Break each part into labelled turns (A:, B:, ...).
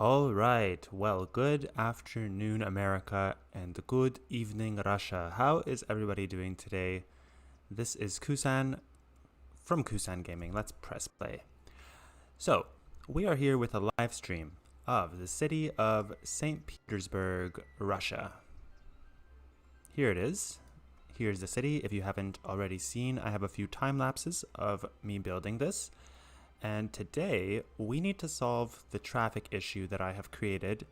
A: All right. Well, good afternoon, America, and good evening, Russia. How is everybody doing today? This is Kusan from Kusan Gaming. Let's press play. So, we are here with a live stream of the city of St. Petersburg, Russia. Here it is. Here's the city. If you haven't already seen, I have a few time lapses of me building this. And today, we need to solve the traffic issue that I have created.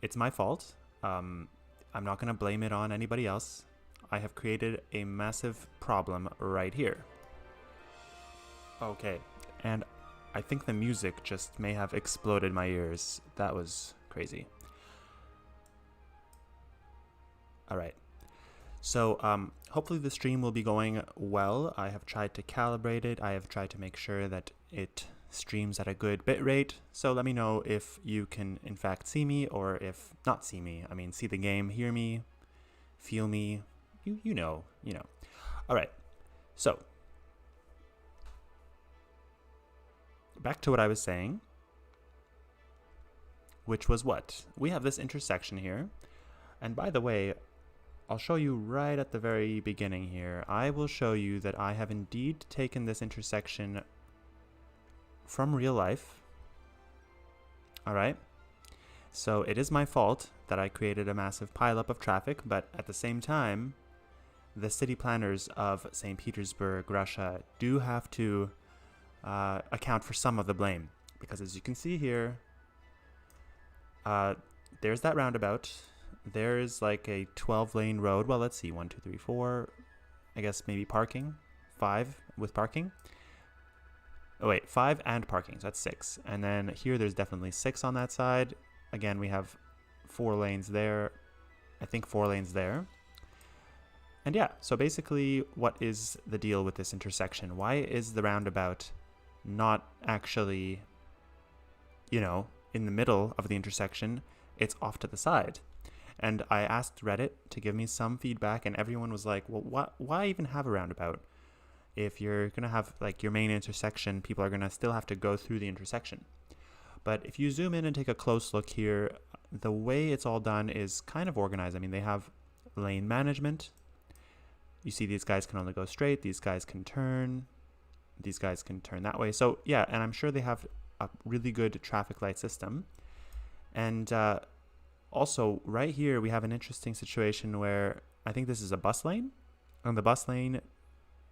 A: It's my fault. I'm not going to blame it on anybody else. I have created a massive problem right here. Okay, and I think the music just may have exploded my ears. That was crazy. All right. So hopefully the stream will be going well. I have tried to calibrate it. I have tried to make sure that it streams at a good bit rate. So let me know if you can in fact see me, or if not see me. I mean, see the game, hear me, feel me. You know. All right. So back to what I was saying, which was what? We have this intersection here. And by the way, I'll show you right at the very beginning here. I will show you that I have indeed taken this intersection from real life. All right. So it is my fault that I created a massive pileup of traffic, but at the same time, the city planners of St. Petersburg, Russia, do have to account for some of the blame. Because as you can see here, there's that roundabout. There's like a 12-lane road. Well, let's see. 1, 2, 3, 4. I guess maybe parking. 5 with parking. Oh, wait. 5 and parking. So that's 6. And then here there's definitely 6 on that side. Again, we have 4 lanes there. I think 4 lanes there. And yeah, so basically what is the deal with this intersection? Why is the roundabout not actually, in the middle of the intersection? It's off to the side. And I asked Reddit to give me some feedback, and everyone was like, well, why even have a roundabout? If you're going to have like your main intersection, people are going to still have to go through the intersection. But if you zoom in and take a close look here, the way it's all done is kind of organized. I mean, they have lane management. You see these guys can only go straight. These guys can turn. These guys can turn that way. So yeah, and I'm sure they have a really good traffic light system. And also, right here, we have an interesting situation where I think this is a bus lane. And the bus lane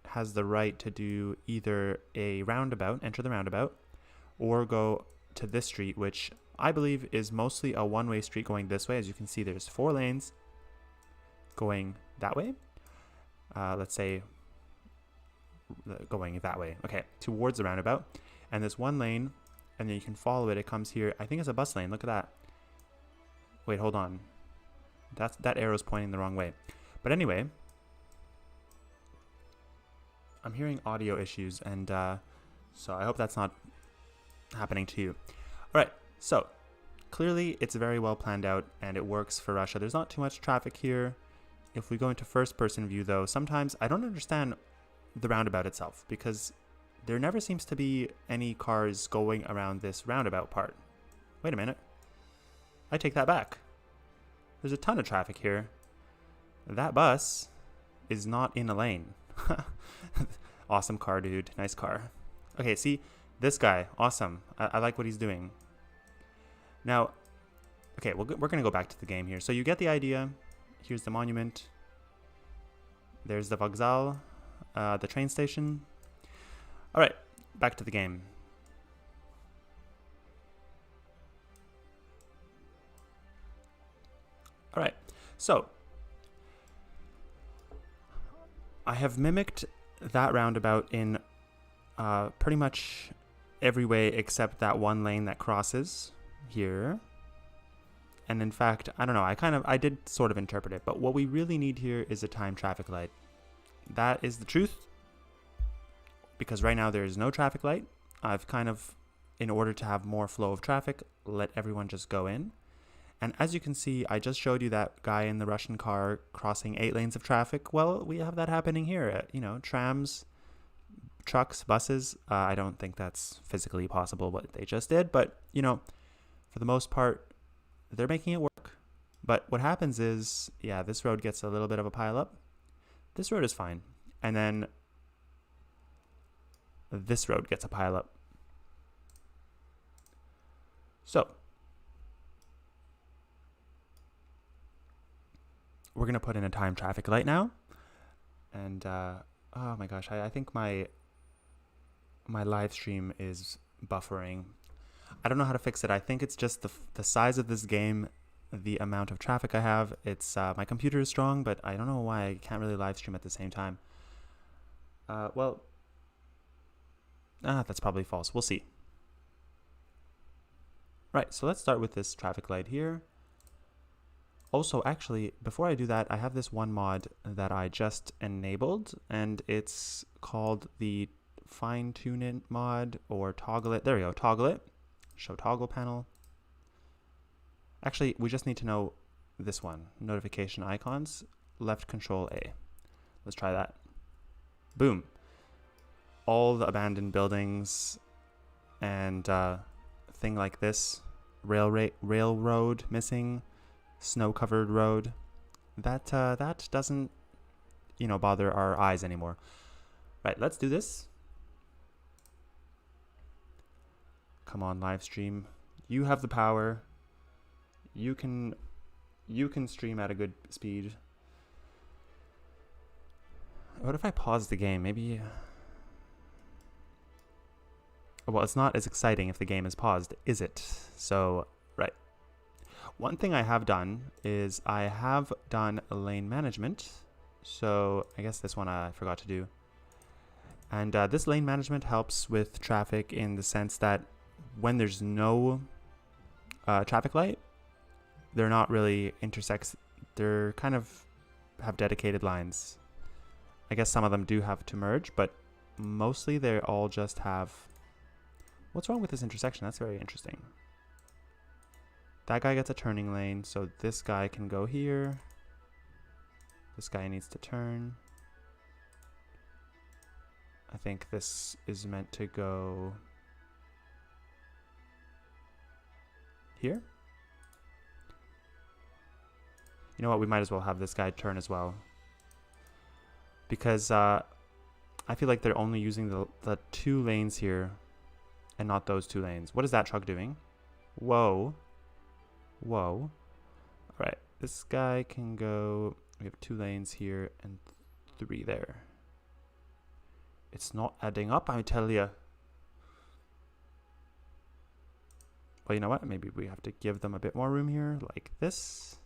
A: has the right to do either a roundabout, enter the roundabout, or go to this street, which I believe is mostly a one-way street going this way. As you can see, there's 4 lanes going that way. Let's say going that way. Okay, towards the roundabout. And there's 1 lane, and then you can follow it. It comes here. I think it's a bus lane. Look at that. Wait, hold on. That arrow's pointing the wrong way. But anyway, I'm hearing audio issues, and so I hope that's not happening to you. All right, so clearly it's very well planned out, and it works for Russia. There's not too much traffic here. If we go into first-person view, though, sometimes I don't understand the roundabout itself, because there never seems to be any cars going around this roundabout part. Wait a minute. I take that back. There's a ton of traffic here. That bus is not in a lane. Awesome car, dude. Nice car. Okay, see, this guy, awesome. I like what he's doing. Now, okay, we're going to go back to the game here. So you get the idea. Here's the monument. There's the Vokzal, the train station. All right, back to the game. All right, so I have mimicked that roundabout in pretty much every way except that 1 lane that crosses here. And in fact, I don't know, I did sort of interpret it, but what we really need here is a timed traffic light. That is the truth, because right now there is no traffic light. I've kind of, in order to have more flow of traffic, let everyone just go in. And as you can see, I just showed you that guy in the Russian car crossing 8 lanes of traffic. Well, we have that happening here. Trams, trucks, buses. I don't think that's physically possible what they just did, but, for the most part, they're making it work. But what happens is, yeah, this road gets a little bit of a pile up. This road is fine. And then this road gets a pile up. So we're going to put in a time traffic light now. And oh my gosh, I think my live stream is buffering. I don't know how to fix it. I think it's just the size of this game, the amount of traffic I have. It's my computer is strong, but I don't know why I can't really live stream at the same time. Well, that's probably false. We'll see. Right, so let's start with this traffic light here. Also, actually, before I do that, I have this one mod that I just enabled, and it's called the Fine Tune It mod, or Toggle It. There we go, Toggle It. Show toggle panel. Actually, we just need to know this one, notification icons, left Control A. Let's try that. Boom. All the abandoned buildings and thing like this, railroad missing, snow-covered road, that doesn't, bother our eyes anymore. Right, let's do this. Come on, live stream. You have the power. You can stream at a good speed. What if I pause the game? Maybe. Well, it's not as exciting if the game is paused, is it? So, right. One thing I have done is I have done lane management. So I guess this one I forgot to do. And this lane management helps with traffic in the sense that when there's no traffic light, they're not really intersects. They're kind of have dedicated lines. I guess some of them do have to merge, but mostly they all just have... What's wrong with this intersection? That's very interesting. That guy gets a turning lane, so this guy can go here. This guy needs to turn. I think this is meant to go here. You know what? We might as well have this guy turn as well. Because I feel like they're only using the 2 lanes here and not those 2 lanes. What is that truck doing? Whoa. Whoa. Alright, this guy can go... We have 2 lanes here and 3 there. It's not adding up, I tell you. Well, you know what? Maybe we have to give them a bit more room here, like this.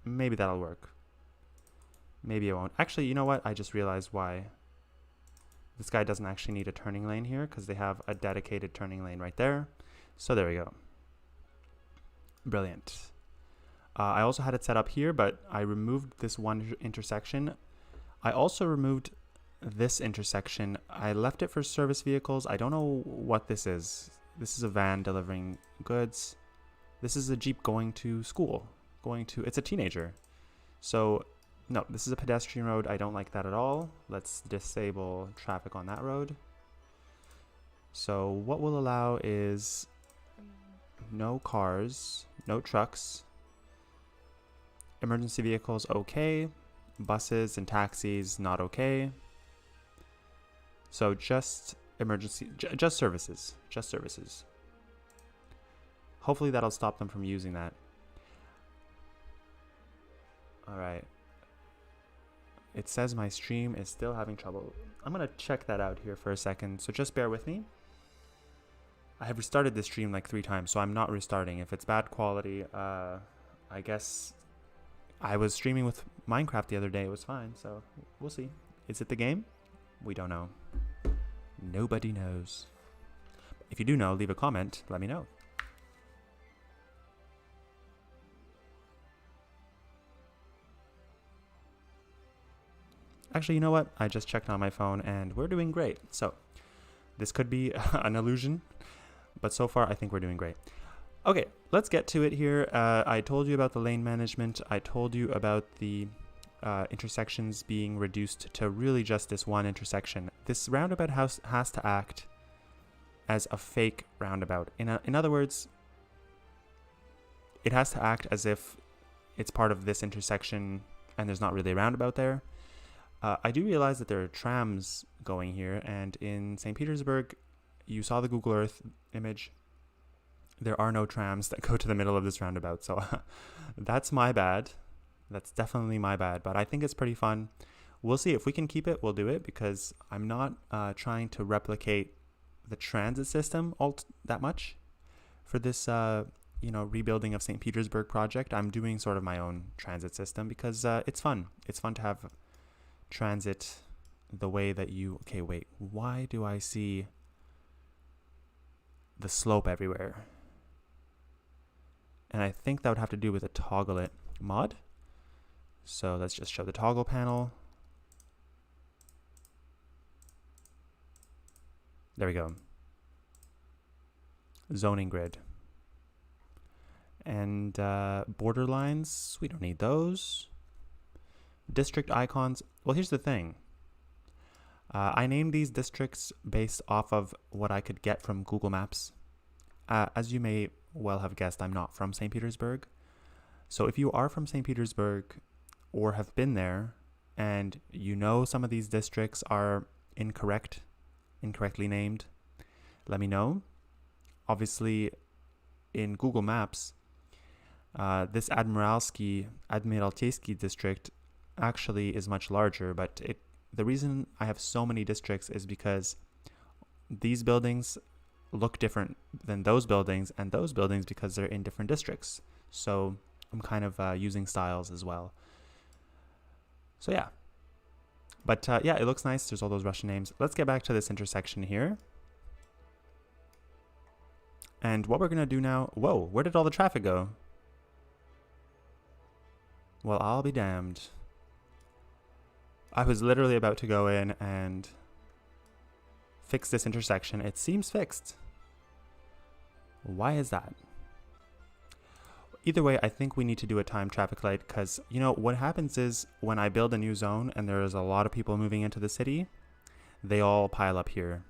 A: Maybe that'll work. Maybe it won't. Actually, you know what? I just realized why. This guy doesn't actually need a turning lane here because they have a dedicated turning lane right there. So there we go. Brilliant. I also had it set up here, but I removed this one intersection. I also removed this intersection. I left it for service vehicles. I don't know what this is. This is a van delivering goods. This is a Jeep going to school. It's a teenager. So, no, this is a pedestrian road. I don't like that at all. Let's disable traffic on that road. So what we'll allow is no cars, no trucks, emergency vehicles, okay. Buses and taxis, not okay. So just just services. Hopefully that'll stop them from using that. All right. It says my stream is still having trouble. I'm going to check that out here for a second. So just bear with me. I have restarted this stream like 3 times, so I'm not restarting. If it's bad quality, I guess I was streaming with Minecraft the other day. It was fine, so we'll see. Is it the game? We don't know. Nobody knows. If you do know, leave a comment. Let me know. Actually, you know what? I just checked on my phone and we're doing great. So this could be an illusion, but so far I think we're doing great. Okay, let's get to it here. I told you about the lane management. I told you about the intersections being reduced to really just this one intersection. This roundabout house has to act as a fake roundabout. In other words, it has to act as if it's part of this intersection and there's not really a roundabout there. I do realize that there are trams going here, and in St. Petersburg, you saw the Google Earth image. There are no trams that go to the middle of this roundabout, so that's my bad. That's definitely my bad, but I think it's pretty fun. We'll see if we can keep it, we'll do it, because I'm not trying to replicate the transit system that much for this rebuilding of St. Petersburg project. I'm doing sort of my own transit system because it's fun. It's fun to have transit the way that you... Okay, wait. Why do I see the slope everywhere? And I think that would have to do with a toggle it mod. So let's just show the toggle panel. There we go. Zoning grid. And border lines, we don't need those. District icons. Well, here's the thing. I named these districts based off of what I could get from Google Maps. As you may well have guessed, I'm not from St. Petersburg. So if you are from St. Petersburg or have been there and you know some of these districts are incorrectly named, let me know. Obviously, in Google Maps, this Admiralteyski district actually is much larger, but the reason I have so many districts is because these buildings look different than those buildings, and those buildings because they're in different districts. So I'm kind of using styles as well. So yeah. But yeah, it looks nice. There's all those Russian names. Let's get back to this intersection here. And what we're going to do now... Whoa, where did all the traffic go? Well, I'll be damned. I was literally about to go in and fix this intersection. It seems fixed. Why is that? Either way, I think we need to do a time traffic light because, you know, what happens is when I build a new zone and there's a lot of people moving into the city, they all pile up here.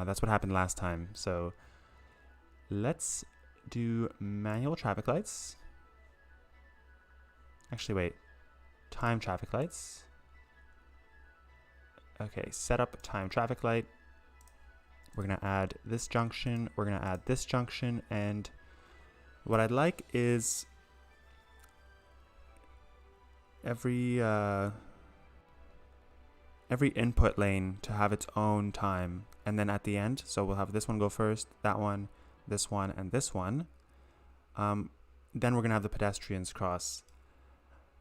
A: That's what happened last time. So let's do manual traffic lights. Actually, wait. Time traffic lights. Okay, set up time traffic light. We're going to add this junction. We're going to add this junction. And what I'd like is every input lane to have its own time. And then at the end, so we'll have this one go first, that one, this one, and this one. Then we're going to have the pedestrians cross.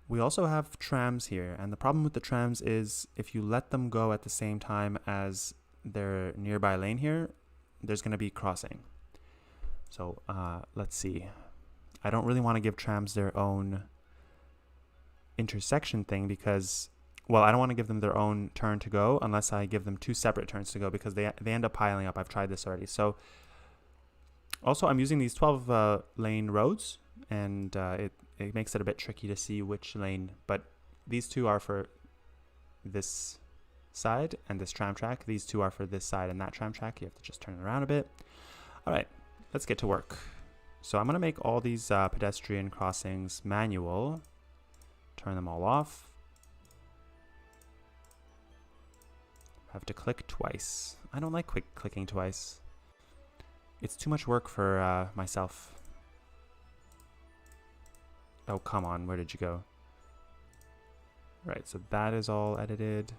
A: We also have trams here, and the problem with the trams is if you let them go at the same time as their nearby lane here, there's going to be crossing. So let's see. I don't really want to give trams their own intersection thing because, well, I don't want to give them their own turn to go unless I give them two separate turns to go because they end up piling up. I've tried this already. So also I'm using these 12 lane roads, and it makes it a bit tricky to see which lane, but these two are for this side and this tram track. These two are for this side and that tram track. You have to just turn it around a bit. All right, let's get to work. So I'm going to make all these pedestrian crossings manual. Turn them all off. Have to click twice. I don't like clicking twice. It's too much work for myself. Oh, come on. Where did you go? Right, so that is all edited.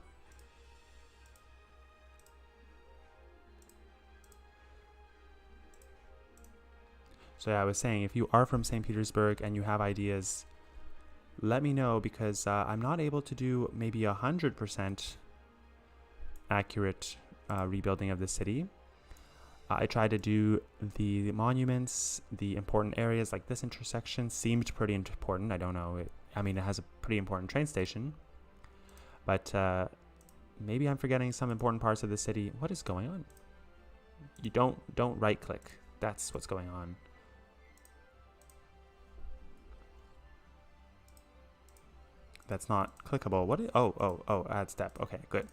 A: So yeah, I was saying, if you are from St. Petersburg and you have ideas, let me know because I'm not able to do maybe 100% accurate rebuilding of the city. I tried to do the monuments, the important areas, like this intersection seemed pretty important. I don't know. I mean, it has a pretty important train station. But maybe I'm forgetting some important parts of the city. What is going on? You don't right click. That's what's going on. That's not clickable. Oh, add step. Okay, good.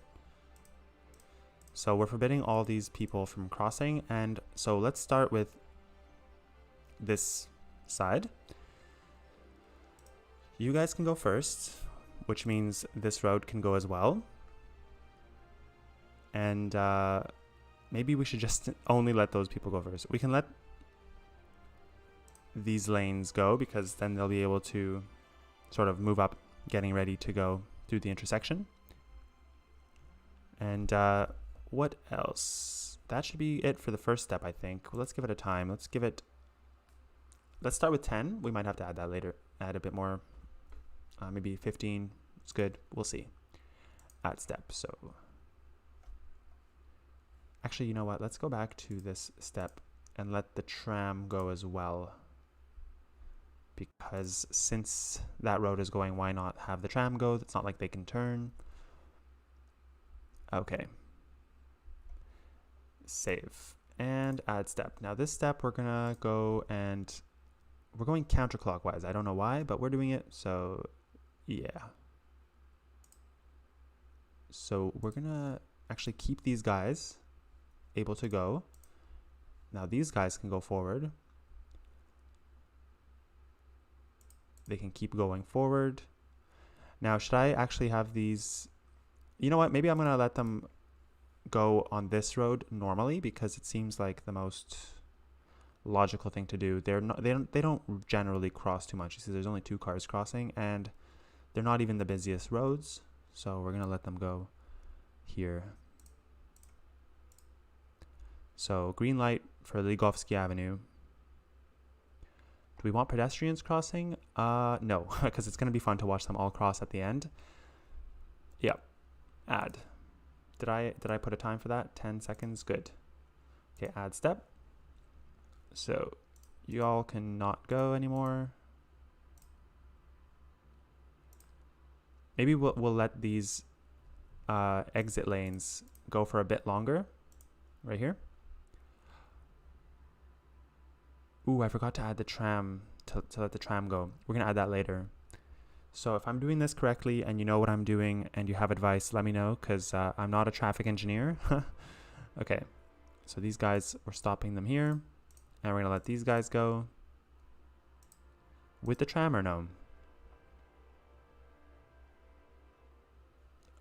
A: So we're forbidding all these people from crossing. And so let's start with this side. You guys can go first, which means this road can go as well. And maybe we should just only let those people go first. We can let these lanes go because then they'll be able to sort of move up, getting ready to go through the intersection. And what else? That should be it for the first step, I think. Well, let's give it a time. Let's start with 10. We might have to add that later. Add a bit more. Maybe 15. It's good. We'll see. Add step. So actually, you know what? Let's go back to this step and let the tram go as well. Because since that road is going, why not have the tram go? It's not like they can turn. Okay. Save. And add step. Now this step we're gonna go and we're going counterclockwise. I don't know why, but we're doing it. So yeah. So we're gonna actually keep these guys able to go. Now these guys can go forward. They can keep going forward. Now, should I actually have these? You know what? Maybe I'm gonna let them go on this road normally because it seems like the most logical thing to do. They don't generally cross too much. You see, there's only 2 cars crossing, and they're not even the busiest roads. So we're gonna let them go here. So green light for Ligovsky Avenue. Do we want pedestrians crossing? No, because it's going to be fun to watch them all cross at the end. Yep. Add. Did I put a time for that? 10 seconds. Good. Okay, add step. So you all cannot go anymore. Maybe we'll let these exit lanes go for a bit longer. Right here. Ooh, I forgot to add the tram, to let the tram go. We're going to add that later. So if I'm doing this correctly and you know what I'm doing and you have advice, let me know because I'm not a traffic engineer. Okay, so these guys, we're stopping them here. And we're going to let these guys go. With the tram or no?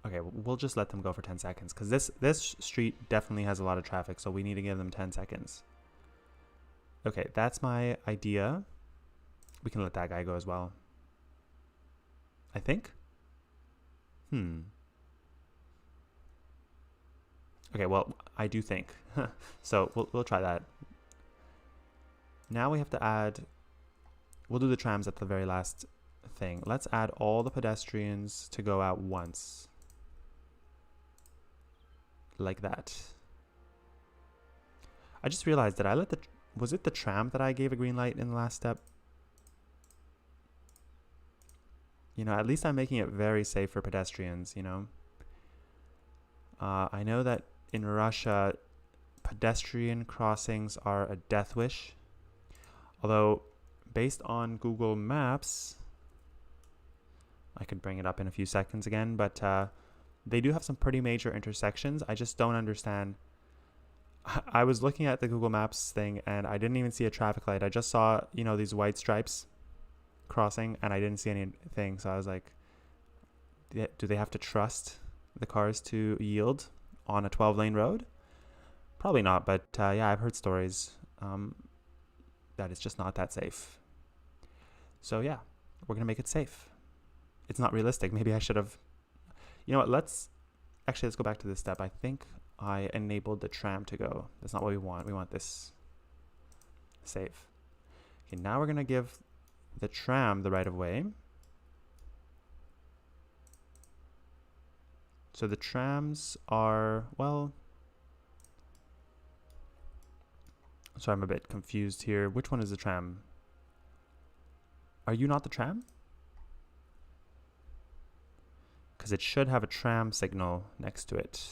A: Okay, we'll just let them go for 10 seconds because this street definitely has a lot of traffic, so we need to give them 10 seconds. Okay, that's my idea. We can let that guy go as well. I think. Okay, well, I do think. So we'll try that. Now we have to add. We'll do the trams at the very last thing. Let's add all the pedestrians to go out once. Like that. I just realized that I let the. Was it the tram that I gave a green light in the last step? You know, at least I'm making it very safe for pedestrians, you know. I know that in Russia, pedestrian crossings are a death wish. Although, based on Google Maps, I could bring it up in a few seconds again, but they do have some pretty major intersections. I just don't understand. I was looking at the Google Maps thing and I didn't even see a traffic light. I just saw, you know, these white stripes crossing and I didn't see anything. So I was like, do they have to trust the cars to yield on a 12-lane road? Probably not, but yeah, I've heard stories that it's just not that safe. So yeah, we're going to make it safe. It's not realistic. Maybe I should have, you know what, let's go back to this step. I think I enabled the tram to go. That's not what we want. We want this. Save. Okay, now we're going to give the tram the right of way. So the trams are, well, so I'm a bit confused here. Which one is the tram? Are you not the tram? Because it should have a tram signal next to it.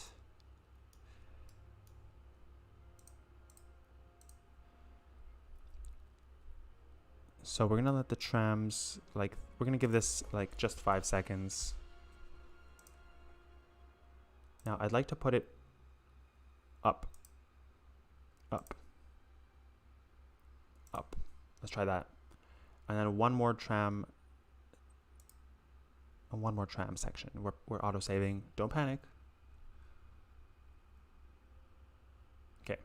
A: So we're gonna let the trams, like, we're gonna give this like just 5 seconds. Now I'd like to put it up, up, up. Let's try that. And then one more tram section. We're auto-saving. Don't panic. Okay.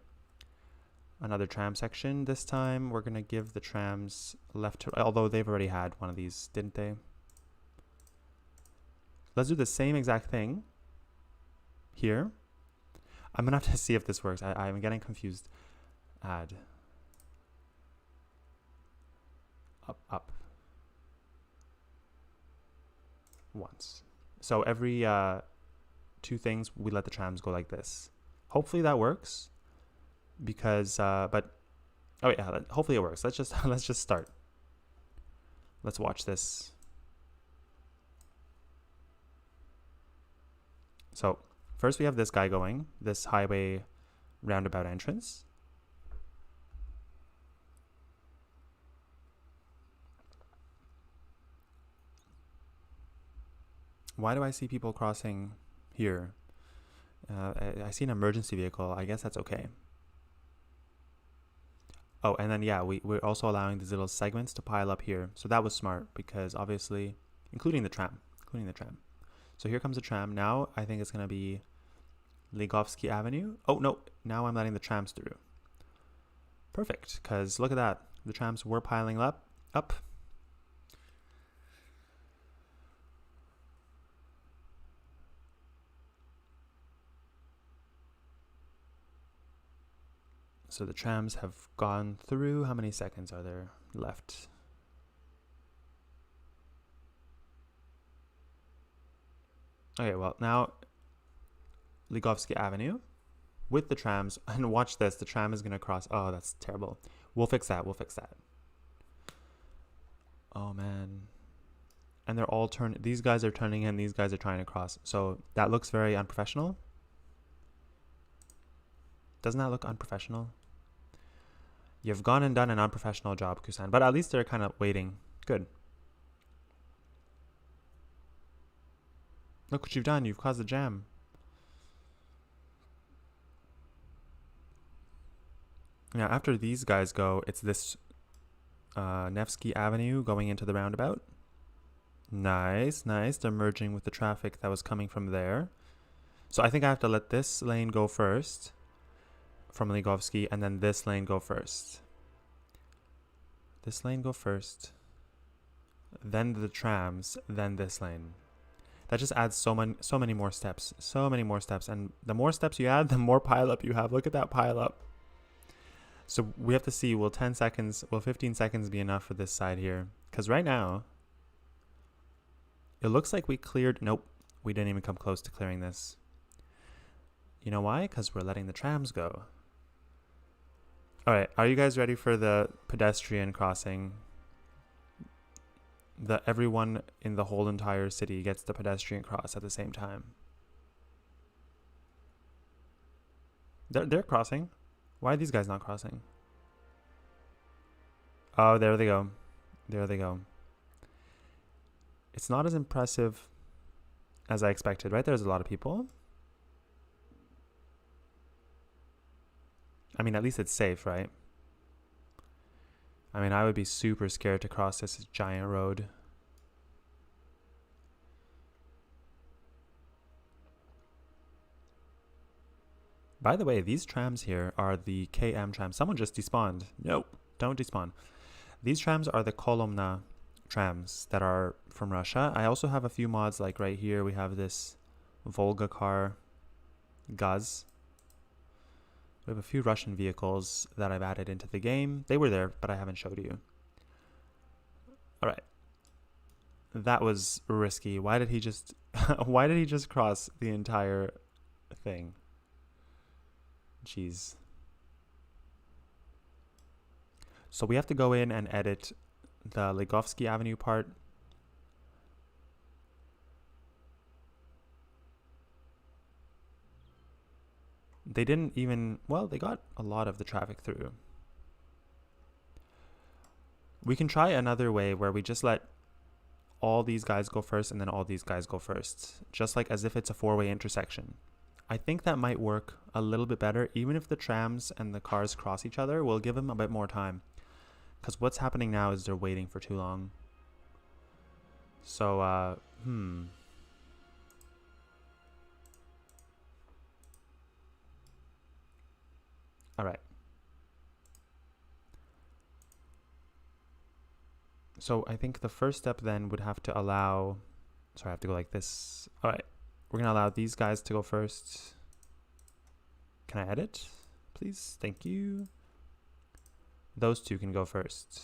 A: Another tram section. This time we're gonna give the trams left to right, although they've already had one of these, didn't they? Let's do the same exact thing here. I'm gonna have to see if this works. I'm getting confused. Add. Up, up. Once. So every 2 things, we let the trams go like this. Hopefully that works. Because, but, oh yeah, hopefully it works. Let's just start. Let's watch this. So first we have this guy going, this highway roundabout entrance. Why do I see people crossing here? I see an emergency vehicle. I guess that's okay. Oh, and then yeah, we're also allowing these little segments to pile up here. So that was smart because obviously, including the tram. So here comes the tram. Now I think it's going to be Ligovsky Avenue. Oh, no. Now I'm letting the trams through. Perfect, because look at that. The trams were piling up. So the trams have gone through. How many seconds are there left? Okay, well, now Ligovsky Avenue with the trams. And watch this. The tram is going to cross. Oh, that's terrible. We'll fix that. Oh, man. And they're all turning. These guys are turning in. These guys are trying to cross. So that looks very unprofessional. Doesn't that look unprofessional? You've gone and done an unprofessional job, Kusan. But at least they're kind of waiting. Good. Look what you've done. You've caused a jam. Now, after these guys go, it's this Nevsky Avenue going into the roundabout. Nice. They're merging with the traffic that was coming from there. So I think I have to let this lane go first from Ligovsky, and then this lane go first. This lane go first. Then the trams, then this lane. That just adds so many more steps. And the more steps you add, the more pile up you have. Look at that pile up. So we have to see, will 15 seconds be enough for this side here? Because right now, it looks like we cleared. Nope, we didn't even come close to clearing this. You know why? Because we're letting the trams go. All right, are you guys ready for the pedestrian crossing? Everyone in the whole entire city gets the pedestrian cross at the same time. They're crossing. Why are these guys not crossing? Oh, there they go. It's not as impressive as I expected, right? There's a lot of people. I mean, at least it's safe, right? I mean, I would be super scared to cross this giant road. By the way, these trams here are the KM trams. Someone just despawned. No, don't despawn. These trams are the Kolomna trams that are from Russia. I also have a few mods, like right here we have this Volga car, Gaz. We have a few Russian vehicles that I've added into the game. They were there, but I haven't showed you. All right. That was risky. Why did he just cross the entire thing? Jeez. So we have to go in and edit the Ligovsky Avenue part. They didn't even, well, they got a lot of the traffic through. We can try another way where we just let all these guys go first and then all these guys go first, just like as if it's a four-way intersection. I think that might work a little bit better. Even if the trams and the cars cross each other, we'll give them a bit more time, because what's happening now is they're waiting for too long. So all right. So I think the first step then would have to allow, sorry, I have to go like this. All right, we're gonna allow these guys to go first. Can I edit, please? Thank you. Those two can go first.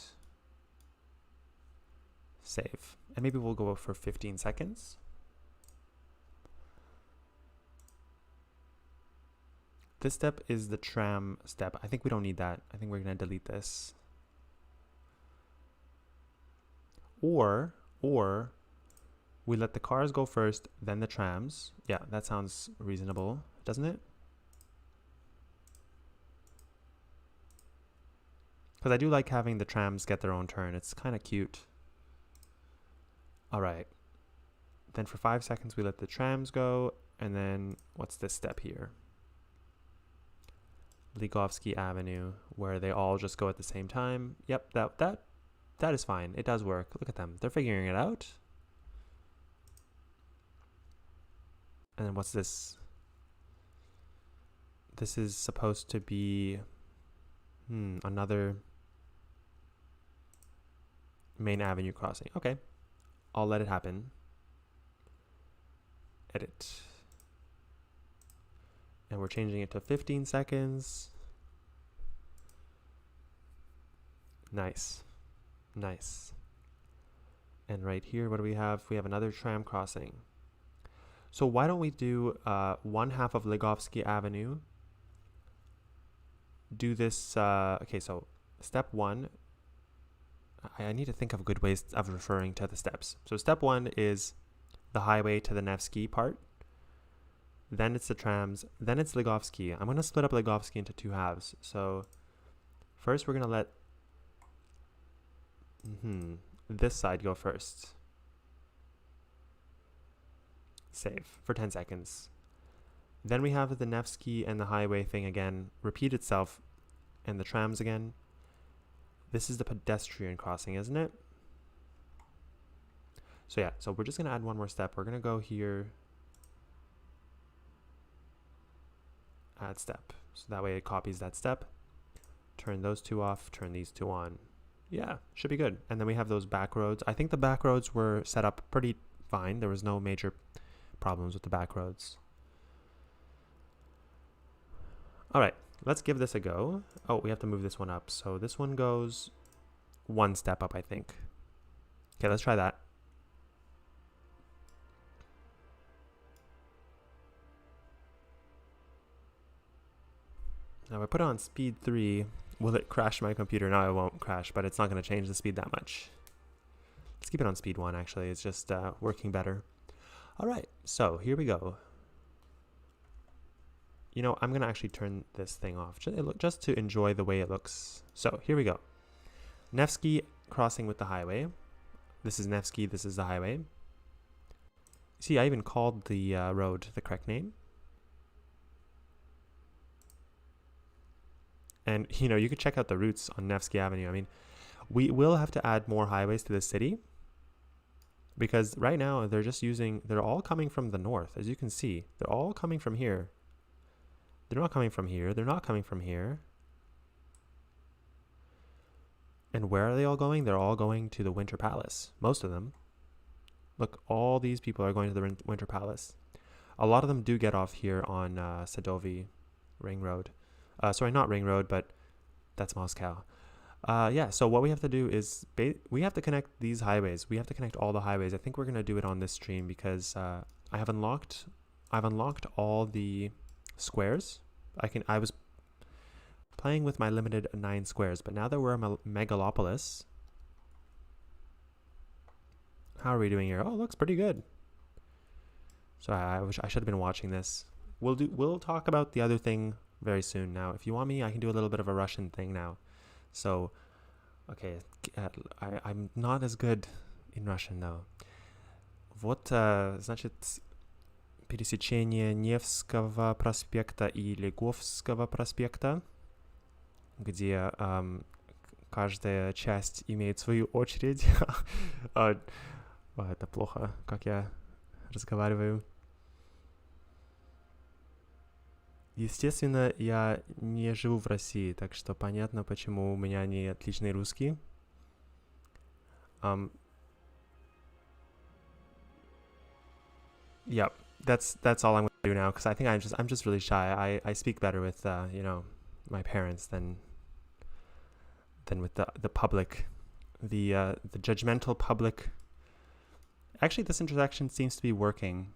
A: Save. And maybe we'll go for 15 seconds. This step is the tram step. I think we don't need that. I think we're gonna delete this. Or we let the cars go first, then the trams. Yeah, that sounds reasonable, doesn't it? Because I do like having the trams get their own turn. It's kind of cute. All right. Then for 5 seconds, we let the trams go. And then what's this step here? Ligovsky Avenue, where they all just go at the same time. Yep, that is fine. It does work. Look at them. They're figuring it out. And then what's this? This is supposed to be another main avenue crossing. Okay. I'll let it happen. Edit. And we're changing it to 15 seconds. Nice. Nice. And right here, what do we have? We have another tram crossing. So why don't we do one half of Ligovsky Avenue? Do this, okay, so step one, I need to think of good ways of referring to the steps. So step one is the highway to the Nevsky part. Then it's the trams. Then it's Ligovsky. I'm going to split up Ligovsky into two halves. So first we're going to let this side go first. Save for 10 seconds. Then we have the Nevsky and the highway thing again repeat itself, and the trams again. This is the pedestrian crossing, isn't it? So yeah, so we're just going to add one more step. We're going to go here, add step. So that way it copies that step. Turn those two off, turn these two on. Yeah, should be good. And then we have those back roads. I think the back roads were set up pretty fine. There was no major problems with the back roads. All right, let's give this a go. Oh, we have to move this one up. So this one goes one step up, I think. Okay, let's try that. Now if I put it on speed 3, will it crash my computer? No, it won't crash, but it's not going to change the speed that much. Let's keep it on speed 1, actually. It's just working better. All right, so here we go. You know, I'm going to actually turn this thing off just to enjoy the way it looks. So here we go. Nevsky crossing with the highway. This is Nevsky, this is the highway. See, I even called the road the correct name. And, you know, you could check out the routes on Nevsky Avenue. I mean, we will have to add more highways to the city, because right now they're all coming from the north. As you can see, they're all coming from here. They're not coming from here. They're not coming from here. And where are they all going? They're all going to the Winter Palace. Most of them. Look, all these people are going to the Winter Palace. A lot of them do get off here on Sadowy Ring Road. Sorry, not Ring Road, but that's Moscow. Yeah, so what we have to do is we have to connect these highways. We have to connect all the highways. I think we're going to do it on this stream because I've unlocked all the squares. I was playing with my limited 9 squares, but now that we're a megalopolis, how are we doing here? Oh, it looks pretty good. So I wish I should have been watching this. We'll talk about the other thing very soon. Now, if you want me, I can do a little bit of a Russian thing now. So Okay, I'm not as good in Russian though. Вот, значит, пересечение Невского проспекта и Лиговского проспекта, где каждая часть имеет свою очередь. Это плохо, как я разговариваю. Естественно, я не живу в России, так что понятно, почему у меня не отличный русский. Yeah, that's all I'm gonna do now because I think I'm just really shy. I speak better with my parents than with the public, the judgmental public. Actually, this intersection seems to be working.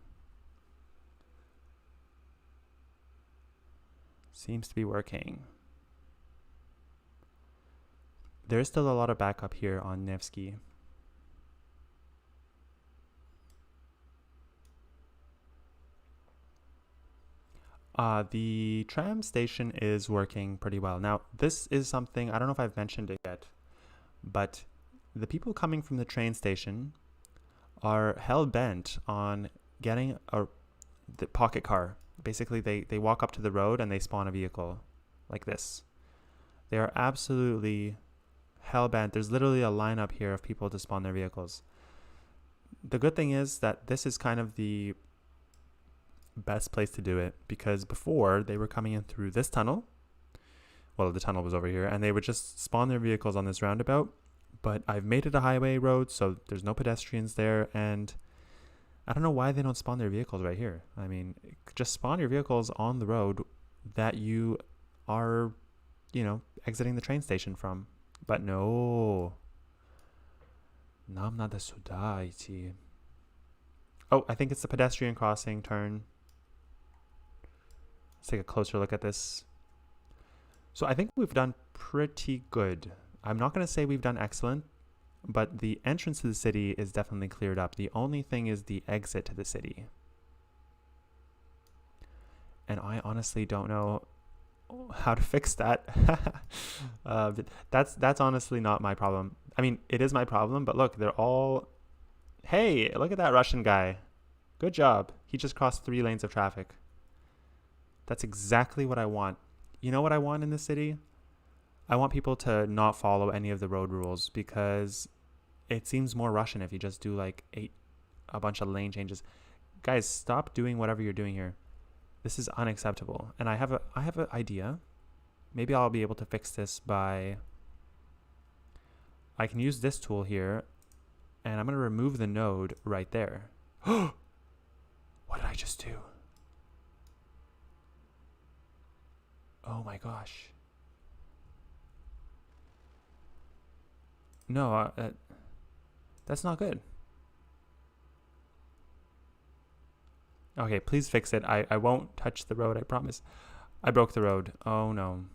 A: There's still a lot of backup here on Nevsky. The tram station is working pretty well. Now, this is something, I don't know if I've mentioned it yet, but the people coming from the train station are hell-bent on getting the pocket car. Basically, they walk up to the road and they spawn a vehicle like this. They are absolutely hell-bent. There's literally a lineup here of people to spawn their vehicles. The good thing is that this is kind of the best place to do it because before they were coming in through this tunnel. Well, the tunnel was over here and they would just spawn their vehicles on this roundabout, but I've made it a highway road, so there's no pedestrians there, and I don't know why they don't spawn their vehicles right here. I mean, just spawn your vehicles on the road that you are, exiting the train station from. But no. Нам надо сюда идти. Oh, I think it's the pedestrian crossing turn. Let's take a closer look at this. So I think we've done pretty good. I'm not going to say we've done excellent, but the entrance to the city is definitely cleared up. The only thing is the exit to the city. And I honestly don't know how to fix that. That's honestly not my problem. I mean, it is my problem, but look, they're all... Hey, look at that Russian guy. Good job. He just crossed 3 lanes of traffic. That's exactly what I want. You know what I want in the city? I want people to not follow any of the road rules because it seems more Russian if you just do like a bunch of lane changes. Guys, stop doing whatever you're doing here. This is unacceptable. And I have an idea. Maybe I'll be able to fix this by... I can use this tool here, and I'm going to remove the node right there. What did I just do? Oh my gosh. No, that's not good. Okay, please fix it. I won't touch the road, I promise. I broke the road. Oh no.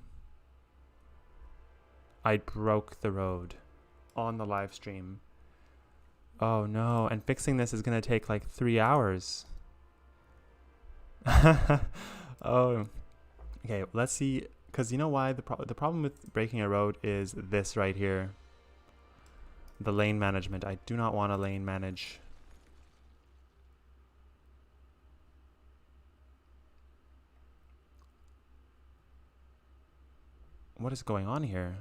A: I broke the road on the live stream. Oh no, and fixing this is gonna take like 3 hours. Oh, okay, let's see, because you know why? The problem with breaking a road is this right here. The lane management. I do not want to lane manage. What is going on here?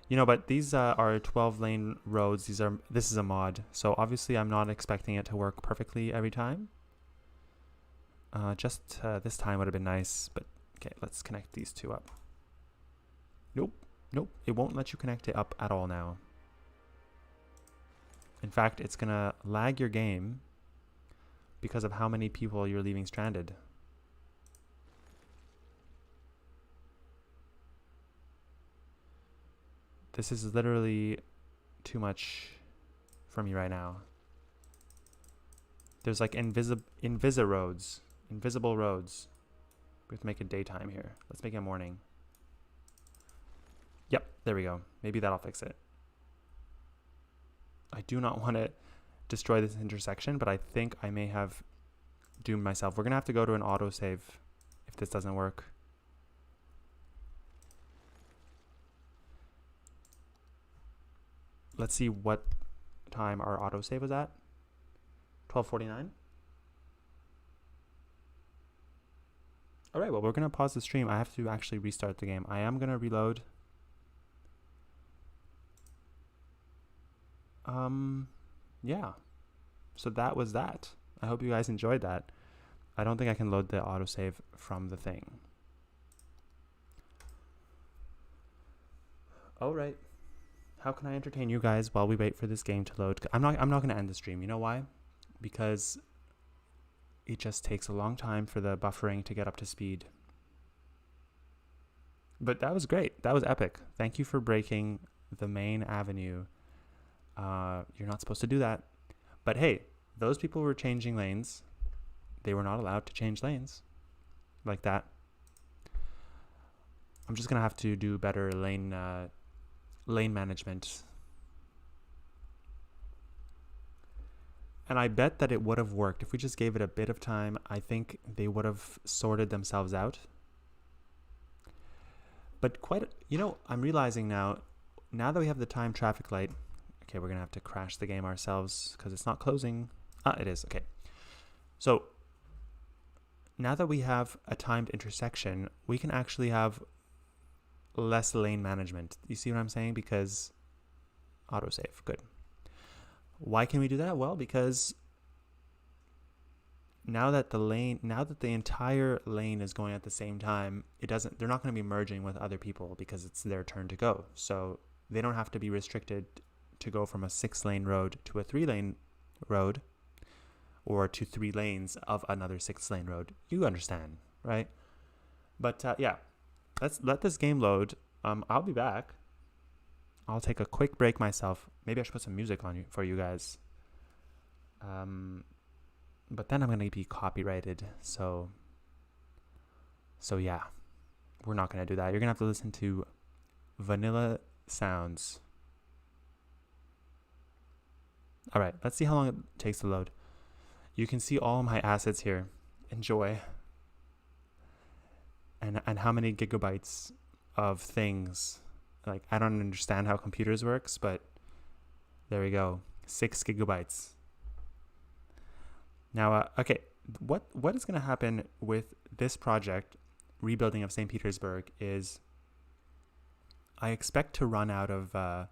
A: But these are 12-lane roads. This is a mod, so obviously I'm not expecting it to work perfectly every time. Just this time would have been nice, but okay, let's connect these two up. Nope, it won't let you connect it up at all now. In fact, it's gonna lag your game because of how many people you're leaving stranded. This is literally too much for me right now. There's like invisible roads. Invisible roads. We have to make it daytime here. Let's make it morning. Yep, there we go. Maybe that'll fix it. I do not want to destroy this intersection, but I think I may have doomed myself. We're going to have to go to an autosave if this doesn't work. Let's see what time our autosave was at. 12:49. All right, well, we're going to pause the stream. I have to actually restart the game. I am going to reload. Yeah. So that was that. I hope you guys enjoyed that. I don't think I can load the autosave from the thing. All right. How can I entertain you guys while we wait for this game to load? I'm not going to end the stream. You know why? Because it just takes a long time for the buffering to get up to speed. But that was great. That was epic. Thank you for breaking the main avenue. You're not supposed to do that. But hey, those people were changing lanes. They were not allowed to change lanes like that. I'm just going to have to do better lane management. And I bet that it would have worked. If we just gave it a bit of time, I think they would have sorted themselves out. But I'm realizing now that we have the time traffic light, okay, we're going to have to crash the game ourselves because it's not closing. It is. Okay. So now that we have a timed intersection, we can actually have less lane management. You see what I'm saying? Because autosave. Good. Why can we do that? Well, because now that the entire lane is going at the same time, they're not going to be merging with other people because it's their turn to go. So they don't have to be restricted to go from a 6-lane road to a 3-lane road or to 3 lanes of another 6-lane road. You understand, right? But yeah, let's let this game load. I'll be back. I'll take a quick break myself. Maybe I should put some music on for you guys. But then I'm going to be copyrighted. So yeah, we're not going to do that. You're going to have to listen to vanilla sounds. All right, let's see how long it takes to load. You can see all my assets here. Enjoy. And how many gigabytes of things. Like, I don't understand how computers works, but there we go. 6 gigabytes. Now, okay, what is going to happen with this project, rebuilding of St. Petersburg, is I expect to run out of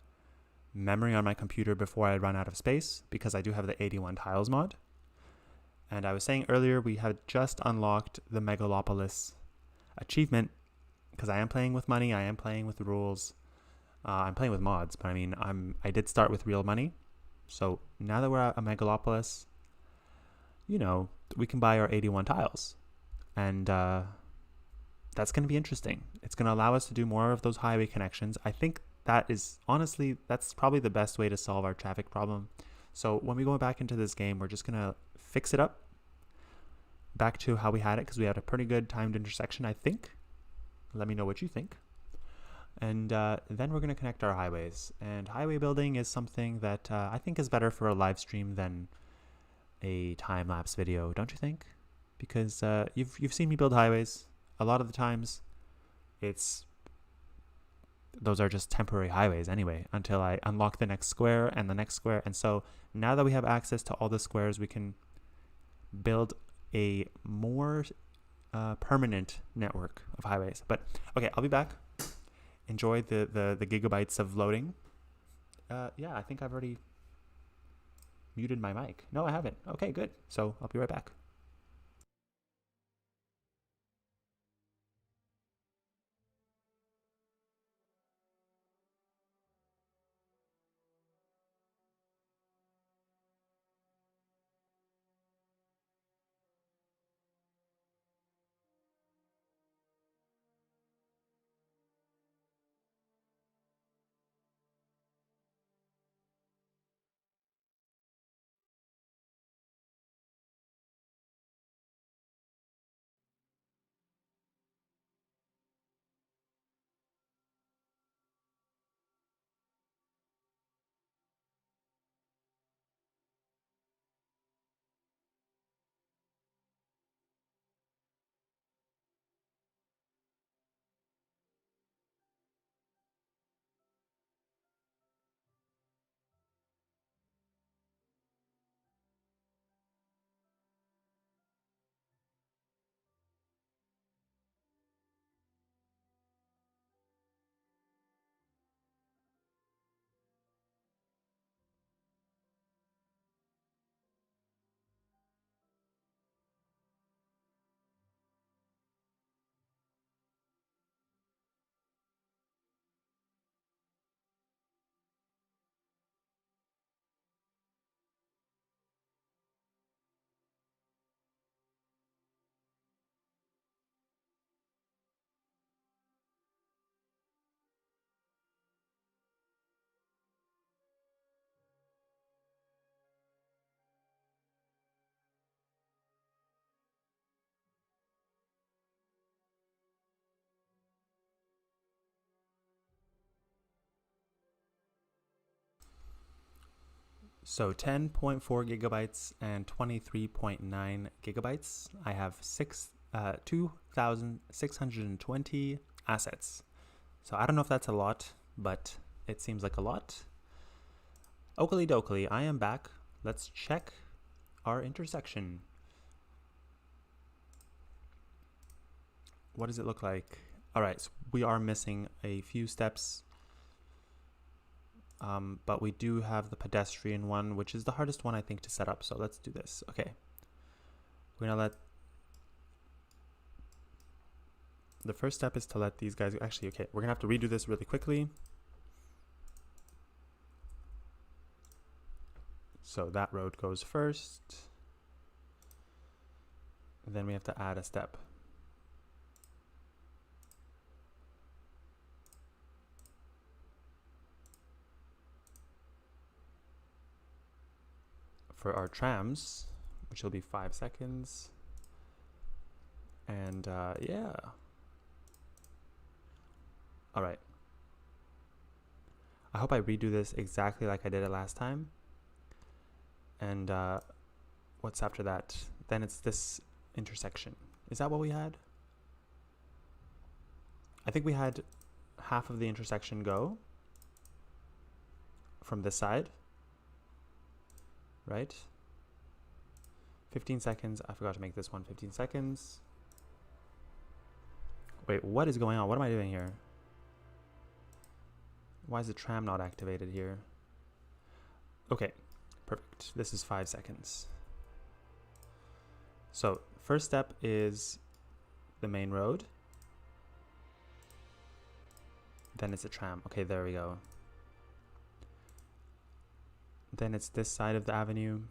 A: memory on my computer before I run out of space, because I do have the 81 tiles mod. And I was saying earlier, we had just unlocked the Megalopolis achievement, because I am playing with money, I am playing with rules. I'm playing with mods, but I mean, I did start with real money. So now that we're at a Megalopolis, we can buy our 81 tiles. And that's going to be interesting. It's going to allow us to do more of those highway connections. I think that's probably the best way to solve our traffic problem. So when we go back into this game, we're just going to fix it up back to how we had it, because we had a pretty good timed intersection, I think. Let me know what you think. And then we're going to connect our highways. And highway building is something that I think is better for a live stream than a time-lapse video, don't you think? Because you've seen me build highways. A lot of the times, those are just temporary highways anyway, until I unlock the next square and the next square. And so now that we have access to all the squares, we can build a more permanent network of highways. But okay, I'll be back. Enjoy the gigabytes of loading. Yeah, I think I've already muted my mic. No, I haven't. Okay, good. So I'll be right back. So 10.4 gigabytes and 23.9 gigabytes. I have 2,620 assets. So I don't know if that's a lot, but it seems like a lot. Oakley dokley, I am back. Let's check our intersection. What does it look like? All right, so we are missing a few steps, but we do have the pedestrian one, which is the hardest one, I think, to set up. So let's do this. Okay. We're gonna let, the first step is to let these guys, actually, okay, we're gonna have to redo this really quickly. So that road goes first. And then we have to add a step. For our trams, which will be 5 seconds. And yeah. All right. I hope I redo this exactly like I did it last time. And what's after that? Then it's this intersection. Is that what we had? I think we had half of the intersection go from this side. Right? 15 seconds. I forgot to make this one 15 seconds. Wait, what is going on? What am I doing here? Why is the tram not activated here? Okay, perfect. This is 5 seconds. So, first step is the main road. Then it's a tram. Okay, there we go. Then it's this side of the avenue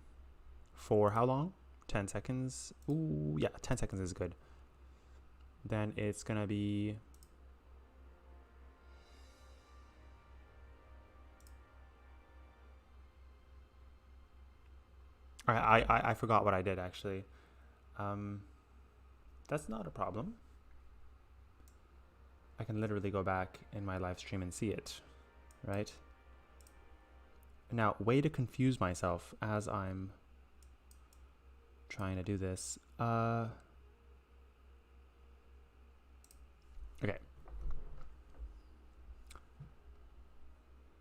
A: for how long? 10 seconds. Ooh, yeah, 10 seconds is good. Then it's gonna be I forgot what I did actually. That's not a problem. I can literally go back in my live stream and see it, right? Now, way to confuse myself as I'm trying to do this. Okay.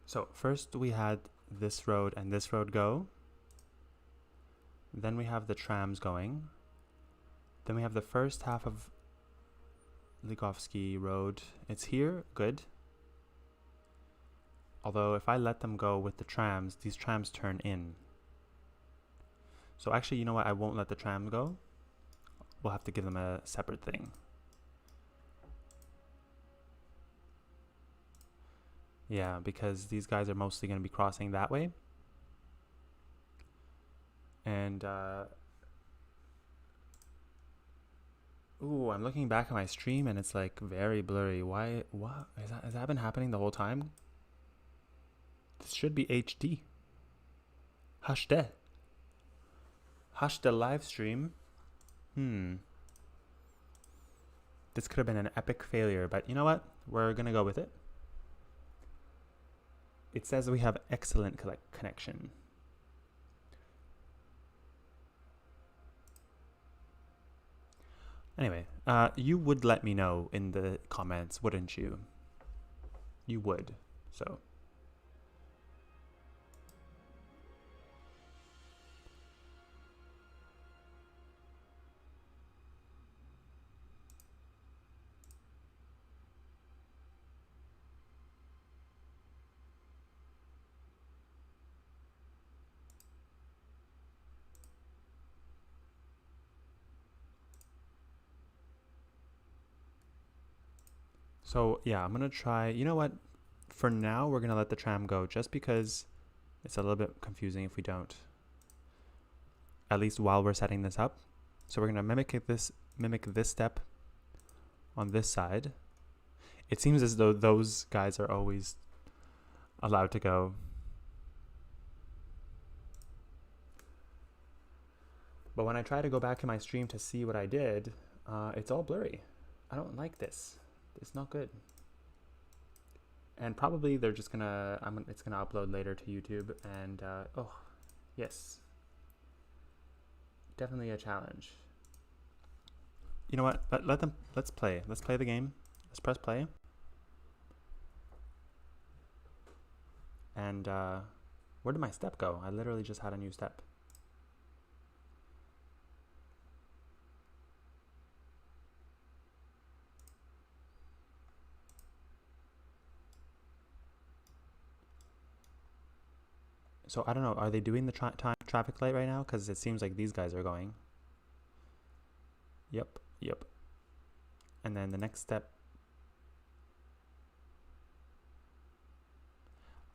A: So first we had this road and this road go. Then we have the trams going. Then we have the first half of Ligovsky Road. It's here, good. Although if I let them go with the trams, these trams turn in. So actually, you know what? I won't let the tram go. We'll have to give them a separate thing. Yeah, because these guys are mostly going to be crossing that way. And, ooh, I'm looking back at my stream and it's like very blurry. Why? What? Has that been happening the whole time? This should be HD. Hush the live stream. This could have been an epic failure, but you know what? We're gonna go with it. It says we have excellent connection. Anyway, you would let me know in the comments, wouldn't you? You would, so. So yeah, I'm gonna try, you know what? For now, we're gonna let the tram go just because it's a little bit confusing if we don't. At least while we're setting this up. So we're gonna mimic this step on this side. It seems as though those guys are always allowed to go. But when I try to go back in my stream to see what I did, it's all blurry. I don't like this. It's not good. And probably they're just gonna, it's gonna upload later to YouTube, and oh, Yes. Definitely a challenge. You know what? Let's play. Let's play the game. Let's press play. And where did my step go? I literally just had a new step. So I don't know. Are they doing the traffic light right now? Because it seems like these guys are going. Yep. And then the next step.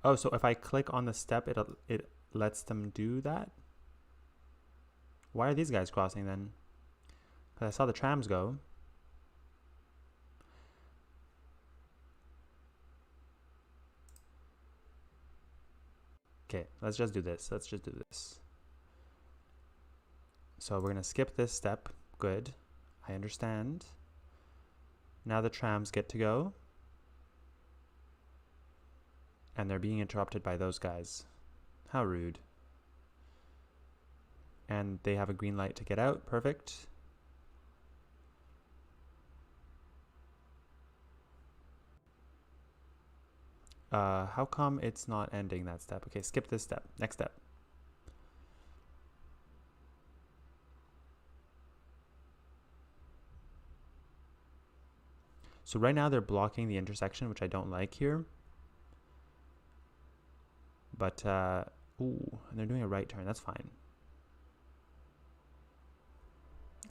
A: Oh, so if I click on the step, it lets them do that? Why are these guys crossing then? Because I saw the trams go. Okay, let's just do this. So we're going to skip this step. Good. I understand. Now the trams get to go. And they're being interrupted by those guys. How rude. And they have a green light to get out. Perfect. How come it's not ending that step? Okay, skip this step. Next step. So right now they're blocking the intersection, which I don't like here. But, ooh, and they're doing a right turn. That's fine.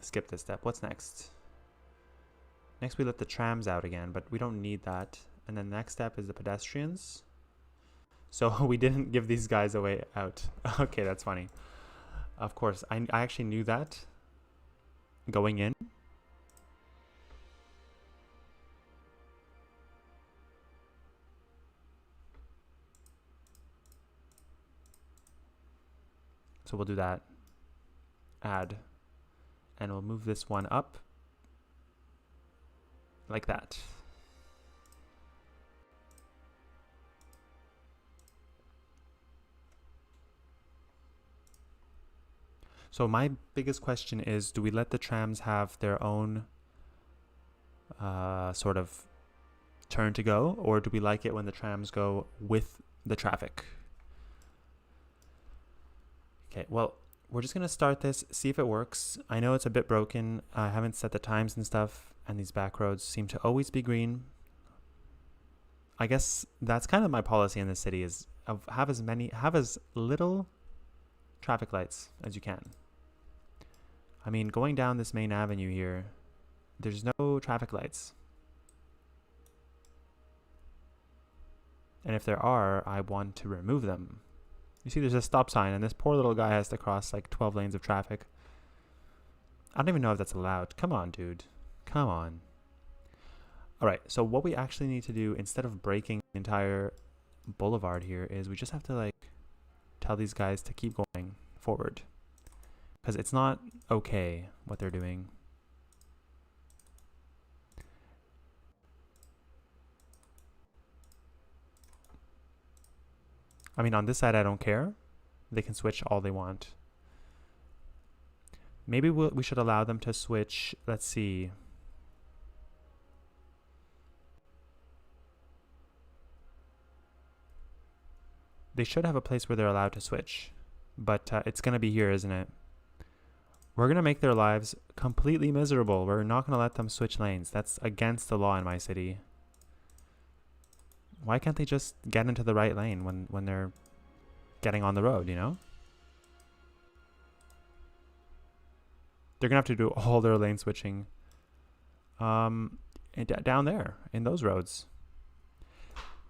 A: Skip this step. What's next? Next we let the trams out again, but we don't need that. And then the next step is the pedestrians. So we didn't give these guys a way out. Okay, that's funny. Of course, I actually knew that going in. So we'll do that. Add. And we'll move this one up. Like that. So my biggest question is, do we let the trams have their own sort of turn to go, or do we like it when the trams go with the traffic? Okay, well, we're just going to start this, see if it works. I know it's a bit broken. I haven't set the times and stuff, and these back roads seem to always be green. I guess that's kind of my policy in the city, is have as little traffic lights as you can. I mean, going down this main avenue here, there's no traffic lights. And if there are, I want to remove them. You see, there's a stop sign, and this poor little guy has to cross like 12 lanes of traffic. I don't even know if that's allowed. Come on, dude. Come on. All right, so what we actually need to do, instead of breaking the entire boulevard here, is we just have to like tell these guys to keep going forward. Because it's not okay what they're doing. I mean, on this side, I don't care. They can switch all they want. Maybe we should allow them to switch. Let's see. They should have a place where they're allowed to switch. But it's going to be here, isn't it? We're going to make their lives completely miserable. We're not going to let them switch lanes. That's against the law in my city. Why can't they just get into the right lane when they're getting on the road, you know? They're going to have to do all their lane switching down there in those roads.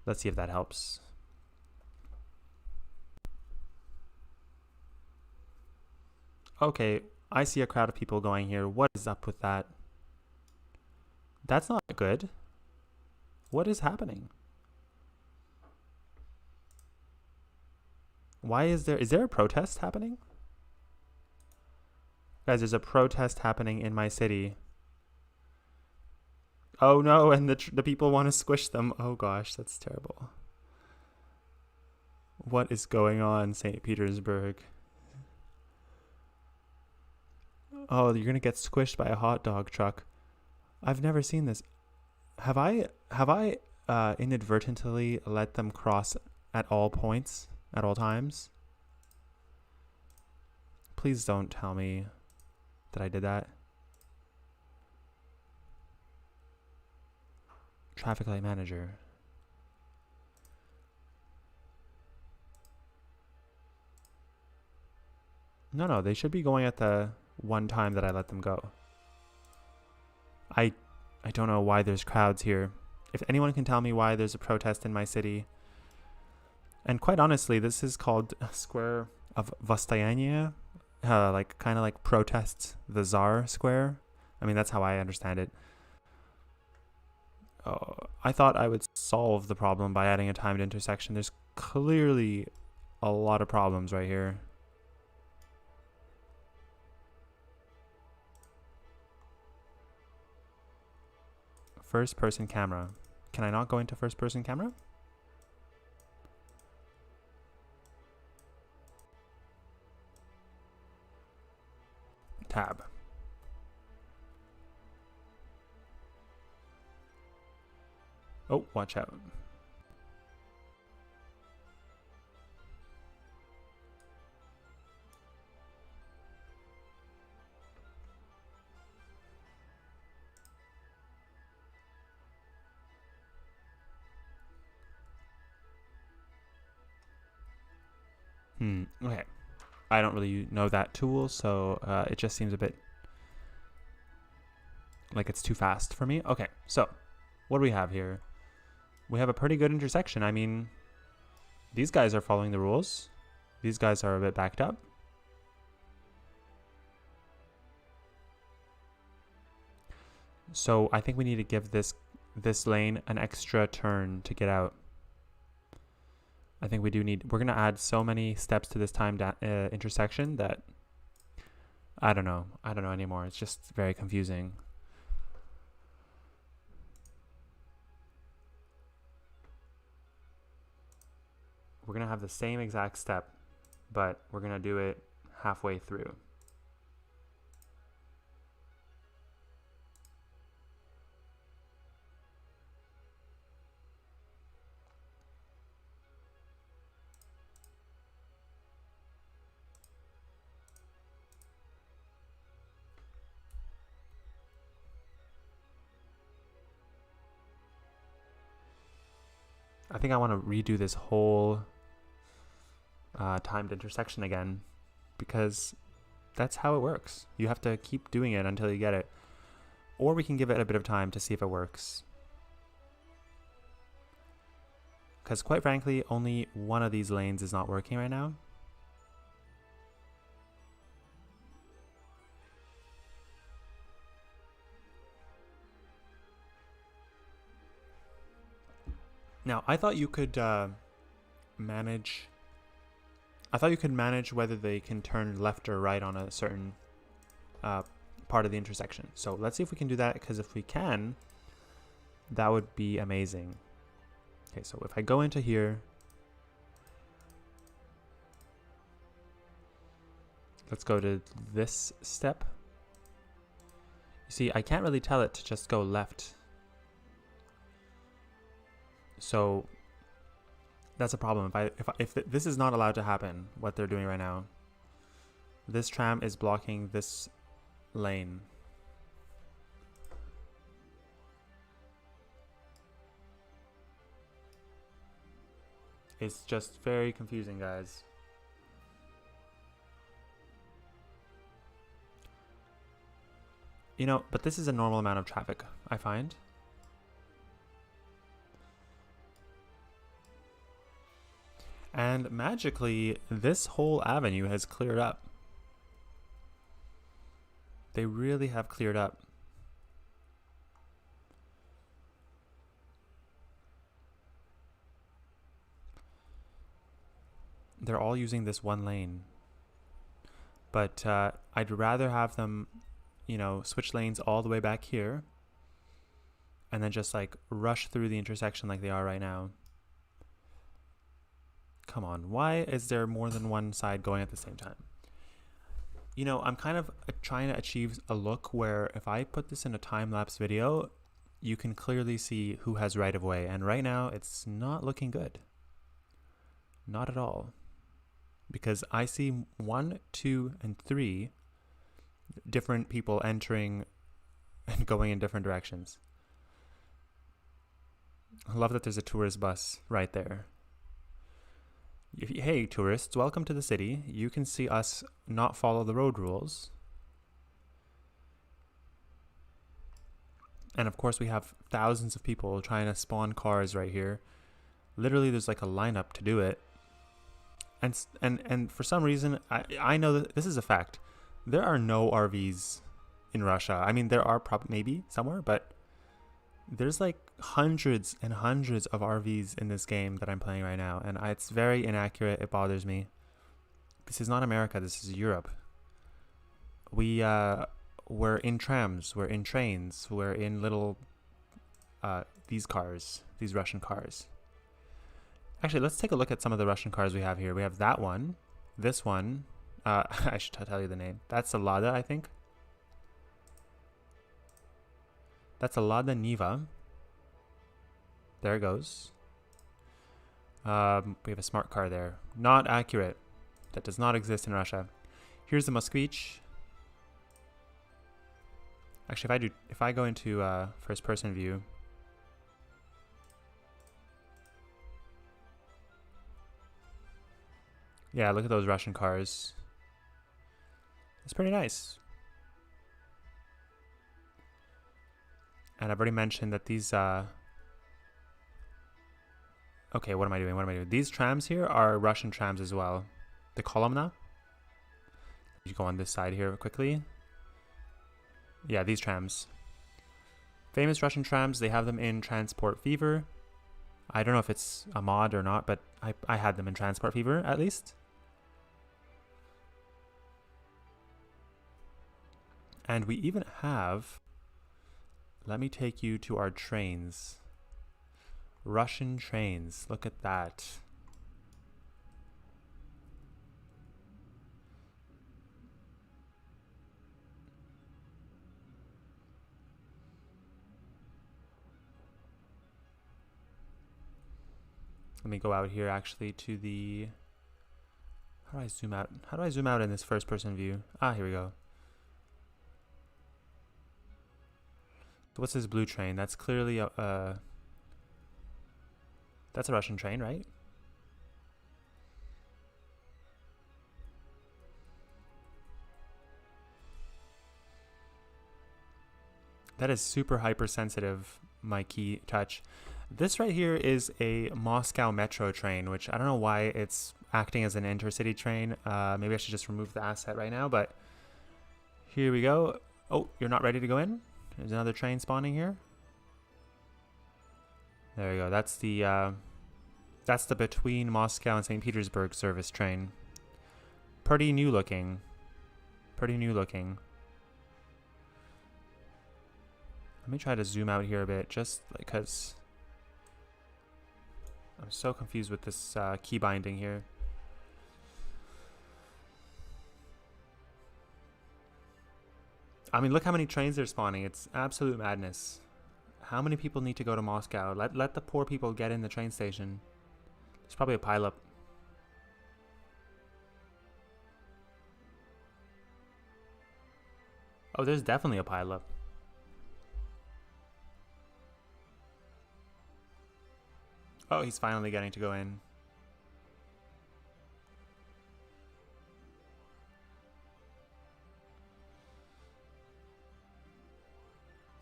A: Let's see if that helps. Okay, I see a crowd of people going here. What is up with that? That's not good. What is happening? Why is there a protest happening? Guys, there's a protest happening in my city. Oh no, and the people want to squish them. Oh gosh, that's terrible. What is going on, St. Petersburg? Oh, you're gonna get squished by a hot dog truck. I've never seen this. Have I inadvertently let them cross at all points, at all times? Please don't tell me that I did that. Traffic light manager. No, they should be going at the one time that I let them go. I don't know why there's crowds here. If anyone can tell me why there's a protest in my city. And quite honestly, this is called Square of Vostoyania. Like kind of like protest the Tsar Square. I mean, that's how I understand it. Oh, I thought I would solve the problem by adding a timed intersection. There's clearly a lot of problems right here. First person camera. Can I not go into first person camera? Tab. Oh, watch out. Okay. I don't really know that tool, so it just seems a bit like it's too fast for me. Okay, so what do we have here? We have a pretty good intersection. I mean, these guys are following the rules. These guys are a bit backed up. So I think we need to give this lane an extra turn to get out. I think we do need, we're going to add so many steps to this timed intersection that I don't know anymore. It's just very confusing. We're going to have the same exact step, but we're going to do it halfway through. I think I want to redo this whole timed intersection again, because that's how it works. You have to keep doing it until you get it. Or we can give it a bit of time to see if it works. Because quite frankly, only one of these lanes is not working right now. Now, I thought you could manage whether they can turn left or right on a certain part of the intersection. So let's see if we can do that, because if we can, that would be amazing. Okay, so if I go into here, let's go to this step. You see, I can't really tell it to just go left. So that's a problem. If this is not allowed to happen, what they're doing right now, this tram is blocking this lane. It's just very confusing, guys. You know, but this is a normal amount of traffic, I find. And magically, this whole avenue has cleared up. They really have cleared up. They're all using this one lane. But I'd rather have them, you know, switch lanes all the way back here and then just like rush through the intersection like they are right now. Come on, why is there more than one side going at the same time? You know, I'm kind of trying to achieve a look where if I put this in a time-lapse video, you can clearly see who has right of way. And right now, it's not looking good. Not at all. Because I see 1, 2, and 3 different people entering and going in different directions. I love that there's a tourist bus right there. Hey, tourists, welcome to the city. You can see us not follow the road rules. And of course, we have thousands of people trying to spawn cars right here. Literally, there's like a lineup to do it. And for some reason, I know that this is a fact. There are no RVs in Russia. I mean, there are maybe somewhere, but there's like hundreds and hundreds of RVs in this game that I'm playing right now. And it's very inaccurate. It bothers me. This is not America. This is Europe. We're in trams. We're in trains. We're in little, these cars, these Russian cars. Actually, let's take a look at some of the Russian cars we have here. We have that one, this one. I should tell you the name. That's a Lada, I think. That's a Lada Niva. There it goes. We have a smart car there. Not accurate. That does not exist in Russia. Here's the Moskvich. Actually, if I go into first person view. Yeah, look at those Russian cars. It's pretty nice. And I've already mentioned that these okay, what am I doing? These trams here are Russian trams as well. The Kolomna. You go on this side here quickly. Yeah, these trams. Famous Russian trams, they have them in Transport Fever. I don't know if it's a mod or not, but I had them in Transport Fever at least. And we even have, let me take you to our trains. Russian trains, look at that. Let me go out here actually to the, how do I zoom out? How do I zoom out in this first person view? Ah, here we go. So what's this blue train? That's clearly a, that's a Russian train, right? That is super hypersensitive, my key touch. This right here is a Moscow metro train, which I don't know why it's acting as an intercity train. Maybe I should just remove the asset right now, but here we go. Oh, you're not ready to go in? There's another train spawning here. There we go. That's the between Moscow and St. Petersburg service train. Pretty new looking. Pretty new looking. Let me try to zoom out here a bit, just because I'm so confused with this key binding here. I mean, look how many trains they're spawning. It's absolute madness. How many people need to go to Moscow? Let the poor people get in the train station. There's probably a pileup. Oh, there's definitely a pileup. Oh, he's finally getting to go in.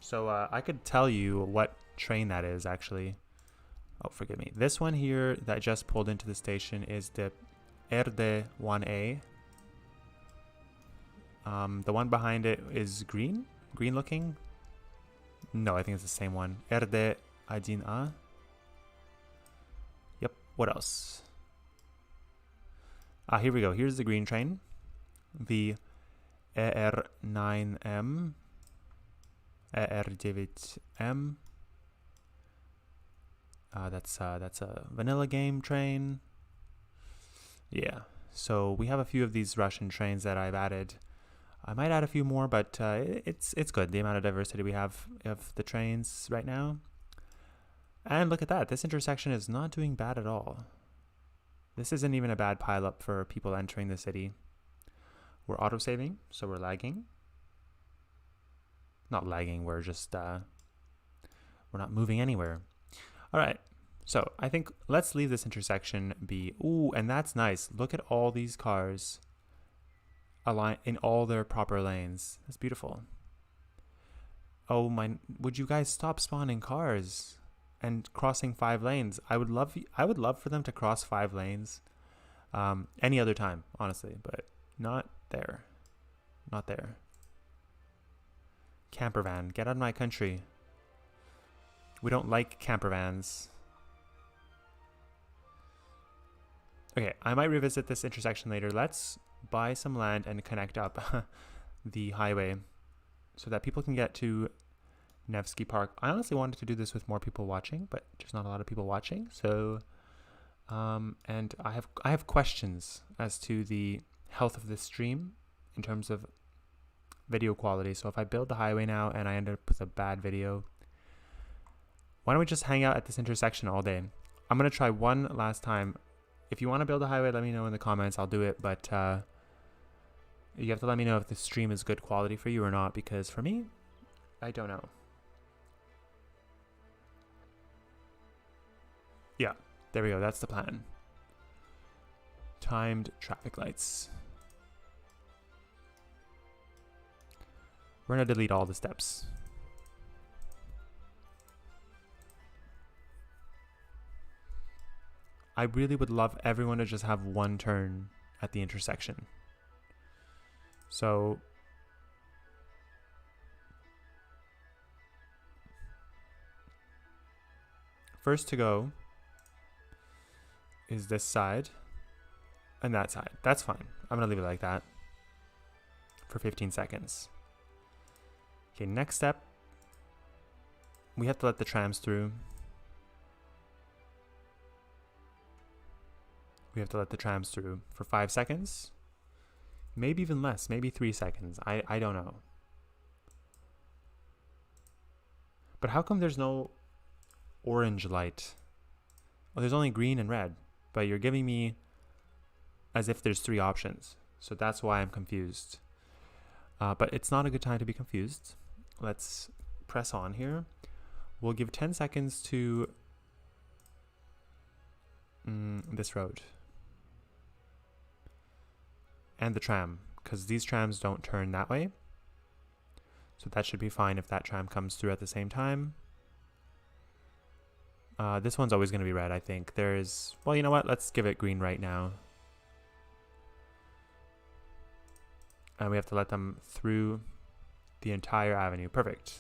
A: So I could tell you what train that is, actually. Oh, forgive me. This one here that just pulled into the station is the RD1A. The one behind it is green? Green looking? No, I think it's the same one. RD1A. Yep, what else? Ah, here we go. Here's the green train. The ER9M. ER9M. That's a vanilla game train. Yeah, so we have a few of these Russian trains that I've added. I might add a few more, but it's good, the amount of diversity we have of the trains right now. And look at that. This intersection is not doing bad at all. This isn't even a bad pileup for people entering the city. We're autosaving, so we're lagging. Not lagging, we're just, we're not moving anywhere. All right, so I think let's leave this intersection be. Ooh, and that's nice. Look at all these cars align in all their proper lanes. That's beautiful. Oh my, would you guys stop spawning cars and crossing 5 lanes? I would love for them to cross 5 lanes any other time, honestly, but not there. Not there. Camper van, get out of my country. We don't like camper vans. Okay, I might revisit this intersection later. Let's buy some land and connect up the highway so that people can get to Nevsky Park. I honestly wanted to do this with more people watching, but there's not a lot of people watching. So, and I have questions as to the health of this stream in terms of video quality. So if I build the highway now and I end up with a bad video, why don't we just hang out at this intersection all day? I'm going to try one last time. If you want to build a highway, let me know in the comments. I'll do it. But you have to let me know if the stream is good quality for you or not, because for me, I don't know. Yeah, there we go. That's the plan. Timed traffic lights. We're going to delete all the steps. I really would love everyone to just have one turn at the intersection. So first to go is this side and that side. That's fine. I'm going to leave it like that for 15 seconds. Okay, next step. We have to let the trams through. We have to let the trams through for 5 seconds. Maybe even less, maybe 3 seconds. I don't know. But how come there's no orange light? Well, there's only green and red, but you're giving me as if there's 3 options. So that's why I'm confused. But it's not a good time to be confused. Let's press on here. We'll give 10 seconds to this road. And the tram, because these trams don't turn that way. So that should be fine if that tram comes through at the same time. This one's always going to be red, I think. There's, well, you know what? Let's give it green right now. And we have to let them through the entire avenue. Perfect.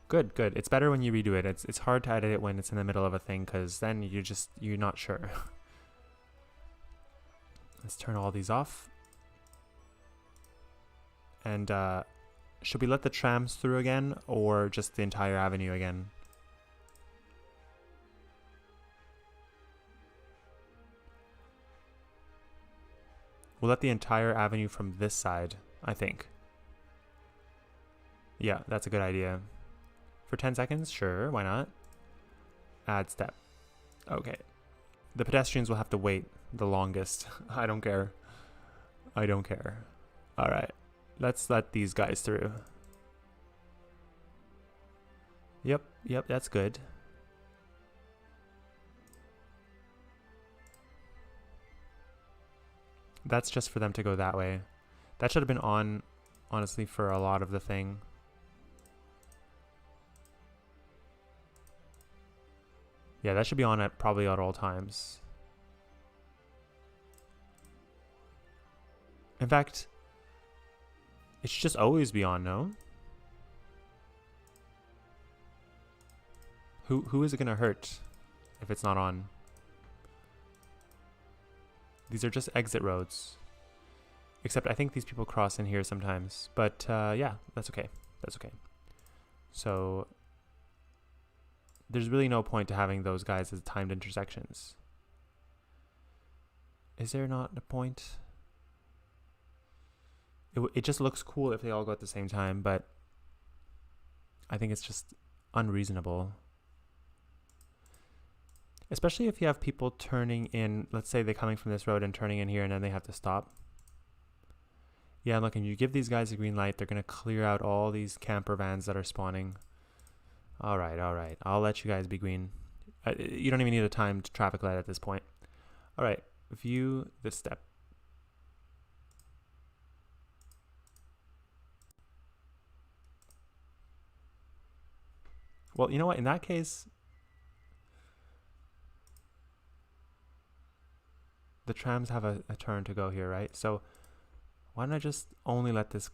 A: Good, good. It's better when you redo it. It's hard to edit it when it's in the middle of a thing, because then you're not sure. Let's turn all these off. And should we let the trams through again, or just the entire avenue again? We'll let the entire avenue from this side, I think. Yeah, that's a good idea. For 10 seconds? Sure, why not? Add step. Okay. The pedestrians will have to wait the longest. I don't care. I don't care. Alright. Let's let these guys through. Yep, that's good. That's just for them to go that way. That should have been on, honestly, for a lot of the thing. Yeah, that should be on at probably at all times. In fact, it should just always be on, no? Who is it gonna hurt if it's not on? These are just exit roads. Except I think these people cross in here sometimes. But yeah, that's okay. That's okay. So there's really no point to having those guys as timed intersections. Is there not a point? It just looks cool if they all go at the same time, but I think it's just unreasonable. Especially if you have people turning in, let's say they're coming from this road and turning in here and then they have to stop. Yeah, look, and you give these guys a green light, they're going to clear out all these camper vans that are spawning. All right. I'll let you guys be green. You don't even need a timed traffic light at this point. All right, view this step. Well, you know what? In that case, the trams have a turn to go here, right? So why don't I just only let this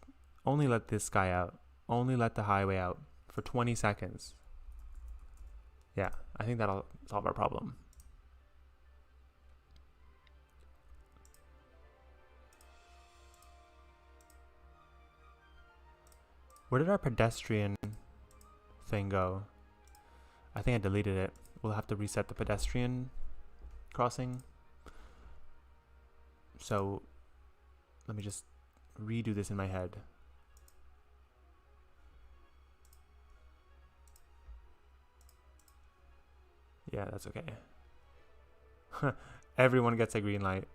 A: guy out, only let the highway out for 20 seconds. Yeah, I think that'll solve our problem. Where did our pedestrian thing go? I think I deleted it. We'll have to reset the pedestrian crossing. So let me just redo this in my head. Yeah, that's okay. Everyone gets a green light.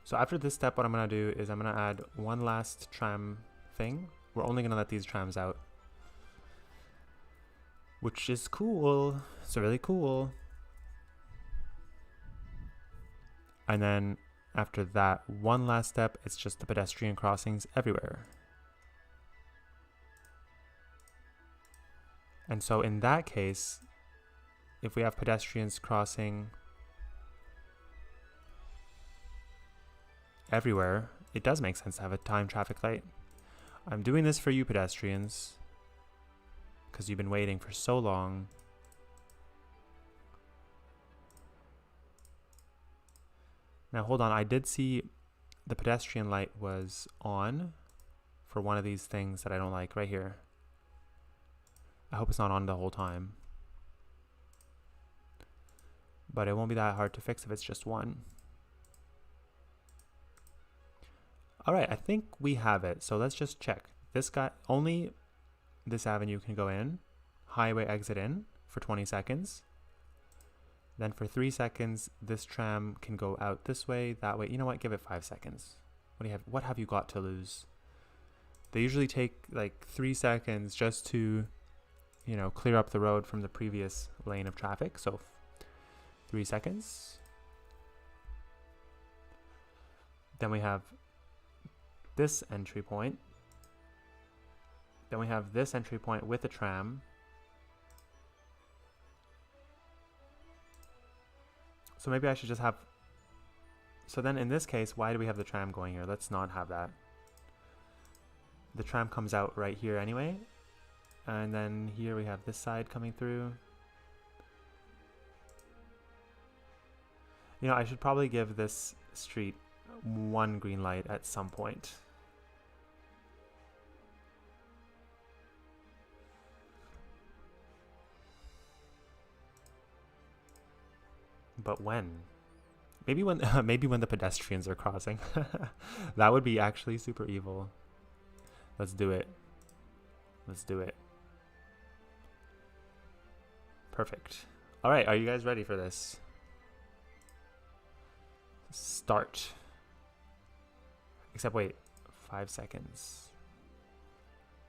A: So after this step, what I'm going to do is I'm going to add one last tram thing. We're only going to let these trams out, which is cool. It's really cool. And then after that one last step, it's just the pedestrian crossings everywhere. And so in that case, if we have pedestrians crossing everywhere, it does make sense to have a timed traffic light. I'm doing this for you pedestrians because you've been waiting for so long. Now hold on, I did see the pedestrian light was on for one of these things that I don't like right here. I hope it's not on the whole time. But it won't be that hard to fix if it's just one. All right, I think we have it. So let's just check. This guy, only this avenue can go in. Highway exit in for 20 seconds. Then for 3 seconds, this tram can go out this way, that way. You know what? Give it 5 seconds. What have you got to lose? They usually take like 3 seconds just to, you know, clear up the road from the previous lane of traffic. So 3 seconds. Then we have this entry point. Then we have this entry point with the tram. So maybe I should just have... So then in this case, why do we have the tram going here? Let's not have that. The tram comes out right here anyway. And then here we have this side coming through. You know, I should probably give this street one green light at some point. But when? Maybe when maybe when the pedestrians are crossing. That would be actually super evil. Let's do it. Let's do it. Perfect. All right, are you guys ready for this? Start. Except wait, 5 seconds.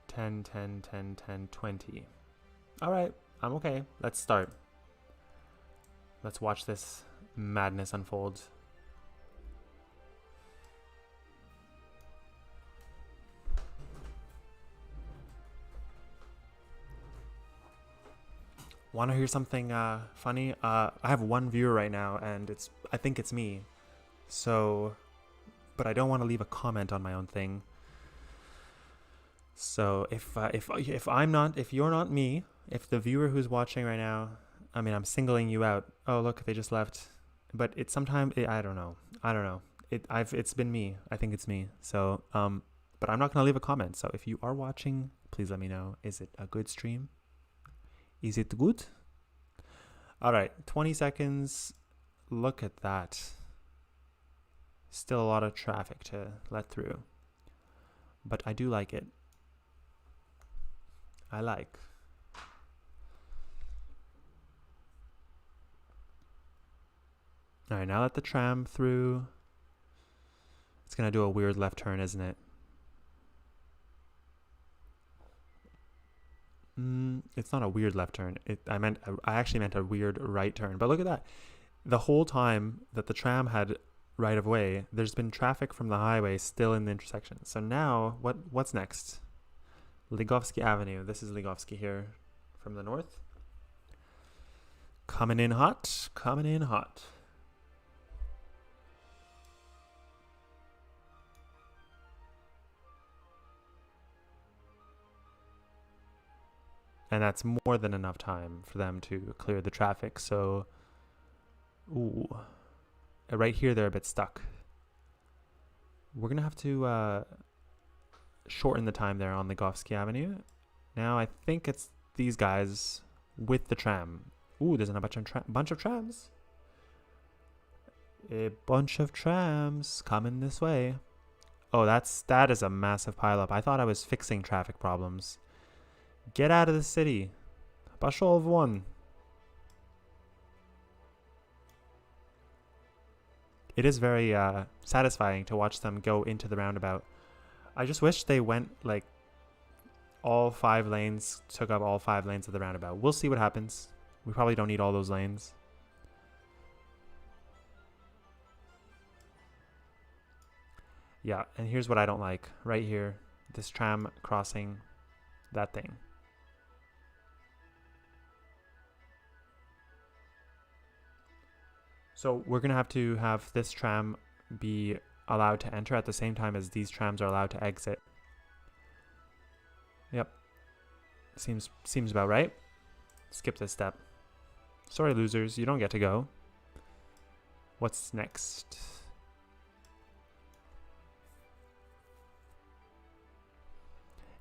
A: 10, 10, 10, 10, 20. All right, I'm okay. Let's start. Let's watch this madness unfold. Want to hear something funny? I have one viewer right now, and I think it's me. So, but I don't want to leave a comment on my own thing. So if you're not me, if the viewer who's watching right now, I mean, I'm singling you out. Oh, look, they just left. But it's sometimes I don't know. It's been me. I think it's me. So but I'm not gonna leave a comment. So if you are watching, please let me know. Is it a good stream? Is it good? All right, 20 seconds. Look at that. Still a lot of traffic to let through, but I do like it. I like. All right, now let the tram through. It's gonna do a weird left turn, isn't it? It's not a weird left turn. I actually meant a weird right turn. But look at that. The whole time that the tram had right of way, there's been traffic from the highway still in the intersection. So now what's next? Ligovsky Avenue. This is Ligovsky here from the north. Coming in hot. Coming in hot. And that's more than enough time for them to clear the traffic. So, ooh, right here they're a bit stuck. We're gonna have to shorten the time there on Ligovsky Avenue. Now I think it's these guys with the tram. Ooh, there's a bunch of trams. A bunch of trams coming this way. Oh, that is a massive pileup. I thought I was fixing traffic problems. Get out of the city. Пошел вон. It is very satisfying to watch them go into the roundabout. I just wish they went like all 5 lanes, took up all 5 lanes of the roundabout. We'll see what happens. We probably don't need all those lanes. Yeah, and here's what I don't like. Right here, this tram crossing, that thing. So we're going to have this tram be allowed to enter at the same time as these trams are allowed to exit. Yep. Seems about right. Skip this step. Sorry, losers, you don't get to go. What's next?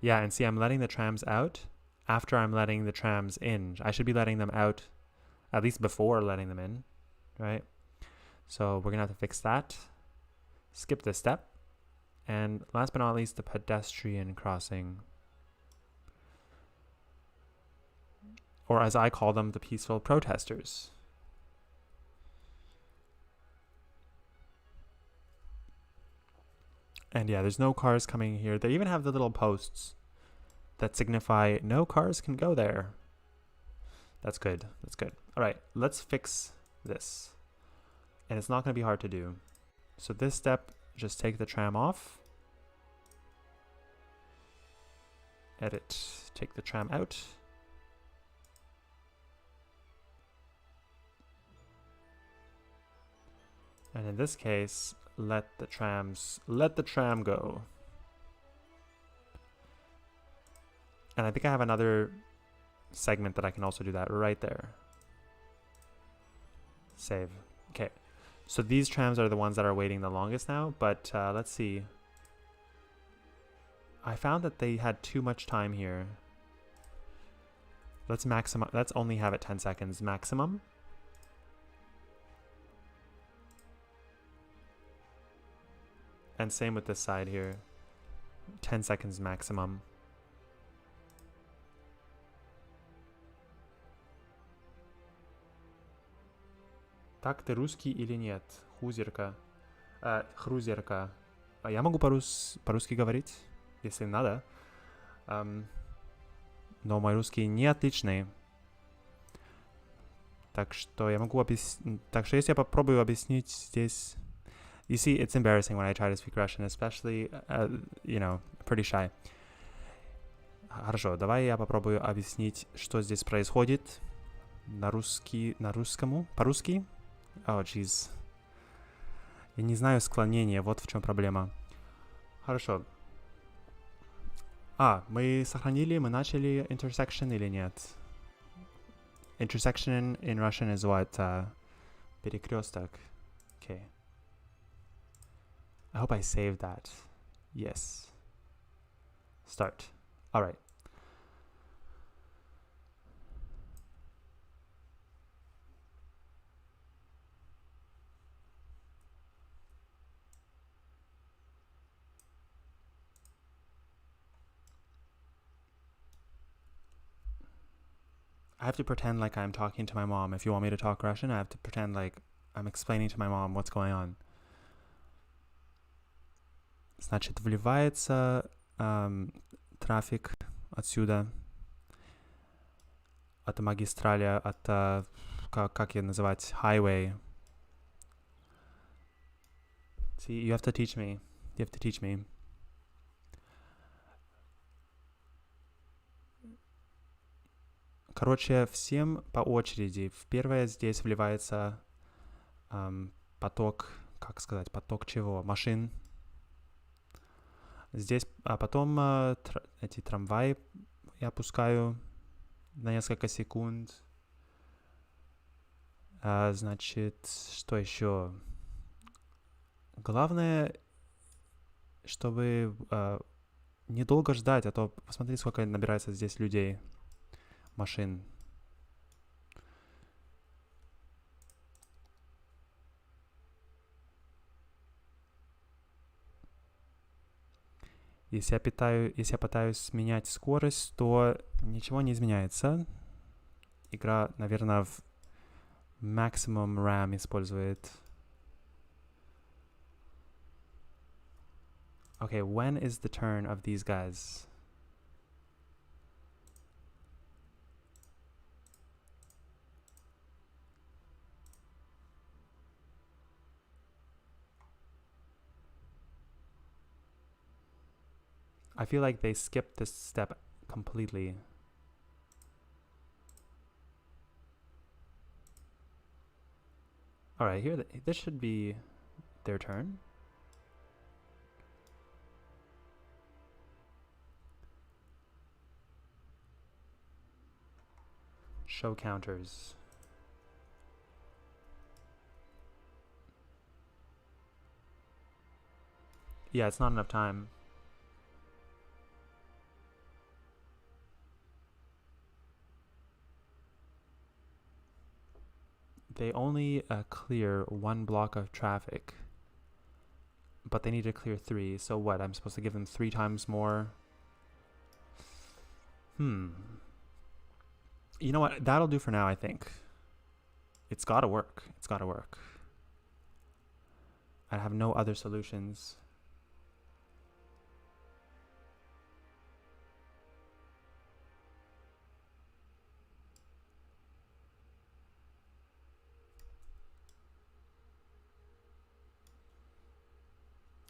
A: Yeah, and see, I'm letting the trams out after I'm letting the trams in. I should be letting them out at least before letting them in, right? So we're going to have to fix that. Skip this step. And last but not least, the pedestrian crossing. Or as I call them, the peaceful protesters. And yeah, there's no cars coming here. They even have the little posts that signify no cars can go there. That's good. That's good. All right, let's fix this. And it's not going to be hard to do. So this step, just take the tram off. Edit, take the tram out. And in this case, let the tram go. And I think I have another segment that I can also do that right there. Save. Okay. So these trams are the ones that are waiting the longest now, but let's see. I found that they had too much time here. Let's only have it 10 seconds maximum. And same with this side here. 10 seconds maximum. Так ты русский или нет? Хузерка. Хрузерка. Я могу по-русски говорить, если надо. Но мой русский не отличный. Так что я могу объяснить... Так что если я попробую объяснить здесь... You see, it's embarrassing when I try to speak Russian, especially, you know, pretty shy. Хорошо, давай я попробую объяснить, что здесь происходит на русскому, по-русски. О, jeez. Я не знаю склонения, вот в чем проблема. Хорошо. Мы сохранили, мы начали intersection или нет? Intersection in Russian is what? Перекресток. Okay. I hope I saved that. Yes. Start. All right. I have to pretend like I'm talking to my mom. If you want me to talk Russian, I have to pretend like I'm explaining to my mom what's going on. Значит, вливается трафик отсюда, от магистрали, от, как ее называть, highway. See, you have to teach me. You have to teach me. Короче, всем по очереди. В первое здесь вливается поток, как сказать, поток чего? Машин. Здесь, а потом эти трамваи я пускаю на несколько секунд. Значит, что еще? Главное, чтобы недолго ждать, а то посмотри, сколько набирается здесь людей, машин. Если я пытаюсь менять скорость, то ничего не изменяется. Игра, наверное, в maximum RAM использует. Okay, when is the turn of these guys? I feel like they skipped this step completely. All right, here this should be their turn. Show counters. Yeah, it's not enough time. They only clear one block of traffic, but they need to clear 3. So what? I'm supposed to give them 3 times more? You know what? That'll do for now, I think. It's gotta work. It's gotta work. I have no other solutions.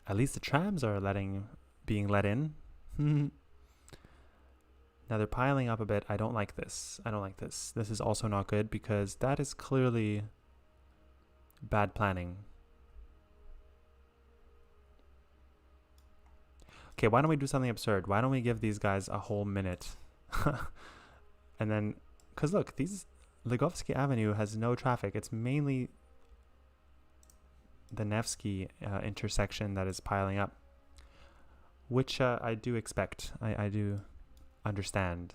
A: At least the trams are being let in. Now they're piling up a bit. I don't like this. I don't like this. This is also not good because that is clearly bad planning. Okay, why don't we do something absurd? Why don't we give these guys a whole minute? And then, because look, Ligovsky Avenue has no traffic. It's mainly the Nevsky intersection that is piling up, which I do expect. I do understand.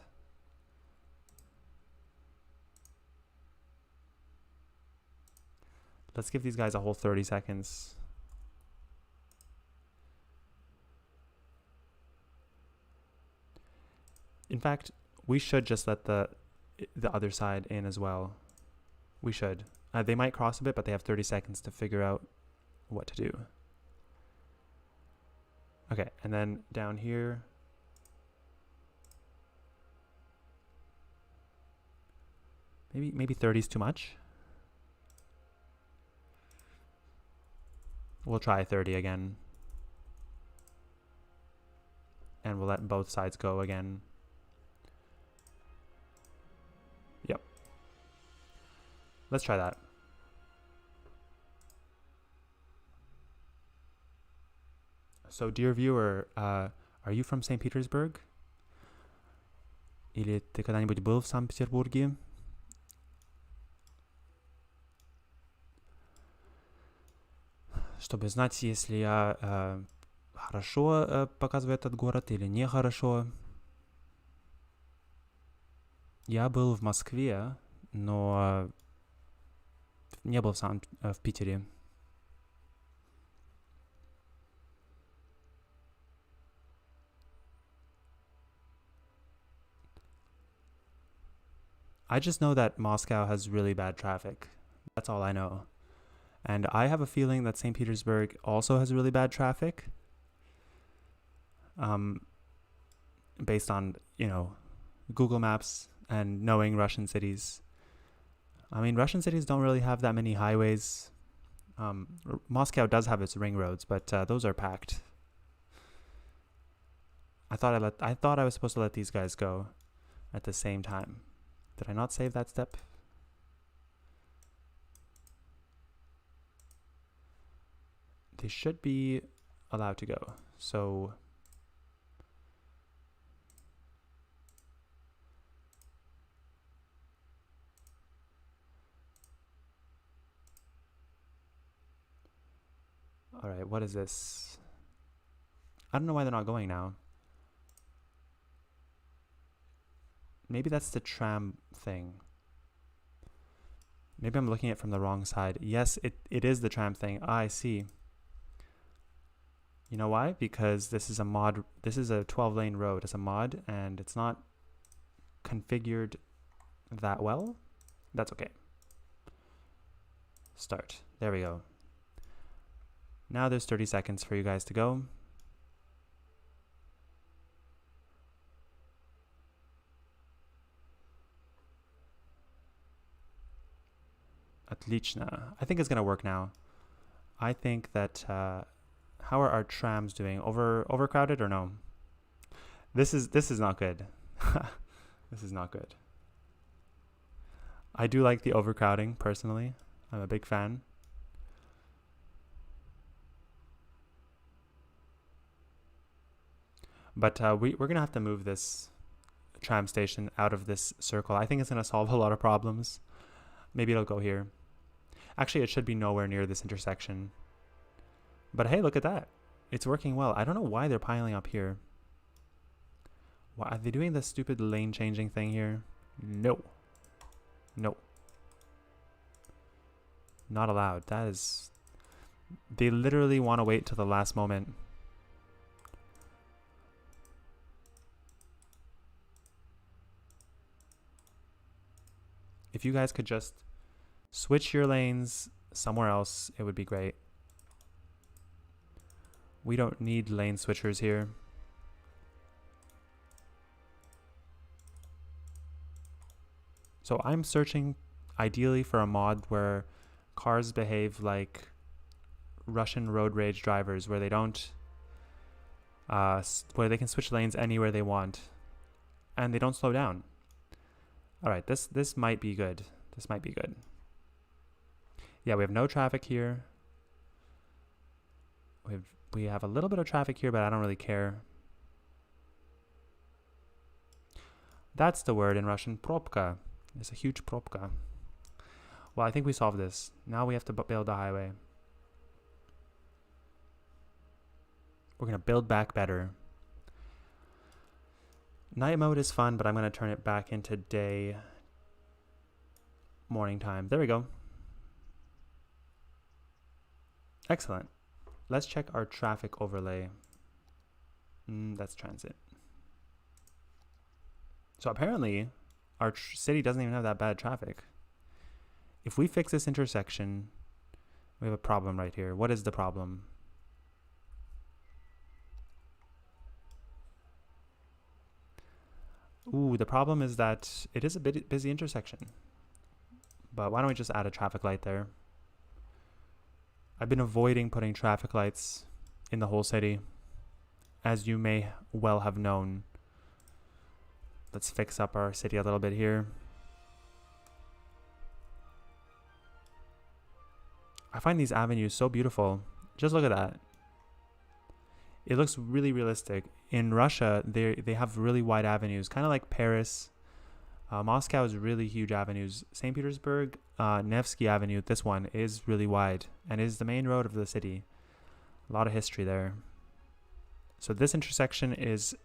A: Let's give these guys a whole 30 seconds. In fact, we should just let the other side in as well. We should. They might cross a bit, but they have 30 seconds to figure out what to do. Okay, and then down here, maybe 30 is too much. We'll try 30 again. And we'll let both sides go again. Yep. Let's try that. So, dear viewer, are you from St. Petersburg? Или ты когда-нибудь был в Санкт-Петербурге? Чтобы знать, если я хорошо показываю этот город или нехорошо. Я был в Москве, но не был в Питере. I just know that Moscow has really bad traffic. That's all I know. And I have a feeling that St. Petersburg also has really bad traffic. Based on, Google Maps and knowing Russian cities. I mean, Russian cities don't really have that many highways. Moscow does have its ring roads, but those are packed. I thought I was supposed to let these guys go at the same time. Did I not save that step? They should be allowed to go. So all right, what is this? I don't know why they're not going now. Maybe that's the tram thing. Maybe I'm looking at it from the wrong side. Yes, it is the tram thing. Ah, I see. You know why? Because this is a mod. This is a 12-lane road. It's a mod, and it's not configured that well. That's okay. Start. There we go. Now there's 30 seconds for you guys to go. Отлично. I think it's gonna work now. I think that how are our trams doing? Overcrowded or no? This is not good. This is not good. I do like the overcrowding personally. I'm a big fan. But we're gonna have to move this tram station out of this circle. I think it's gonna solve a lot of problems. Maybe it'll go here. Actually, it should be nowhere near this intersection. But hey, look at that. It's working well. I don't know why they're piling up here. Why are they doing this stupid lane changing thing here? No. No. Not allowed. That is... They literally want to wait till the last moment. If you guys could just switch your lanes somewhere else, it would be great. We don't need lane switchers here. So I'm searching ideally for a mod where cars behave like Russian road rage drivers, where they don't, where they can switch lanes anywhere they want, and they don't slow down. All right, this might be good. This might be good. Yeah, we have no traffic here. We have a little bit of traffic here, but I don't really care. That's the word in Russian, probka. It's a huge probka. Well, I think we solved this. Now we have to build a highway. We're going to build back better. Night mode is fun, but I'm going to turn it back into day, morning time. There we go. Excellent. Let's check our traffic overlay. That's transit. So apparently, our city doesn't even have that bad traffic. If we fix this intersection, we have a problem right here. What is the problem? Ooh, the problem is that it is a bit busy intersection. But why don't we just add a traffic light there? I've been avoiding putting traffic lights in the whole city, as you may well have known. Let's fix up our city a little bit here. I find these avenues so beautiful. Just look at that. It looks really realistic. In Russia, they have really wide avenues, kind of like Paris. Moscow is really huge avenues. St. Petersburg, Nevsky Avenue, this one is really wide and is the main road of the city. A lot of history there. So this intersection is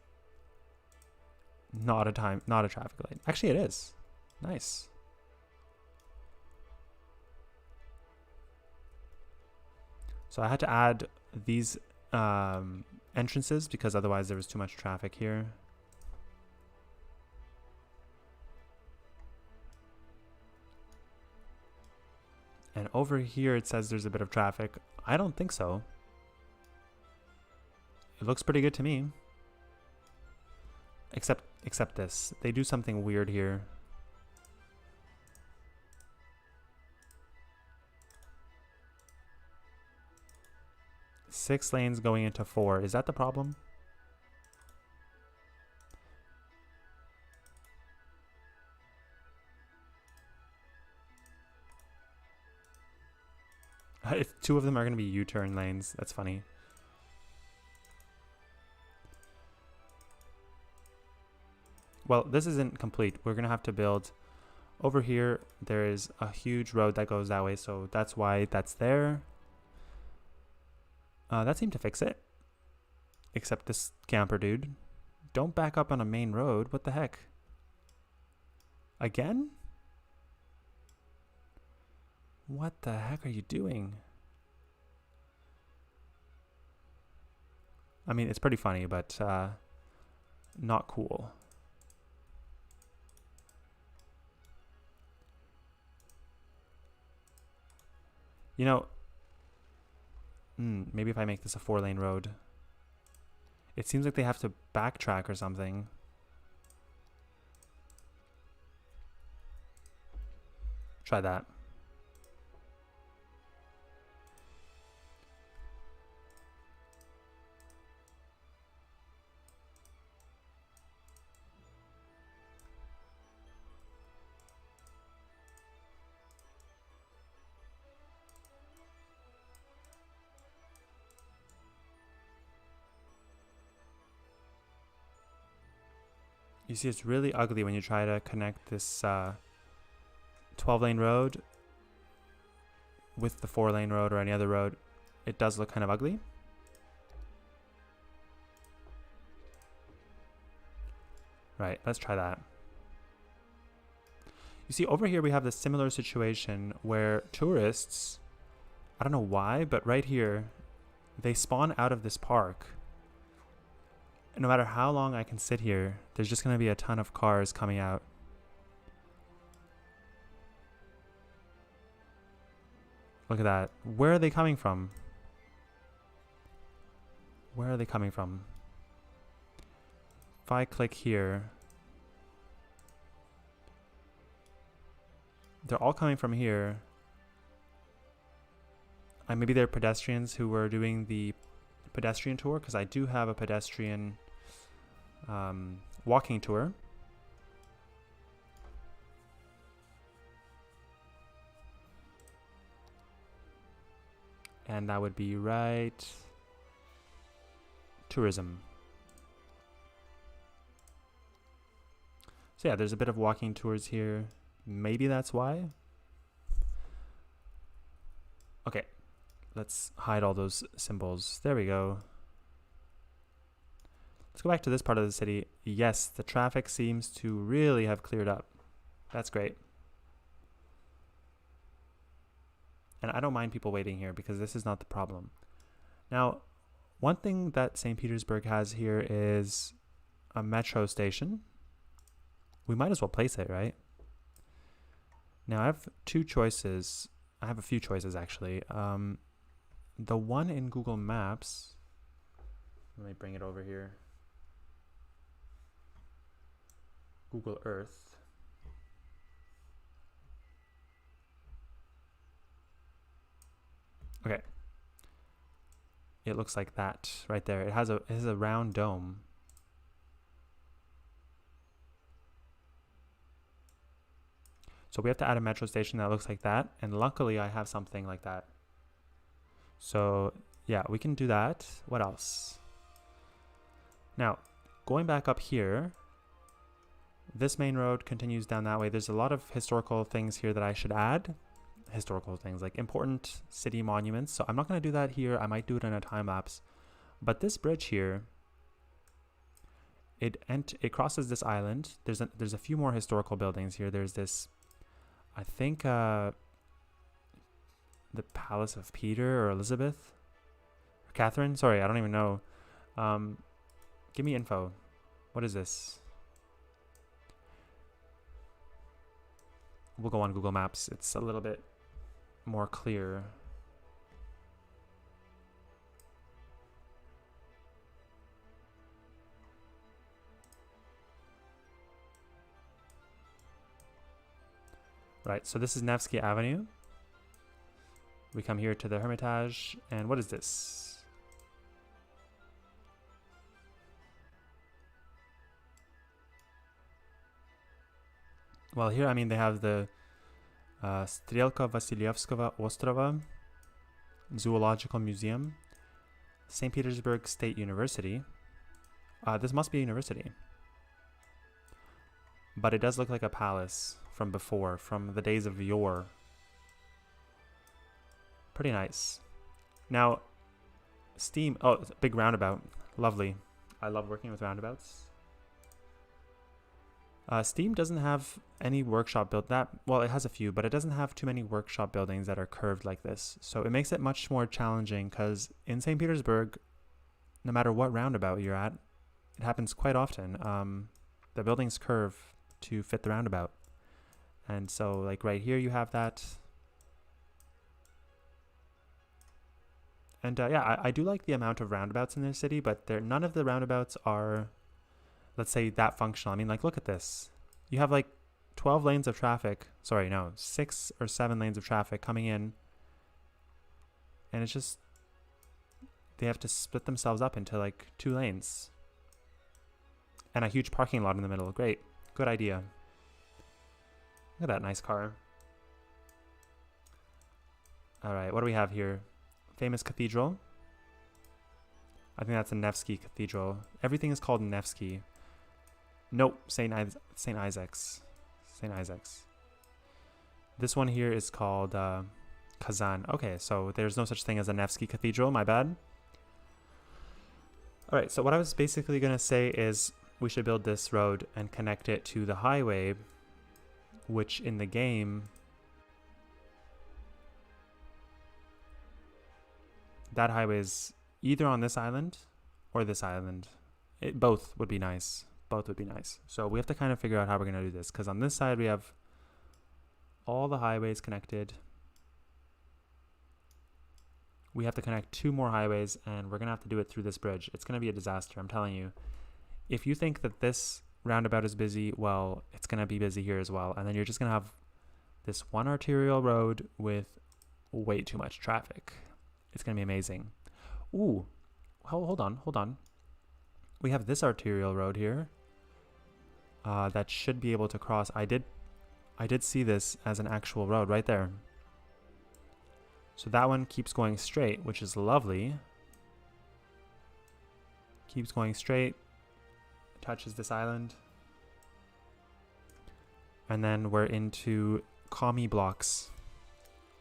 A: not a traffic light. Actually, it is. Nice. So I had to add these entrances because otherwise there was too much traffic here. And over here it says there's a bit of traffic. I don't think so. It looks pretty good to me. Except this. They do something weird here. Six lanes going into 4. Is that the problem? If 2 of them are going to be U-turn lanes, that's funny. Well, this isn't complete. We're going to have to build over here. There is a huge road that goes that way, so that's why that's there. That seemed to fix it. Except this camper dude. Don't back up on a main road. What the heck? Again? What the heck are you doing? I mean, it's pretty funny, but not cool. You know, maybe if I make this a 4-lane road. It seems like they have to backtrack or something. Try that. You see, it's really ugly when you try to connect this 12-lane road with the 4-lane road or any other road. It does look kind of ugly. Right, let's try that. You see, over here we have this similar situation where tourists, I don't know why, but right here, they spawn out of this park. No matter how long I can sit here, there's just going to be a ton of cars coming out. Look at that. Where are they coming from? Where are they coming from? If I click here, they're all coming from here. And maybe they're pedestrians who were doing the pedestrian tour, because I do have a pedestrian walking tour. And that would be right. Tourism. So yeah, there's a bit of walking tours here. Maybe that's why. Okay. Let's hide all those symbols. There we go. Let's go back to this part of the city. Yes, the traffic seems to really have cleared up. That's great. And I don't mind people waiting here because this is not the problem. Now, one thing that St. Petersburg has here is a metro station. We might as well place it, right? Now, I have 2 choices. I have a few choices, actually. The one in Google Maps, let me bring it over here. Google Earth. Okay. It looks like that right there. It has a round dome. So we have to add a metro station that looks like that, and luckily I have something like that. So yeah, we can do that. What else? Now, going back up here, this main road continues down that way. There's a lot of historical things here that I should add. Historical things like important city monuments. So I'm not going to do that here. I might do it in a time lapse. But this bridge here, it crosses this island. There's a few more historical buildings here. There's this, I think, the Palace of Peter or Elizabeth or Catherine. Sorry, I don't even know. Give me info. What is this? We'll go on Google Maps. It's a little bit more clear. Right, so this is Nevsky Avenue. We come here to the Hermitage, and what is this? Well, here, I mean, they have the Strelka Vasilyevskого Ostrova Zoological Museum, St. Petersburg State University. This must be a university. But it does look like a palace from before, from the days of yore. Pretty nice. Now, Steam, oh, big roundabout. Lovely. I love working with roundabouts. Steam doesn't have any workshop built that, well, it has a few, but it doesn't have too many workshop buildings that are curved like this. So it makes it much more challenging because in St. Petersburg, no matter what roundabout you're at, it happens quite often. The buildings curve to fit the roundabout. And so like right here you have that. And yeah, I do like the amount of roundabouts in this city, but none of the roundabouts are, let's say, that functional. I mean, like, look at this. You have like 12 lanes of traffic. Sorry, no, 6 or 7 lanes of traffic coming in. And it's just, they have to split themselves up into like 2 lanes. And a huge parking lot in the middle. Great. Good idea. Look at that nice car. All right, what do we have here? Famous cathedral. I think that's a Nevsky cathedral. Everything is called Nevsky. Nope, St. Isaac's. St. Isaac's. This one here is called Kazan. Okay, so there's no such thing as a Nevsky cathedral, my bad. All right, so what I was basically going to say is we should build this road and connect it to the highway, which in the game, that highway is either on this island or this island. Both would be nice. Both would be nice. So we have to kind of figure out how we're going to do this, because on this side we have all the highways connected. We have to connect 2 more highways, and we're going to have to do it through this bridge. It's going to be a disaster, I'm telling you. If you think that this roundabout is busy, well, it's going to be busy here as well. And then you're just going to have this one arterial road with way too much traffic. It's going to be amazing. Ooh, hold on. We have this arterial road here that should be able to cross. I did see this as an actual road right there. So that one keeps going straight, which is lovely. Keeps going straight, touches this island. And then we're into commie blocks.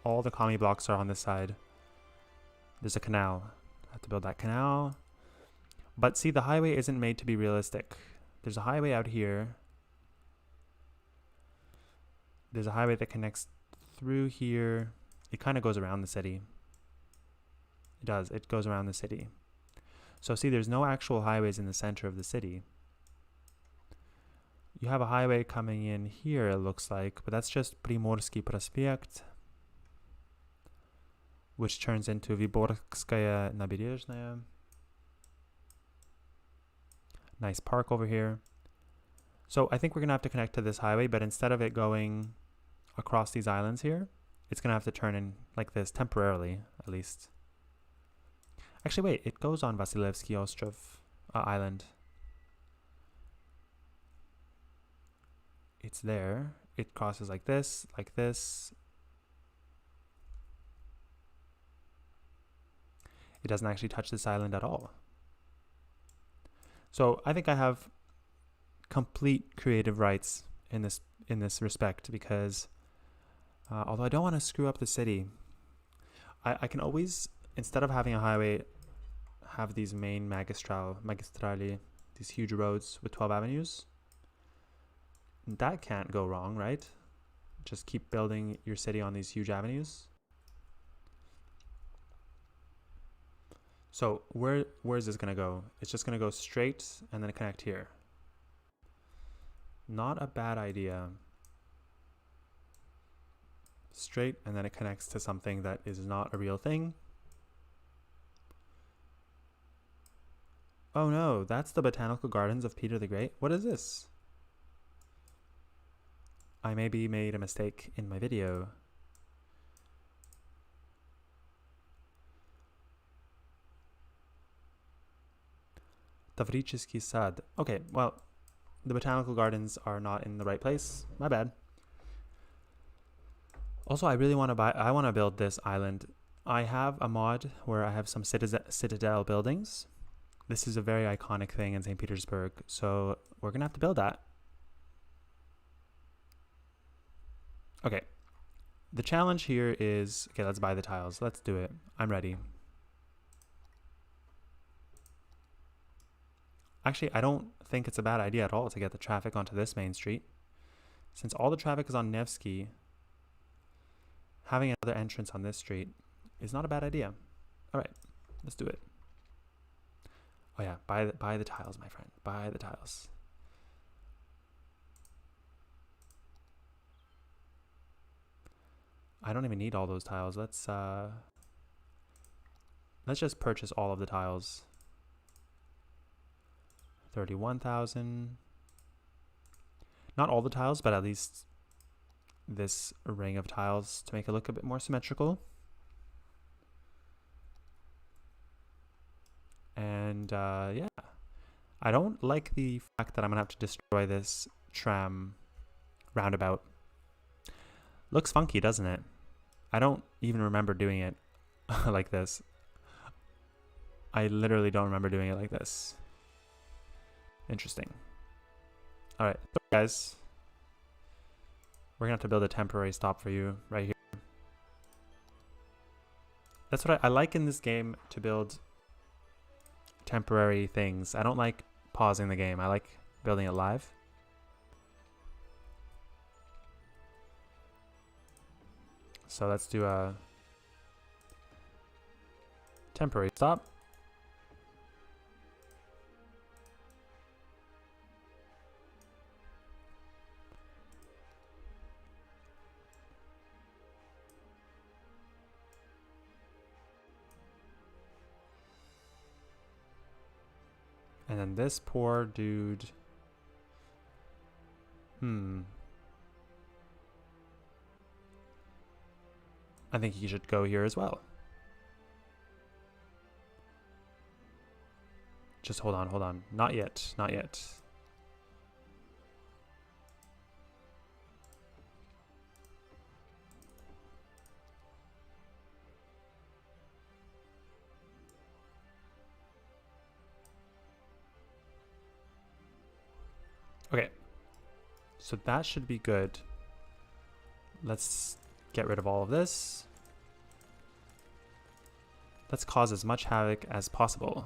A: All the commie blocks are on this side. There's a canal. I have to build that canal. But see, the highway isn't made to be realistic. There's a highway out here. There's a highway that connects through here. It kind of goes around the city. It does. It goes around the city. So see, there's no actual highways in the center of the city. You have a highway coming in here, it looks like, but that's just Primorsky Prospekt, which turns into Vyborgskaya Naberezhnaya. Nice park over here. So I think we're going to have to connect to this highway, but instead of it going across these islands here, it's going to have to turn in like this temporarily, at least. Actually, wait, it goes on Vasilyevsky Ostrov Island. It's there. It crosses like this, like this. It doesn't actually touch this island at all. So I think I have complete creative rights in this respect, because although I don't want to screw up the city, I can always, instead of having a highway, have these main magistrali, these huge roads with 12 avenues. That can't go wrong, right? Just keep building your city on these huge avenues. So where is this going to go? It's just going to go straight and then connect here. Not a bad idea. Straight, and then it connects to something that is not a real thing. Oh no, that's the botanical gardens of Peter the Great. What is this? I maybe made a mistake in my video. Таврический Sad. Okay, well, the botanical gardens are not in the right place. My bad. Also, I really want to I want to build this island. I have a mod where I have some citadel buildings. This is a very iconic thing in St. Petersburg, so we're going to have to build that. Okay. The challenge here is, okay, let's buy the tiles. Let's do it. I'm ready. Actually, I don't think it's a bad idea at all to get the traffic onto this main street. Since all the traffic is on Nevsky, having another entrance on this street is not a bad idea. All right, let's do it. Oh yeah, buy the tiles, my friend. Buy the tiles. I don't even need all those tiles. Let's just purchase all of the tiles. 31,000. Not all the tiles, but at least this ring of tiles to make it look a bit more symmetrical. And yeah, I don't like the fact that I'm gonna have to destroy this tram roundabout. Looks funky, doesn't it? I don't even remember doing it like this. I literally don't remember doing it like this. Interesting. All right, so guys, we're gonna have to build a temporary stop for you right here. That's what I like in this game, to build temporary things. I don't like pausing the game. I like building it live. So let's do a temporary stop. And then this poor dude. I think he should go here as well. Just hold on. Not yet, not yet. Okay, so that should be good. Let's get rid of all of this. Let's cause as much havoc as possible.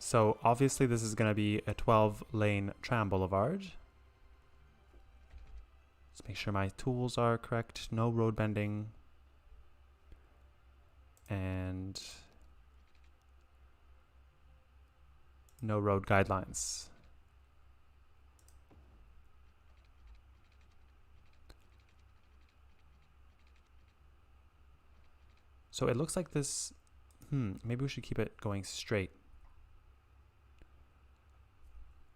A: So obviously this is going to be a 12-lane tram boulevard. Let's make sure my tools are correct. No road bending. And no road guidelines. So it looks like this, maybe we should keep it going straight.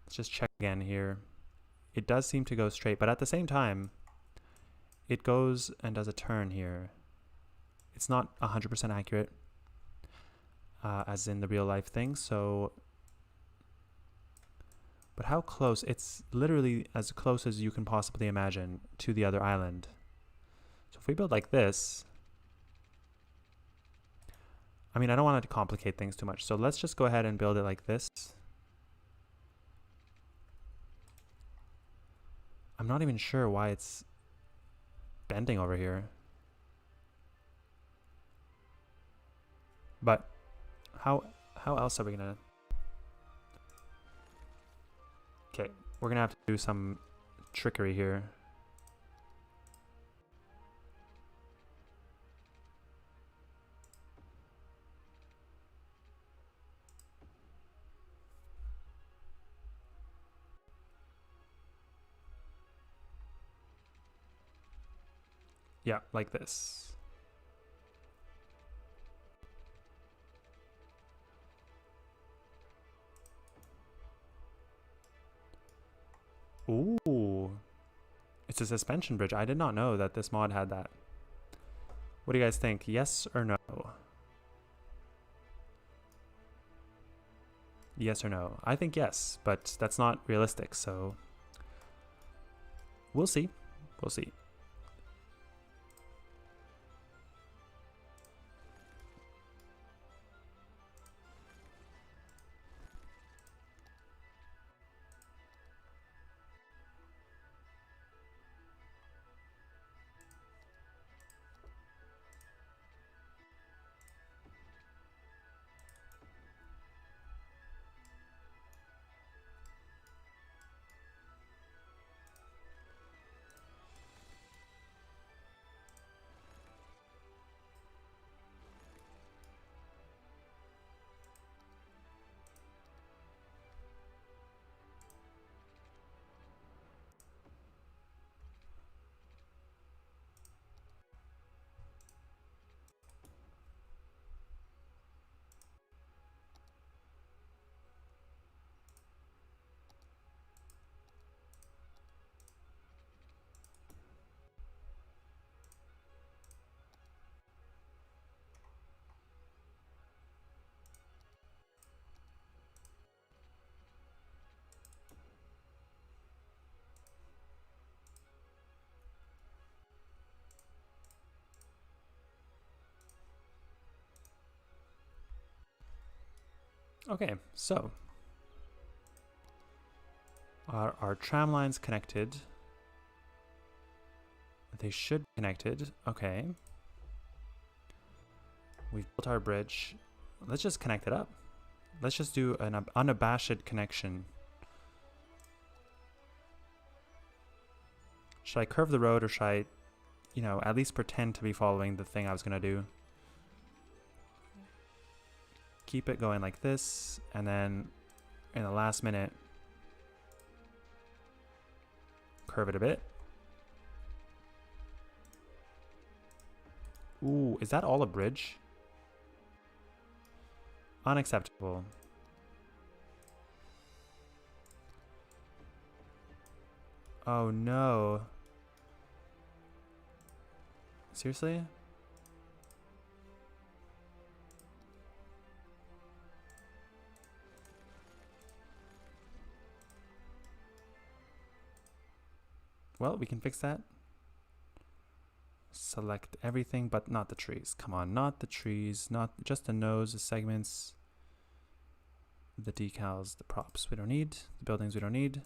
A: Let's just check again here. It does seem to go straight, but at the same time, it goes and does a turn here. It's not 100% accurate, as in the real life thing, so... But how close? It's literally as close as you can possibly imagine to the other island. So if we build like this, I mean, I don't want to complicate things too much, so let's just go ahead and build it like this. I'm not even sure why it's bending over here. But how else are we gonna... Okay, we're gonna have to do some trickery here. Yeah, like this. Ooh. It's a suspension bridge. I did not know that this mod had that. What do you guys think? Yes or no? Yes or no? I think yes, but that's not realistic, so we'll see. We'll see. Okay, so our tram lines connected. They should be connected. Okay. We've built our bridge. Let's just connect it up. Let's just do an unabashed connection. Should I curve the road, or should I, you know, at least pretend to be following the thing I was gonna do? Keep it going like this, and then in the last minute, curve it a bit. Ooh, is that all a bridge? Unacceptable. Oh no. Seriously? Well, we can fix that. Select everything, but not the trees. Come on, not the trees, not just the nose, the segments, the decals, the props we don't need, the buildings we don't need.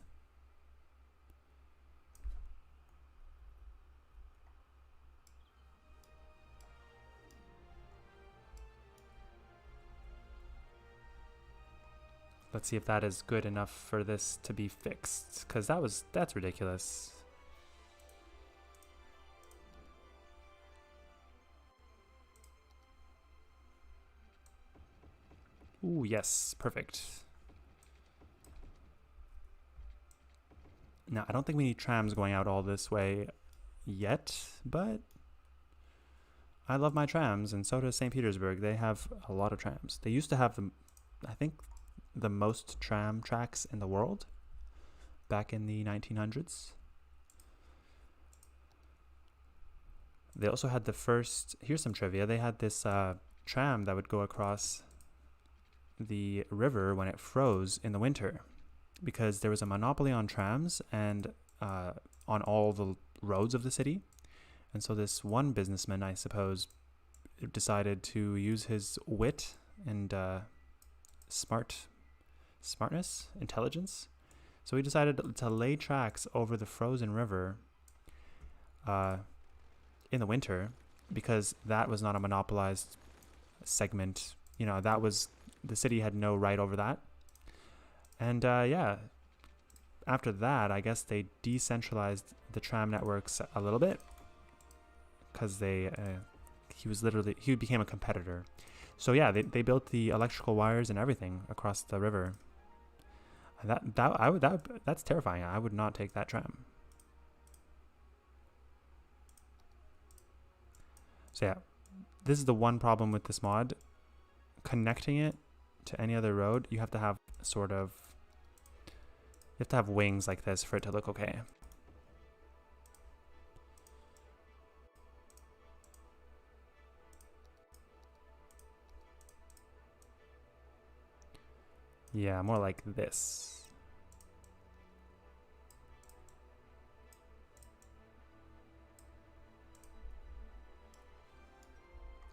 A: Let's see if that is good enough for this to be fixed, because that's ridiculous. Ooh, yes, perfect. Now, I don't think we need trams going out all this way yet, but I love my trams, and so does St. Petersburg. They have a lot of trams. They used to have, I think, the most tram tracks in the world back in the 1900s. They also had the first, here's some trivia, they had this tram that would go across the river when it froze in the winter, because there was a monopoly on trams and on all the roads of the city. And so this one businessman, I suppose, decided to use his wit and smartness, intelligence. So he decided to lay tracks over the frozen river in the winter, because that was not a monopolized segment. You know, that was, the city had no right over that. And yeah, after that, I guess they decentralized the tram networks a little bit, because he became a competitor. So yeah, they built the electrical wires and everything across the river. That's terrifying. I would not take that tram. So yeah, this is the one problem with this mod. Connecting it to any other road, you have to have wings like this for it to look okay. Yeah, more like this.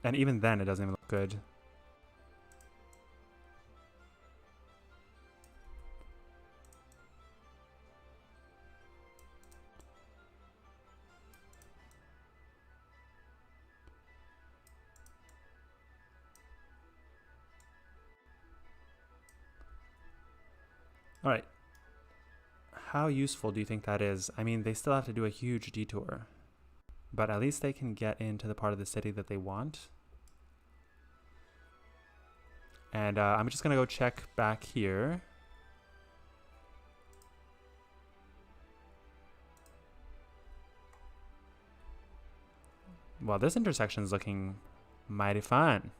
A: And even then, it doesn't even look good. All right. How useful do you think that is? I mean, they still have to do a huge detour, but at least they can get into the part of the city that they want. And I'm just going to go check back here. Well, this intersection is looking mighty fine.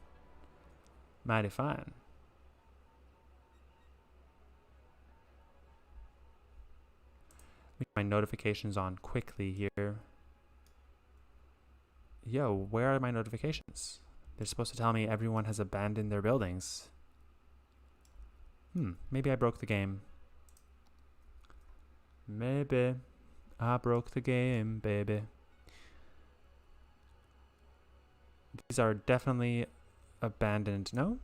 A: Mighty fine. Let me get my notifications on quickly here. Yo, where are my notifications? They're supposed to tell me everyone has abandoned their buildings. Maybe I broke the game. Maybe I broke the game, baby. These are definitely abandoned, no?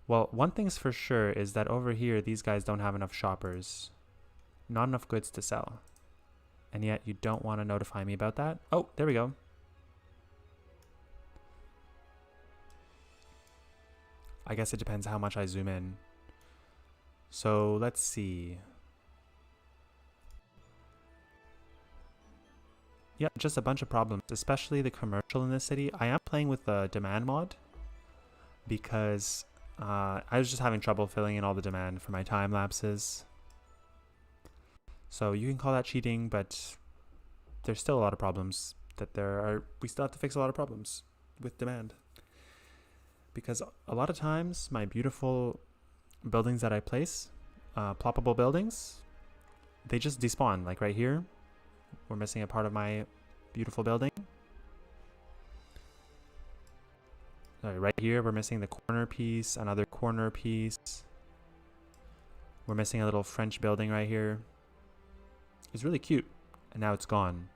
A: Well, one thing's for sure is that over here, these guys don't have enough shoppers. Not enough goods to sell. And yet you don't want to notify me about that? Oh, there we go. I guess it depends how much I zoom in. So let's see. Yeah, just a bunch of problems, especially the commercial in this city. I am playing with the demand mod because I was just having trouble filling in all the demand for my time lapses. So you can call that cheating, but there's still a lot of problems we still have to fix a lot of problems with demand. Because a lot of times my beautiful buildings that I place, ploppable buildings, they just despawn. Like right here, we're missing a part of my beautiful building. Sorry, right here we're missing the corner piece, another corner piece. We're missing a little French building right here. It's really cute, and now it's gone.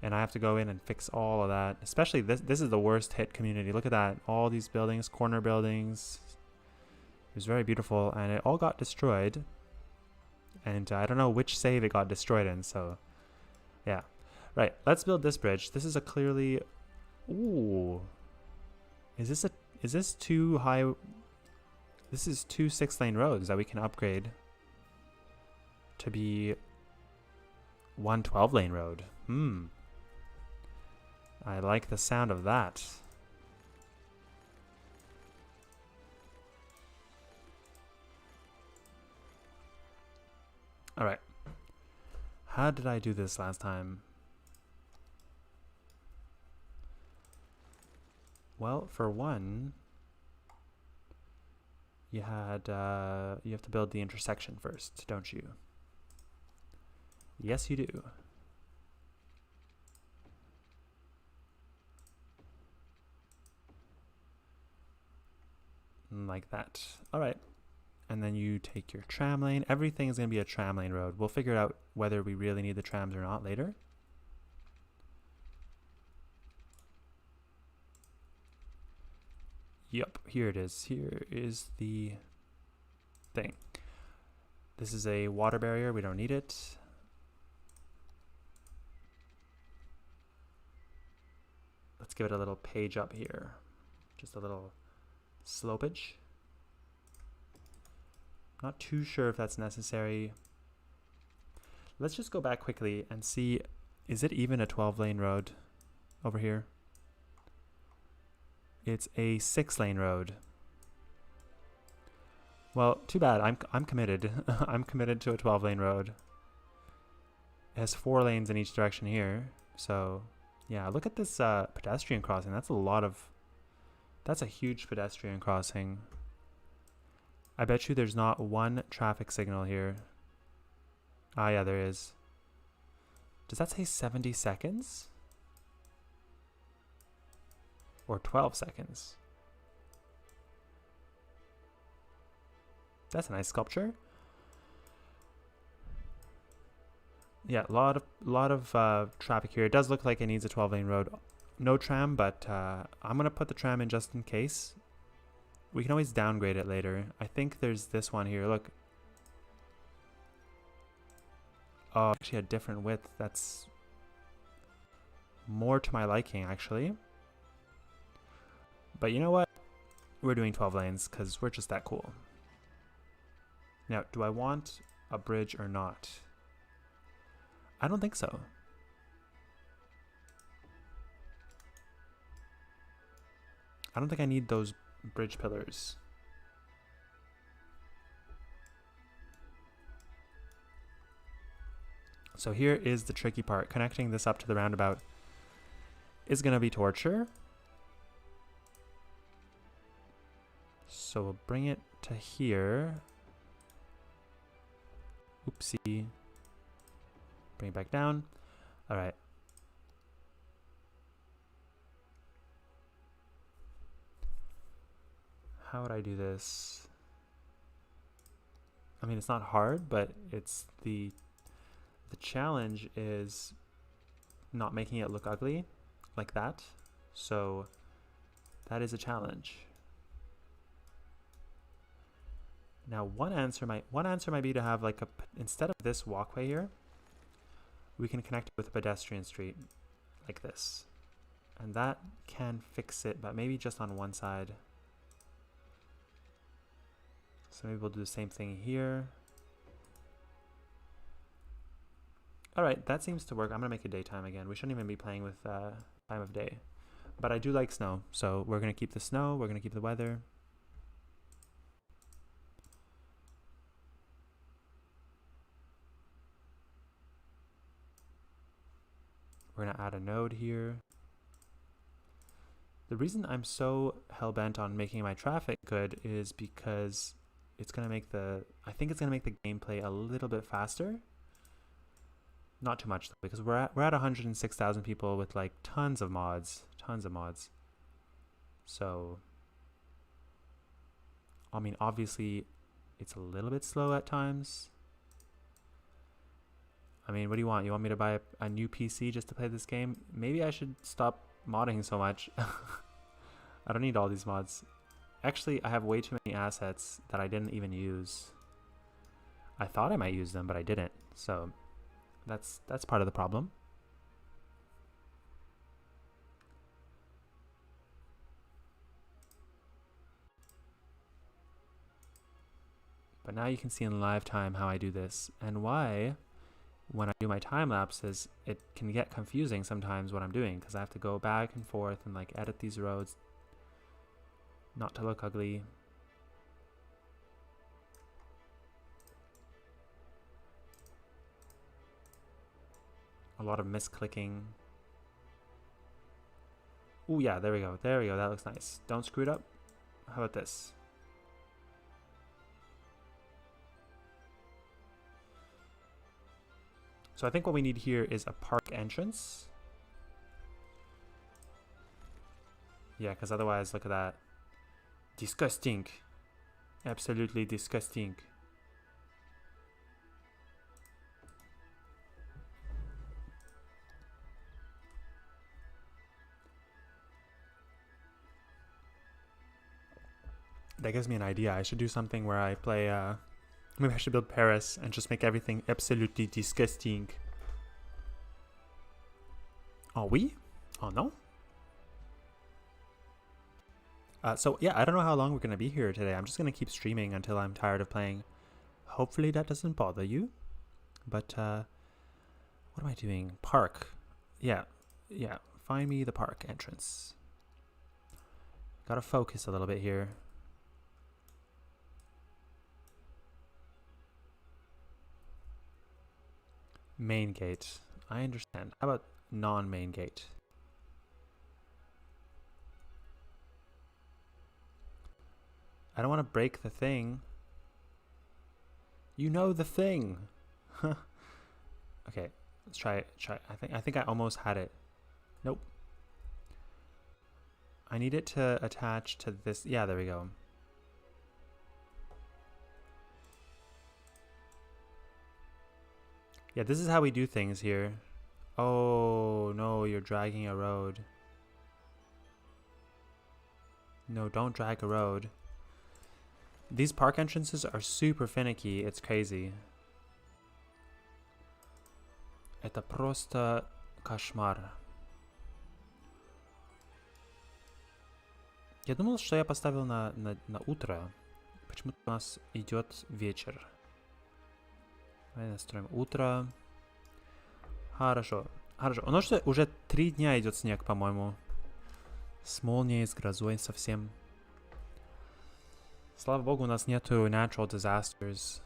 A: And I have to go in and fix all of that. Especially this is the worst hit community. Look at that. All these buildings, corner buildings. It was very beautiful, and it all got destroyed. And I don't know which save it got destroyed in, so yeah. Right, let's build this bridge. This is a clearly... Ooh. Is this too high? This is 2 6-lane roads that we can upgrade to be 1 12-lane road. I like the sound of that. All right. How did I do this last time? Well, for one, you have to build the intersection first, don't you? Yes, you do. Like that. All right. And then you take your tram lane. Everything is going to be a tram lane road. We'll figure out whether we really need the trams or not later. Yep, here it is. Here is the thing. This is a water barrier. We don't need it. Let's give it a little page up here. Just a little slopage. Not too sure if that's necessary. Let's just go back quickly and see, is it even a 12-lane road over here? It's a 6-lane road. Well, too bad. I'm committed. I'm committed to a 12-lane road. It has 4 lanes in each direction here. So, yeah, look at this pedestrian crossing. That's a huge pedestrian crossing. I bet you there's not one traffic signal here. Ah, yeah, there is. Does that say 70 seconds? Or 12 seconds? That's a nice sculpture. Yeah, a lot of traffic here. It does look like it needs a 12-lane road. No tram, but I'm gonna put the tram in just in case. We can always downgrade it later. I think there's this one here. Look. Oh, actually a different width. That's more to my liking, actually. But you know what? We're doing 12 lanes because we're just that cool. Now, do I want a bridge or not? I don't think so. I don't think I need those bridge pillars. So here is the tricky part. Connecting this up to the roundabout is going to be torture. So we'll bring it to here. Oopsie. Bring it back down. All right. How would I do this? I mean, it's not hard, but it's the challenge is not making it look ugly like that. So that is a challenge. Now, one answer might be to have like instead of this walkway here, we can connect it with a pedestrian street like this. And that can fix it, but maybe just on one side. So maybe we'll do the same thing here. All right, that seems to work. I'm gonna make it daytime again. We shouldn't even be playing with time of day. But I do like snow, so we're gonna keep the snow, we're gonna keep the weather. We're gonna add a node here. The reason I'm so hell-bent on making my traffic good is because it's gonna make I think it's gonna make the gameplay a little bit faster. Not too much though, because we're at 106,000 people with like tons of mods. So, I mean, obviously, it's a little bit slow at times. I mean, what do you want? You want me to buy a new PC just to play this game? Maybe I should stop modding so much. I don't need all these mods. Actually, I have way too many assets that I didn't even use. I thought I might use them, but I didn't. So that's part of the problem. But now you can see in live time how I do this and why when I do my time lapses it can get confusing sometimes what I'm doing, because I have to go back and forth and like edit these roads not to look ugly. A lot of misclicking. Oh yeah, there we go. There we go. That looks nice. Don't screw it up. How about this? So I think what we need here is a park entrance. Yeah, because otherwise, look at that. Disgusting. Absolutely disgusting. That gives me an idea. I should do something where I play, maybe I should build Paris and just make everything absolutely disgusting. Oh, we? Oh, no? So, yeah, I don't know how long we're going to be here today. I'm just going to keep streaming until I'm tired of playing. Hopefully that doesn't bother you. But, what am I doing? Park. Yeah. Find me the park entrance. Gotta focus a little bit here. Main gate. I understand. How about non-main gate? I don't want to break the thing. You know the thing. Okay, let's try it. I think I almost had it. Nope. I need it to attach to this. Yeah, there we go. Yeah, this is how we do things here. Oh, no, you're dragging a road. No, don't drag a road. These park entrances are super finicky. It's crazy. Это просто кошмар. Я думал, что я поставил на утро. Почему-то у нас идет вечер. Давай настроим утро. Хорошо. У нас уже 3 дня идет снег, по-моему. С молнией, с грозой совсем. Слава богу, у нас нету natural disasters,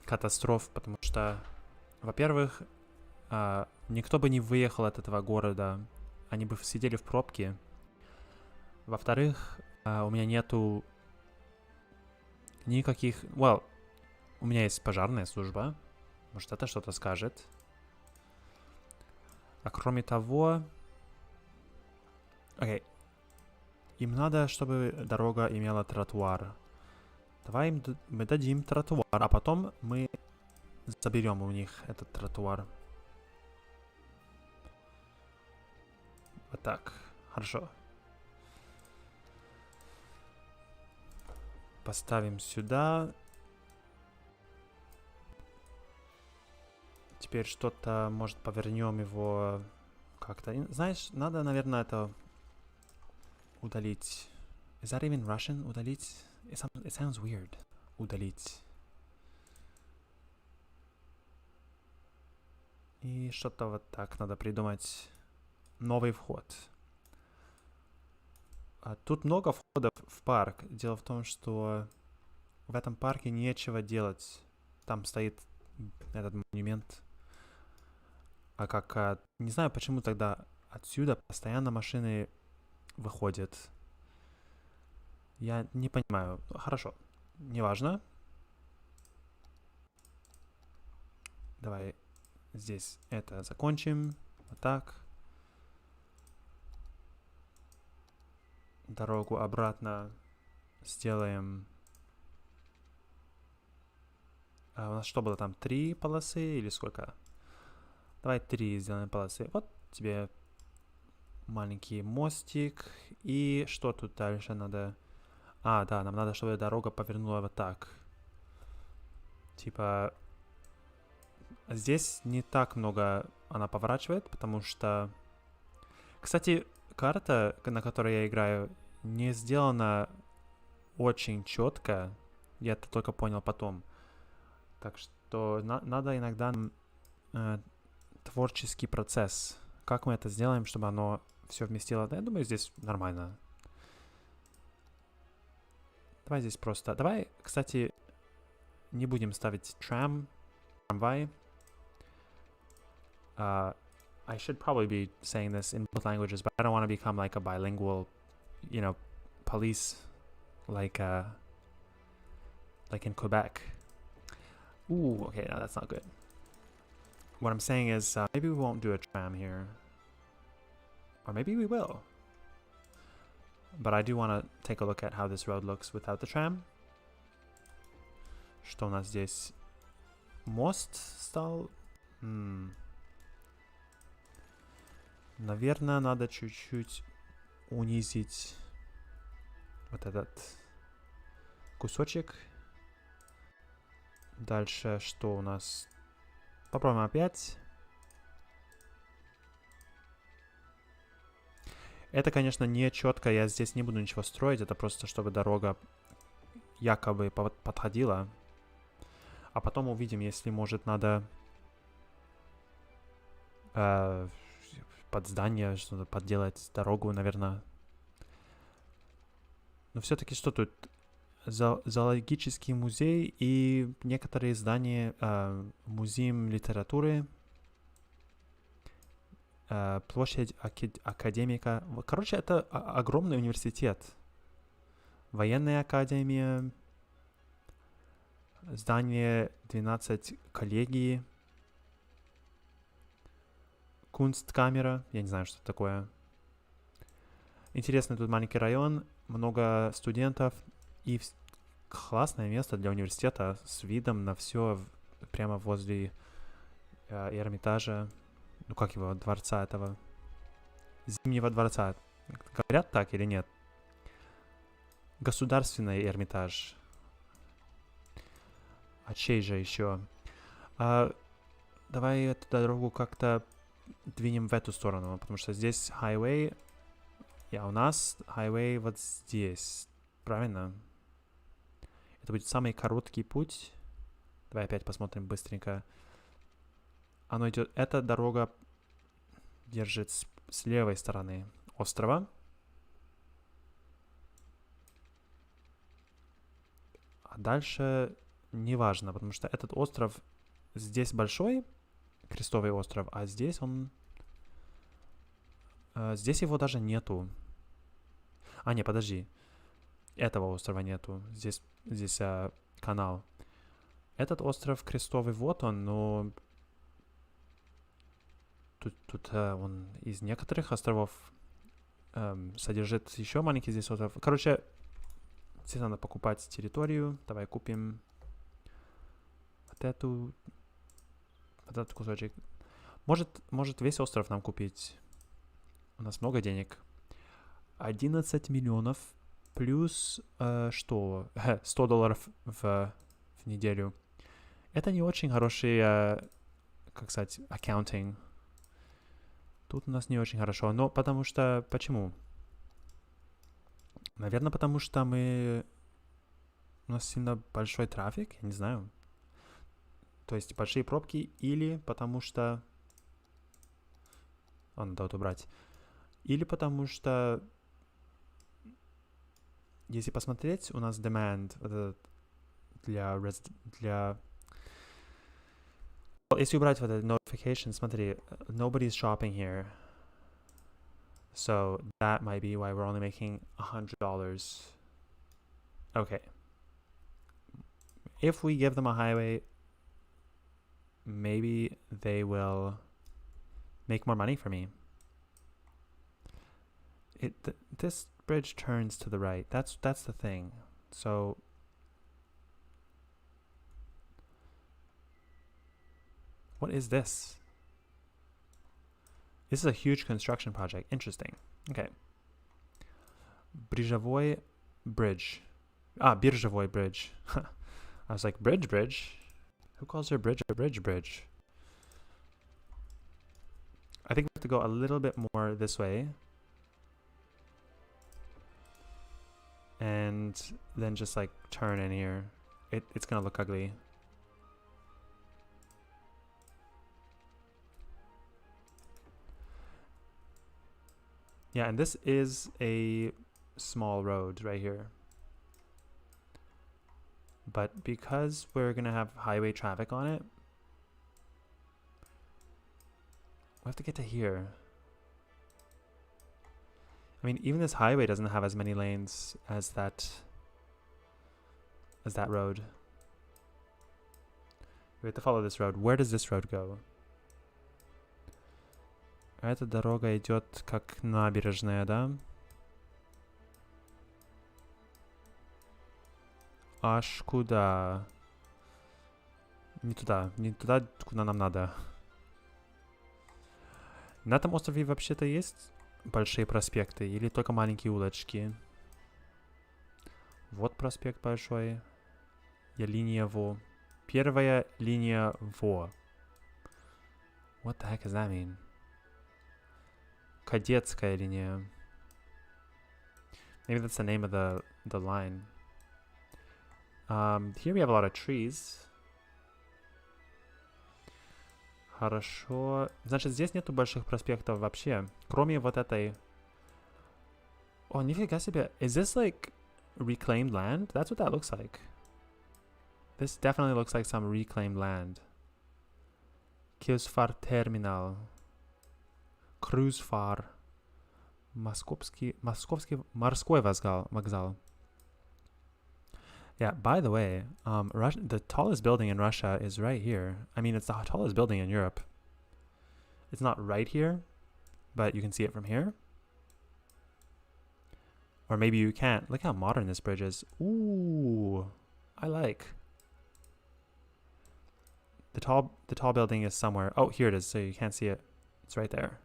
A: катастроф, потому что, во-первых, никто бы не выехал от этого города. Они бы сидели в пробке. Во-вторых, у меня нету никаких... Well, у меня есть пожарная служба. Может, это что-то скажет. А кроме того... Окей. Им надо, чтобы дорога имела тротуар. Давай мы дадим тротуар, а потом мы заберем у них этот тротуар. Вот так. Хорошо. Поставим сюда. Теперь что-то, может, повернем его как-то. Знаешь, надо, наверное, это удалить. Is that even Russian? Удалить? It sounds weird. Удалить. И что-то вот так надо придумать. Новый вход. Тут много входов в парк. Дело в том, что в этом парке нечего делать. Там стоит этот монумент. А как... не знаю, почему тогда отсюда постоянно машины выходят. Я не понимаю. Хорошо. Неважно. Давай здесь это закончим. Вот так. Дорогу обратно сделаем. У нас что было там? 3 полосы или сколько? Давай 3 сделаем полосы. Вот тебе маленький мостик. И что тут дальше надо? Да, нам надо, чтобы дорога повернула вот так. Типа... Здесь не так много она поворачивает, потому что... Кстати, карта, на которой я играю, не сделана очень четко. Я это только понял потом. Так что надо иногда творческий процесс. Как мы это сделаем, чтобы оно все вместило? Да, я думаю, здесь нормально. Давай здесь просто... Давай, кстати, не будем ставить трамвай. I should probably be saying this in both languages, but I don't want to become like a bilingual, you know, police, like in Quebec. Ooh, okay, no, that's not good. What I'm saying is, maybe we won't do a tram here. Or maybe we will. But I do want to take a look at how this road looks without the tram. Что у нас здесь? Мост стал... Наверное, надо чуть-чуть унизить вот этот кусочек. Дальше что у нас? Попробуем опять. Это, конечно, не четко. Я здесь не буду ничего строить. Это просто, чтобы дорога якобы подходила. А потом увидим, если, может, надо под здание что-то подделать дорогу, наверное. Но все-таки что тут? Зоологический музей и некоторые здания, музей литературы, площадь академика. Короче, это огромный университет. Военная академия, здание 12 коллегий, Кунсткамера, я не знаю, что это такое. Интересный тут маленький район, много студентов и классное место для университета с видом на все прямо возле Эрмитажа, ну как его, дворца этого, Зимнего дворца. Говорят так или нет? Государственный Эрмитаж. А чей же еще? Давай эту дорогу как-то двинем в эту сторону, потому что здесь highway, а у нас highway вот здесь, правильно? Это будет самый короткий путь. Давай опять посмотрим быстренько. Оно идет, эта дорога держит с левой стороны острова. А дальше неважно, потому что этот остров здесь большой, крестовый остров, а здесь он... здесь его даже нету. А, не, подожди. Этого острова нету. Здесь канал. Этот остров крестовый, вот он, но... Тут он из некоторых островов содержит еще маленький здесь остров. Короче, здесь надо покупать территорию. Давай купим вот этот кусочек. Может весь остров нам купить. У нас много денег. 11 миллионов плюс что? $100 в неделю. Это не очень хороший, как сказать, accounting. Тут у нас не очень хорошо. Но потому что... Почему? Наверное, потому что у нас сильно большой трафик. Я не знаю. То есть большие пробки. Или потому что... Надо вот убрать. Или потому что... Если посмотреть, у нас demand для... Если убрать вот этот notification, смотри, nobody's shopping here. So that might be why we're only making $100. Okay. If we give them a highway, maybe they will make more money for me. This bridge turns to the right. That's the thing. So what is this? This is a huge construction project. Interesting. Okay. Биржевой bridge. Биржевой bridge. I was like, bridge? Who calls their bridge a bridge? I think we have to go a little bit more this way. And then just like turn in here. It's gonna look ugly. Yeah, and this is a small road right here. But because we're gonna have highway traffic on it, we have to get to here. I mean, even this highway doesn't have as many lanes as that road. We have to follow this road. Where does this road go? Эта дорога идет как набережная, да? Аж куда? Не туда, куда нам надо. На этом острове вообще-то есть большие проспекты или только маленькие улочки? Вот проспект большой. Я линия ВО. Первая линия ВО. What the heck does that mean? Кадетская линия. Maybe that's the name of the line. Here we have a lot of trees. Хорошо. Значит, здесь нету больших проспектов вообще. Кроме вот этой... О, нифига себе. Is this like reclaimed land? That's what that looks like. This definitely looks like some reclaimed land. Киевсфар терминал. Крузфар. Московский морской вокзал. Yeah, by the way, the tallest building in Russia is right here. I mean, it's the tallest building in Europe. It's not right here, but you can see it from here. Or maybe you can't. Look how modern this bridge is. Ooh, I like. The tall building is somewhere. Oh, here it is, so you can't see it. It's right there.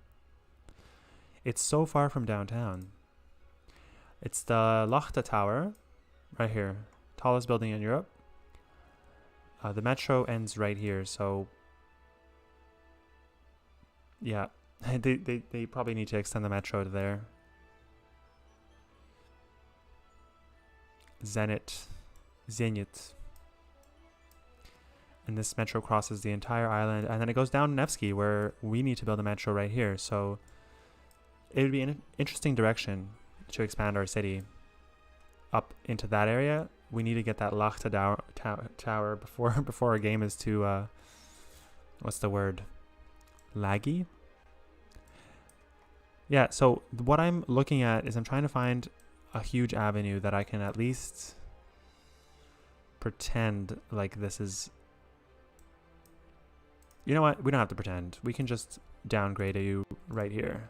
A: It's so far from downtown. It's the Lachta Tower, right here. Tallest building in Europe. The metro ends right here, so yeah, they probably need to extend the metro to there. Zenit. And this metro crosses the entire island, and then it goes down Nevsky, where we need to build a metro right here. So it would be an interesting direction to expand our city up into that area. We need to get that Lachta tower before our game is too what's the word? Laggy? Yeah, so what I'm looking at is I'm trying to find a huge avenue that I can at least pretend like this is... You know what? We don't have to pretend. We can just downgrade you right here.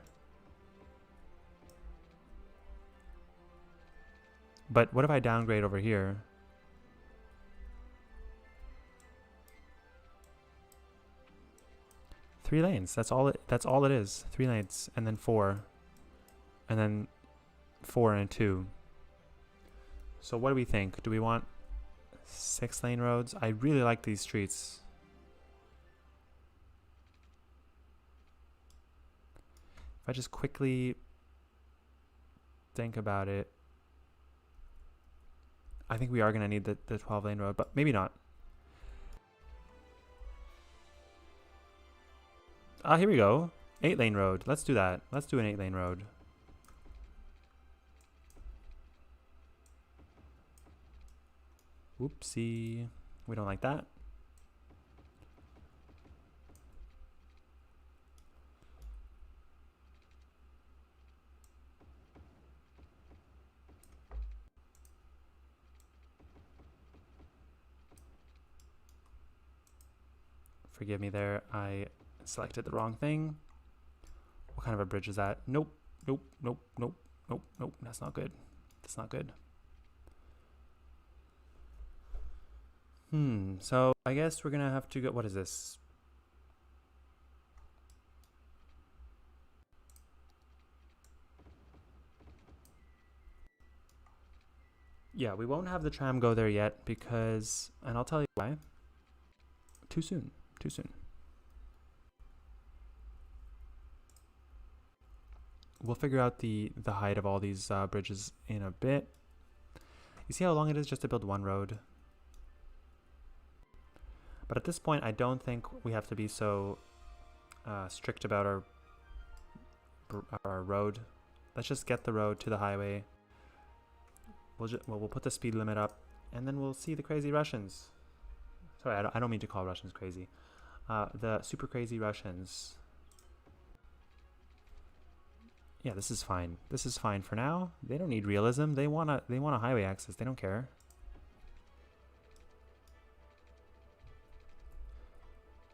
A: But what if I downgrade over here? Three lanes. That's all it is. 3 lanes, and then 4, and then 4 and 2. So what do we think? Do we want 6-lane roads? I really like these streets. If I just quickly think about it, I think we are going to need the 12-lane road, but maybe not. Here we go. 8-lane road. Let's do that. Let's do an 8-lane road. Whoopsie. We don't like that. Forgive me there. I selected the wrong thing. What kind of a bridge is that? Nope. Nope. Nope. Nope. Nope. Nope. That's not good. That's not good. So I guess we're gonna have to go. What is this? Yeah, we won't have the tram go there yet because, and I'll tell you why. Too soon. Too soon. We'll figure out the height of all these bridges in a bit. You see how long it is just to build one road? But at this point, I don't think we have to be so strict about our road. Let's just get the road to the highway. We'll put the speed limit up, and then we'll see the crazy Russians. Sorry, I don't mean to call Russians crazy. The super crazy Russians. Yeah, this is fine. This is fine for now. They don't need realism. They want a highway access. They don't care.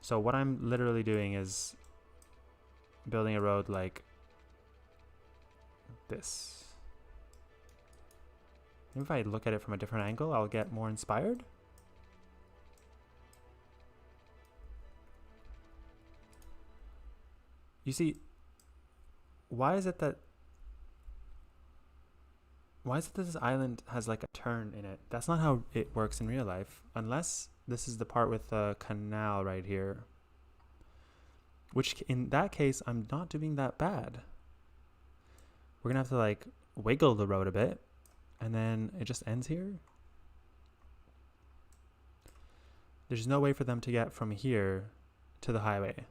A: So what I'm literally doing is building a road like this. Maybe if I look at it from a different angle, I'll get more inspired. You see, why is it Why is it that this island has like a turn in it? That's not how it works in real life. Unless this is the part with the canal right here. Which in that case, I'm not doing that bad. We're gonna have to like wiggle the road a bit. And then it just ends here. There's no way for them to get from here to the highway.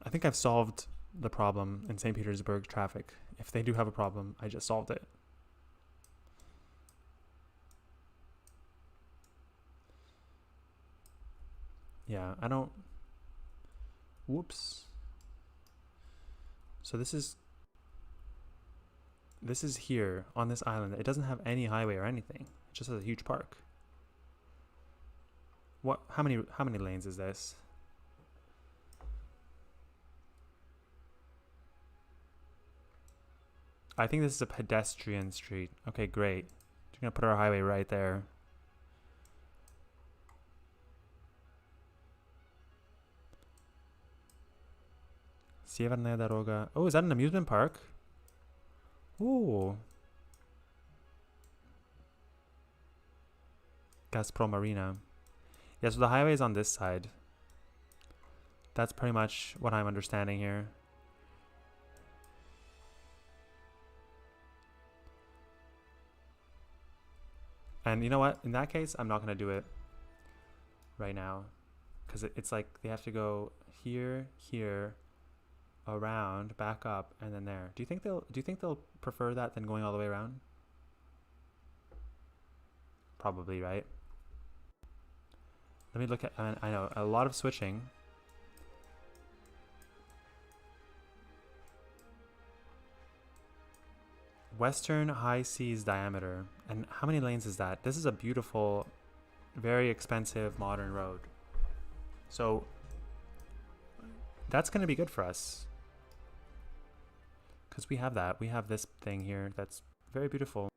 A: I think I've solved the problem in St. Petersburg traffic. If they do have a problem, I just solved it. Yeah, I don't... Whoops. So this is here on this island. It doesn't have any highway or anything. It just has a huge park. What? How many lanes is this? I think this is a pedestrian street. Okay, great. We're gonna put our highway right there. Sieverная дорога. Oh, is that an amusement park? Ooh. Gazprom Arena. Yeah, so the highway is on this side. That's pretty much what I'm understanding here. And you know what? In that case, I'm not going to do it right now. Because it's like they have to go here, here, around, back up, and then there. Do you think they'll prefer that than going all the way around? Probably, right? Let me look at, I know, a lot of switching. Western high seas diameter. And how many lanes is that? This is a beautiful, very expensive modern road. So that's going to be good for us. Because we have that. We have this thing here that's very beautiful.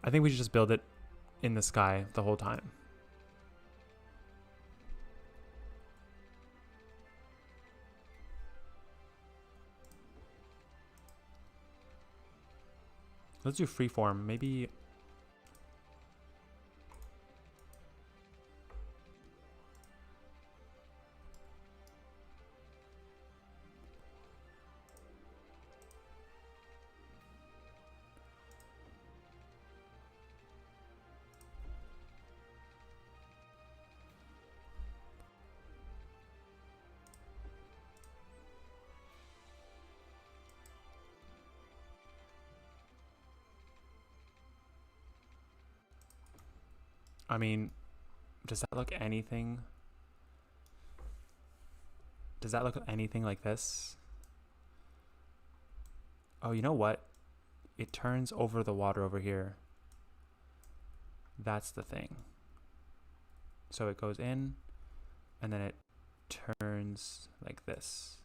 A: I think we should just build it in the sky the whole time. Let's do freeform. Maybe... I mean, does that look anything? Does that look anything like this? Oh, you know what? It turns over the water over here. That's the thing. So it goes in, and then it turns like this.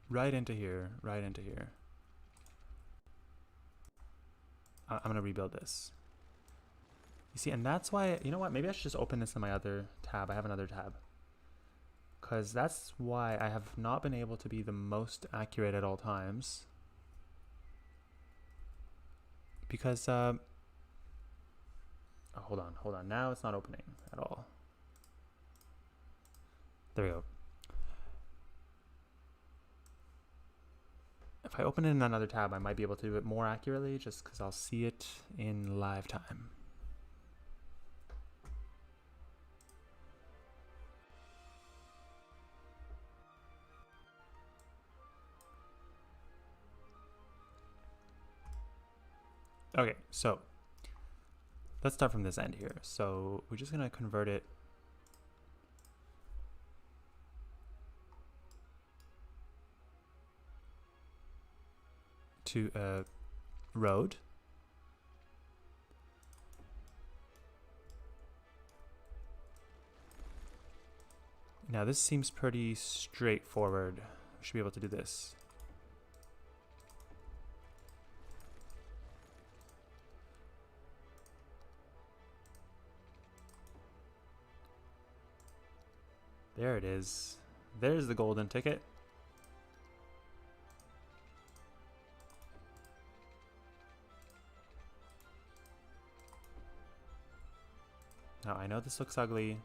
A: Right into here, right into here. I'm going to rebuild this. You see, and that's why, you know what? Maybe I should just open this in my other tab. I have another tab. Because that's why I have not been able to be the most accurate at all times. Because, oh, hold on. Now it's not opening at all. There we go. If I open it in another tab, I might be able to do it more accurately just because I'll see it in live time. Okay, so let's start from this end here. So we're just going to convert it to a road. Now this seems pretty straightforward. We should be able to do this. There it is. There's the golden ticket. Now, I know this looks ugly.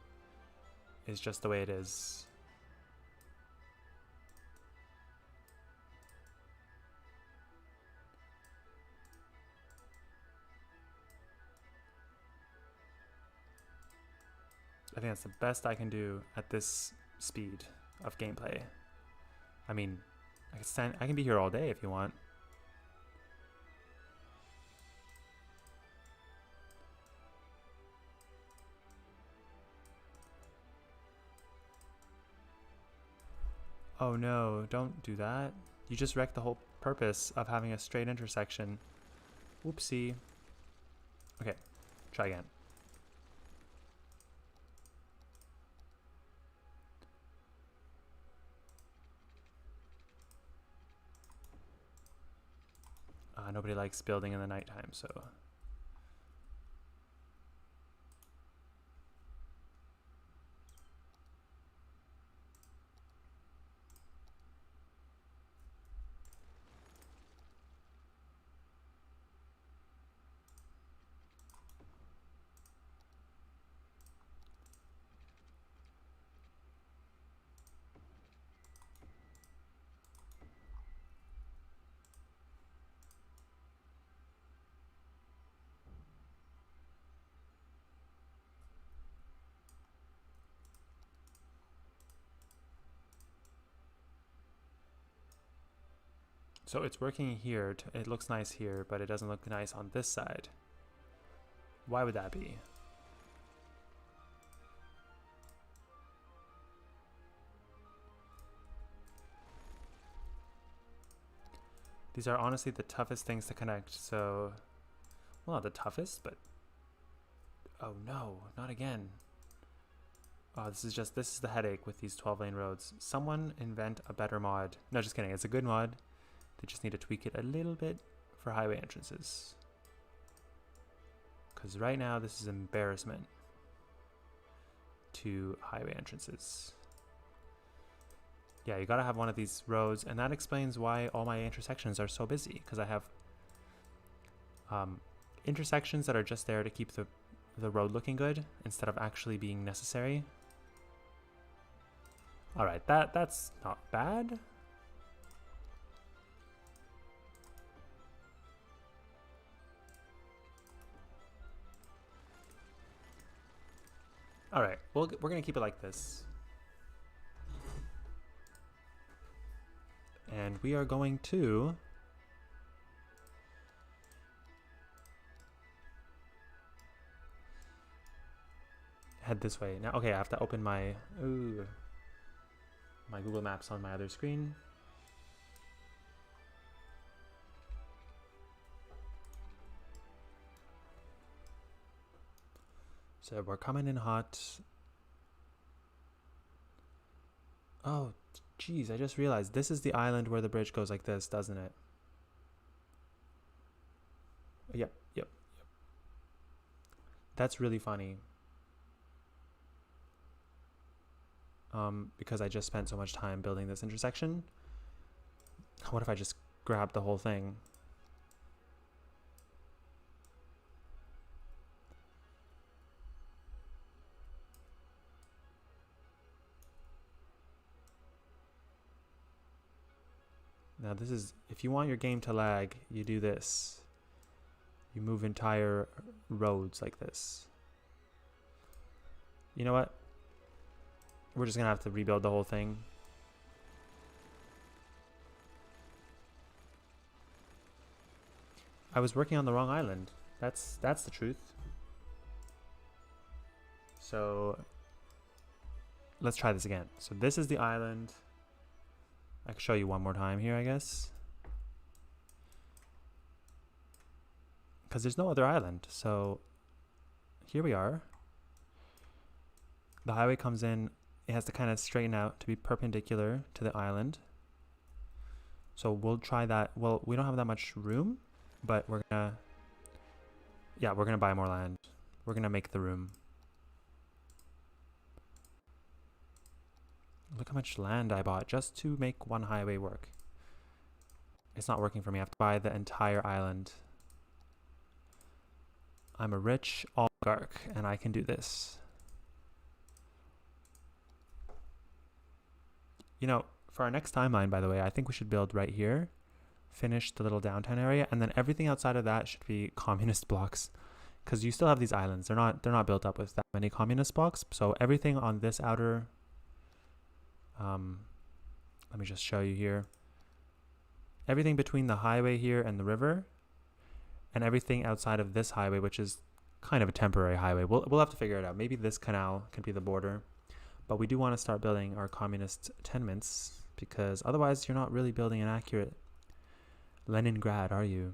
A: It's just the way it is. I think that's the best I can do at this speed of gameplay. I mean, I can be here all day if you want. Oh no, don't do that. You just wrecked the whole purpose of having a straight intersection. Whoopsie. Okay, try again. Nobody likes building in the nighttime, so... So it's working here, it looks nice here, but it doesn't look nice on this side. Why would that be? These are honestly the toughest things to connect, so... Well, not the toughest, but... Oh no, not again. Oh, this is the headache with these 12-lane roads. Someone invent a better mod. No, just kidding, it's a good mod. They just need to tweak it a little bit for highway entrances. Because right now, this is embarrassment to highway entrances. Yeah, you gotta have one of these roads, and that explains why all my intersections are so busy, because I have intersections that are just there to keep the road looking good, instead of actually being necessary. Alright, that's not bad. Alright, we're gonna keep it like this. And we are going to... head this way. Now, okay, I have to open my... Ooh, my Google Maps on my other screen. So we're coming in hot. Oh, geez, I just realized this is the island where the bridge goes like this, doesn't it? Yep. That's really funny. Because I just spent so much time building this intersection. What if I just grabbed the whole thing? Now this is, if you want your game to lag, you do this. You move entire roads like this. You know what? We're just gonna have to rebuild the whole thing. I was working on the wrong island. That's the truth. So let's try this again. So this is the island. I can show you one more time here, I guess. Because there's no other island. So here we are. The highway comes in. It has to kind of straighten out to be perpendicular to the island. So we'll try that. Well, we don't have that much room, but we're gonna buy more land. We're gonna make the room. Look how much land I bought just to make one highway work. It's not working for me. I have to buy the entire island. I'm a rich oligarch and I can do this. You know, for our next timeline, by the way, I think we should build right here, finish the little downtown area, and then everything outside of that should be communist blocks, because you still have these islands. They're not built up with that many communist blocks. So everything on this outer, let me just show you here. Everything between the highway here and the river, and everything outside of this highway, which is kind of a temporary highway. We'll have to figure it out. Maybe this canal can be the border. But we do want to start building our communist tenements, because otherwise you're not really building an accurate Leningrad, are you?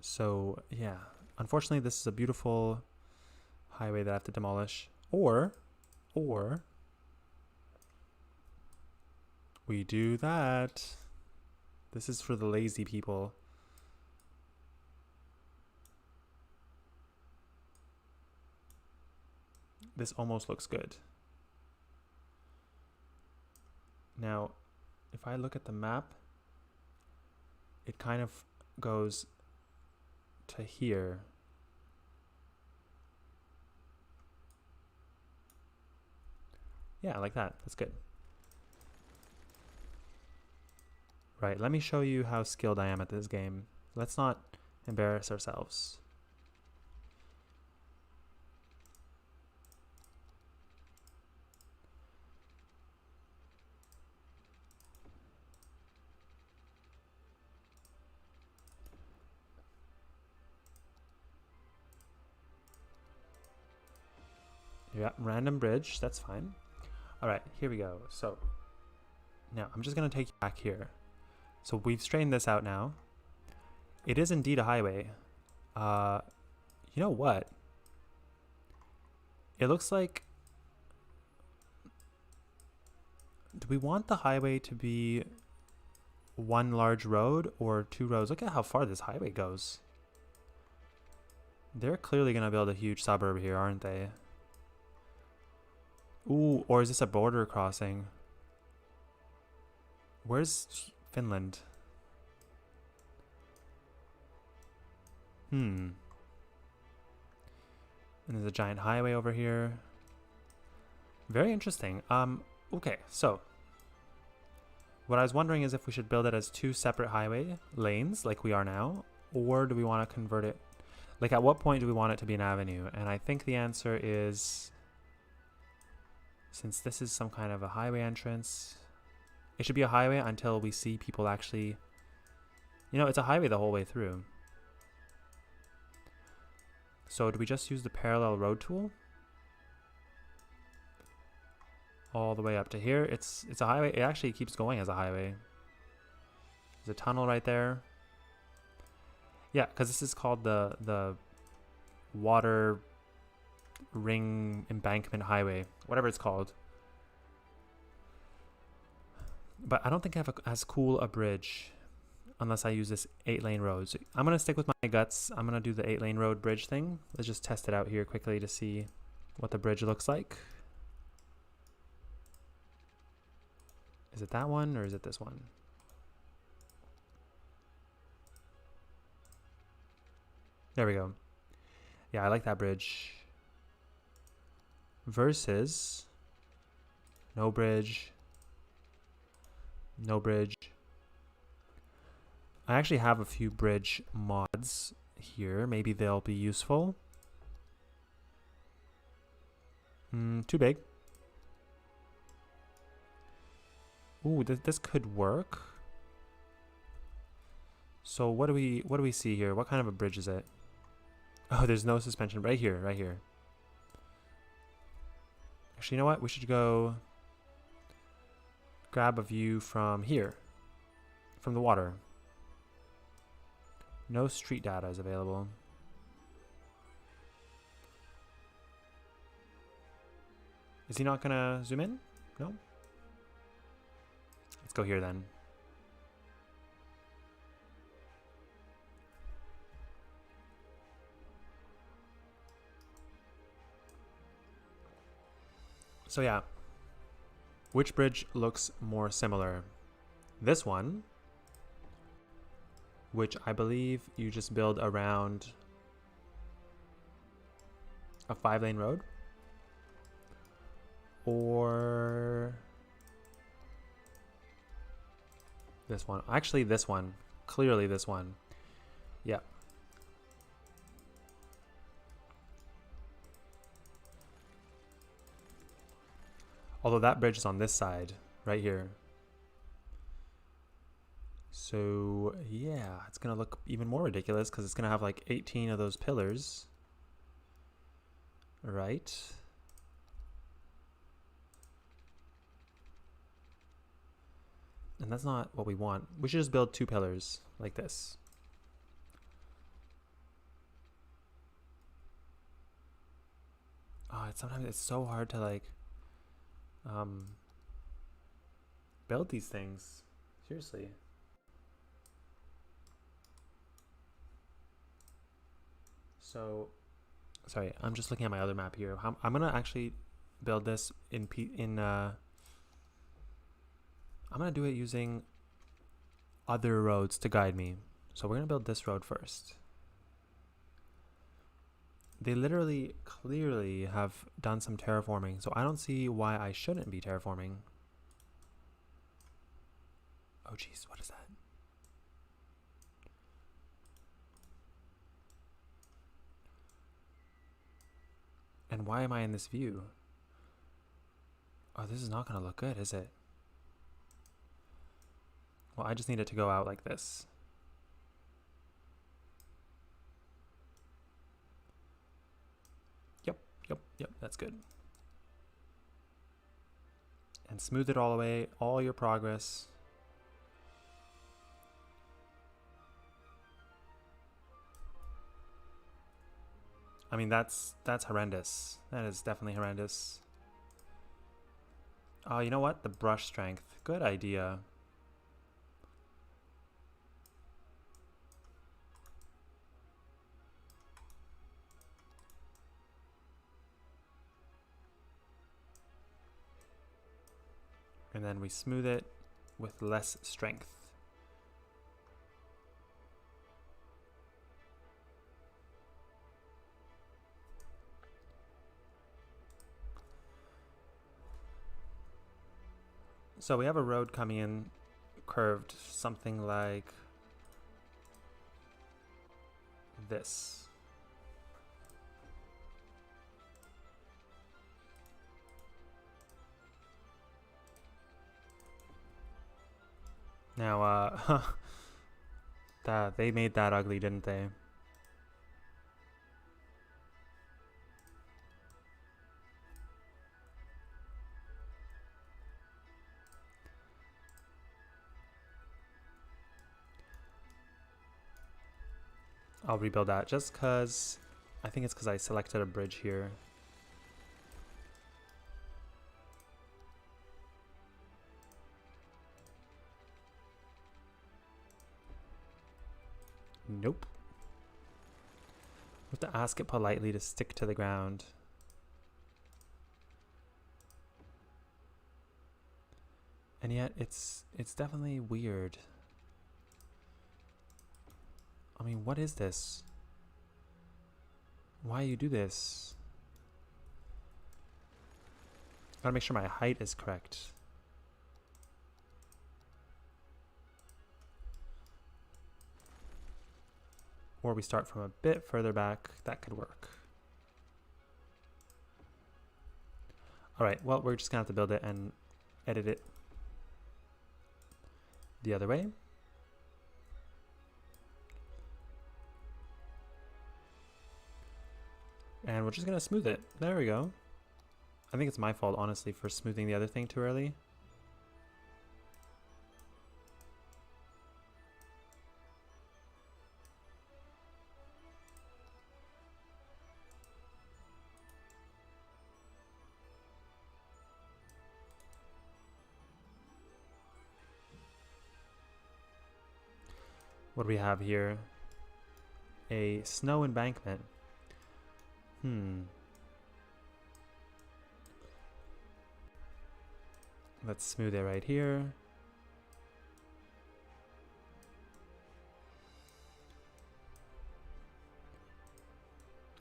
A: So, yeah. Unfortunately, this is a beautiful highway that I have to demolish. Or we do that. This is for the lazy people. This almost looks good. Now, if I look at the map, it kind of goes to here. Yeah, like that. That's good. Right, let me show you how skilled I am at this game. Let's not embarrass ourselves. Yeah, random bridge, that's fine. All right, here we go. So now I'm just gonna take you back here. So we've straightened this out now. It is indeed a highway. You know what? It looks like, do we want the highway to be one large road or two roads? Look at how far this highway goes. They're clearly gonna build a huge suburb here, aren't they? Ooh, or is this a border crossing? Where's Finland? And there's a giant highway over here. Very interesting. Okay, so what I was wondering is if we should build it as two separate highway lanes like we are now, or do we want to convert it? Like, at what point do we want it to be an avenue? And I think the answer is, since this is some kind of a highway entrance, it should be a highway until we see people actually, you know, it's a highway the whole way through. So do we just use the parallel road tool? All the way up to here. It's a highway. It actually keeps going as a highway. There's a tunnel right there. Yeah, because this is called the water ring embankment highway, whatever it's called. But I don't think I have as cool a bridge unless I use this 8-lane road. So I'm going to stick with my guts. I'm going to do the 8-lane road bridge thing. Let's just test it out here quickly to see what the bridge looks like. Is it that one or is it this one? There we go. Yeah, I like that bridge. Versus no bridge. No bridge. I actually have a few bridge mods here. Maybe they'll be useful. Too big. Ooh, this could work. So what do we see here? What kind of a bridge is it? Oh, there's no suspension. Right here, right here. Actually, you know what? We should go grab a view from here, from the water. No street data is available. Is he not gonna zoom in? No? Let's go here then. So yeah, which bridge looks more similar? This one, which I believe you just build around a 5-lane road, or this one. Actually, this one. Clearly this one. Yeah. Although that bridge is on this side, right here. So yeah, it's gonna look even more ridiculous because it's gonna have like 18 of those pillars. Right? And that's not what we want. We should just build 2 pillars like this. Oh, sometimes it's so hard to like build these things. Seriously. So, sorry, I'm just looking at my other map here. I'm gonna actually build this I'm gonna do it using other roads to guide me. So we're gonna build this road first. They literally, clearly have done some terraforming, so I don't see why I shouldn't be terraforming. Oh jeez, what is that? And why am I in this view? Oh, this is not gonna look good, is it? Well, I just need it to go out like this. Yep, that's good. And smooth it all away, all your progress. I mean, that's horrendous. That is definitely horrendous. Oh, you know what? The brush strength. Good idea. And then we smooth it with less strength. So we have a road coming in curved something like this. Now, they made that ugly, didn't they? I'll rebuild that just because I think it's because I selected a bridge here. Nope. We have to ask it politely to stick to the ground. And yet it's definitely weird. I mean, what is this? Why you do this? Gotta make sure my height is correct. Or we start from a bit further back. That could work. Alright, well, we're just gonna have to build it and edit it the other way. And we're just gonna smooth it. There we go. I think it's my fault, honestly, for smoothing the other thing too early. What do we have here? A snow embankment. Let's smooth it right here.